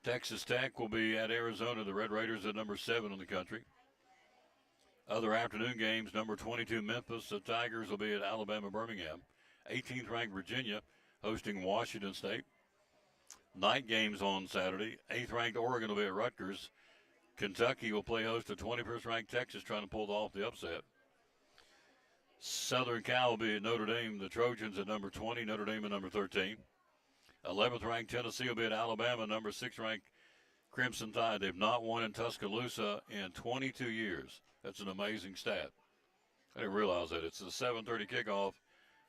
Texas Tech will be at Arizona, the Red Raiders at number 7 in the country. Other afternoon games, number 22 Memphis, the Tigers will be at Alabama Birmingham. 18th ranked Virginia hosting Washington State. Night games on Saturday. 8th ranked Oregon will be at Rutgers. Kentucky will play host to 21st ranked Texas, trying to pull off the upset. Southern Cal will be at Notre Dame. The Trojans at number 20, Notre Dame at number 13. 11th ranked Tennessee will be at Alabama, number 6 ranked Crimson Tide. They've not won in Tuscaloosa in 22 years. That's an amazing stat. I didn't realize that. It's a 7:30 kickoff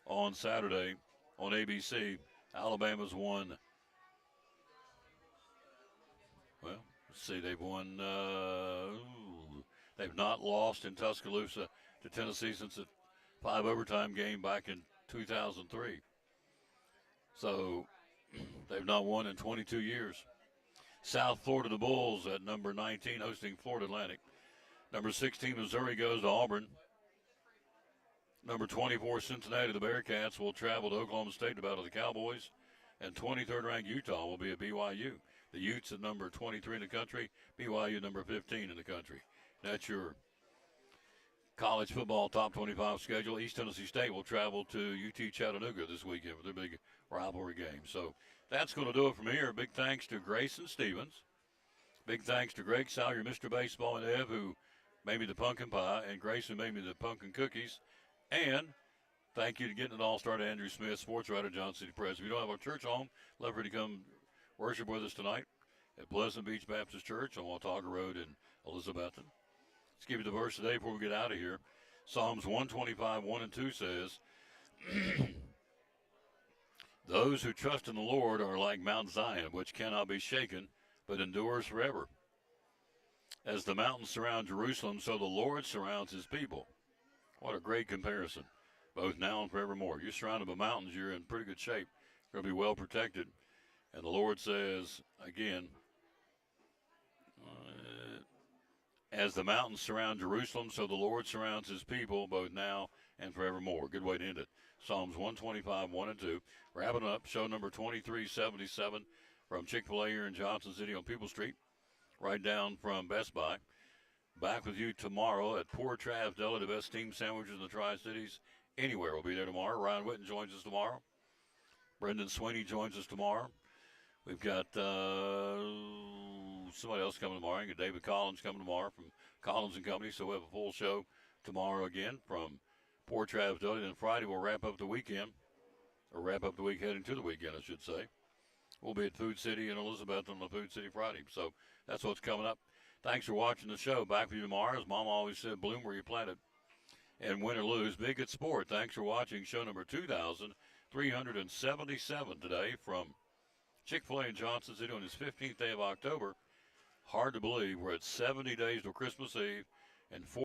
on Saturday on ABC. Alabama's won. Well, let's see. They've won. They've not lost in Tuscaloosa to Tennessee since the 5 overtime game back in 2003. So they've not won in 22 years. South Florida, the Bulls at number 19 hosting Florida Atlantic. Number 16, Missouri goes to Auburn. Number 24, Cincinnati, the Bearcats will travel to Oklahoma State to battle the Cowboys. And 23rd ranked Utah will be at BYU. The Utes at number 23 in the country, BYU number 15 in the country. That's your college football top 25 schedule. East Tennessee State will travel to UT Chattanooga this weekend for their big rivalry game. So that's going to do it from here. Big thanks to Grayson Stevens. Big thanks to Greg Salyer, Mr. Baseball, and Ev, who made me the pumpkin pie, and Grayson made me the pumpkin cookies. And thank you to Getting It All Started, Andrew Smith, sports writer, John City Press. If you don't have our church home, love for you to come worship with us tonight at Pleasant Beach Baptist Church on Watauga Road in Elizabethton. Let's give you the verse today before we get out of here. Psalms 125, 1 and 2 says, those who trust in the Lord are like Mount Zion, which cannot be shaken, but endures forever. As the mountains surround Jerusalem, so the Lord surrounds his people. What a great comparison, both now and forevermore. You're surrounded by mountains, you're in pretty good shape. You're going to be well protected. And the Lord says, again, as the mountains surround Jerusalem, so the Lord surrounds his people, both now and forevermore. Good way to end it. Psalms 125, 1 and 2. Wrapping up, show number 2377 from Chick-fil-A here in Johnson City on People Street, right down from Best Buy. Back with you tomorrow at Port Travis Deli, the best steamed sandwiches in the Tri-Cities. Anywhere will be there tomorrow. Ryan Witten joins us tomorrow. Brendan Sweeney joins us tomorrow. We've got somebody else coming tomorrow. David Collins coming tomorrow from Collins and Company. So we have a full show tomorrow again from Port Travis Deli. And Friday we'll wrap up the weekend, or wrap up the week heading to the weekend, I should say. We'll be at Food City in Elizabeth on the Food City Friday. So that's what's coming up. Thanks for watching the show. Back with you tomorrow. As Mama always said, bloom where you planted. And win or lose, be a good sport. Thanks for watching show number 2000. 377 today from Chick-fil-A in Johnson City on his 15th day of October. Hard to believe we're at 70 days till Christmas Eve and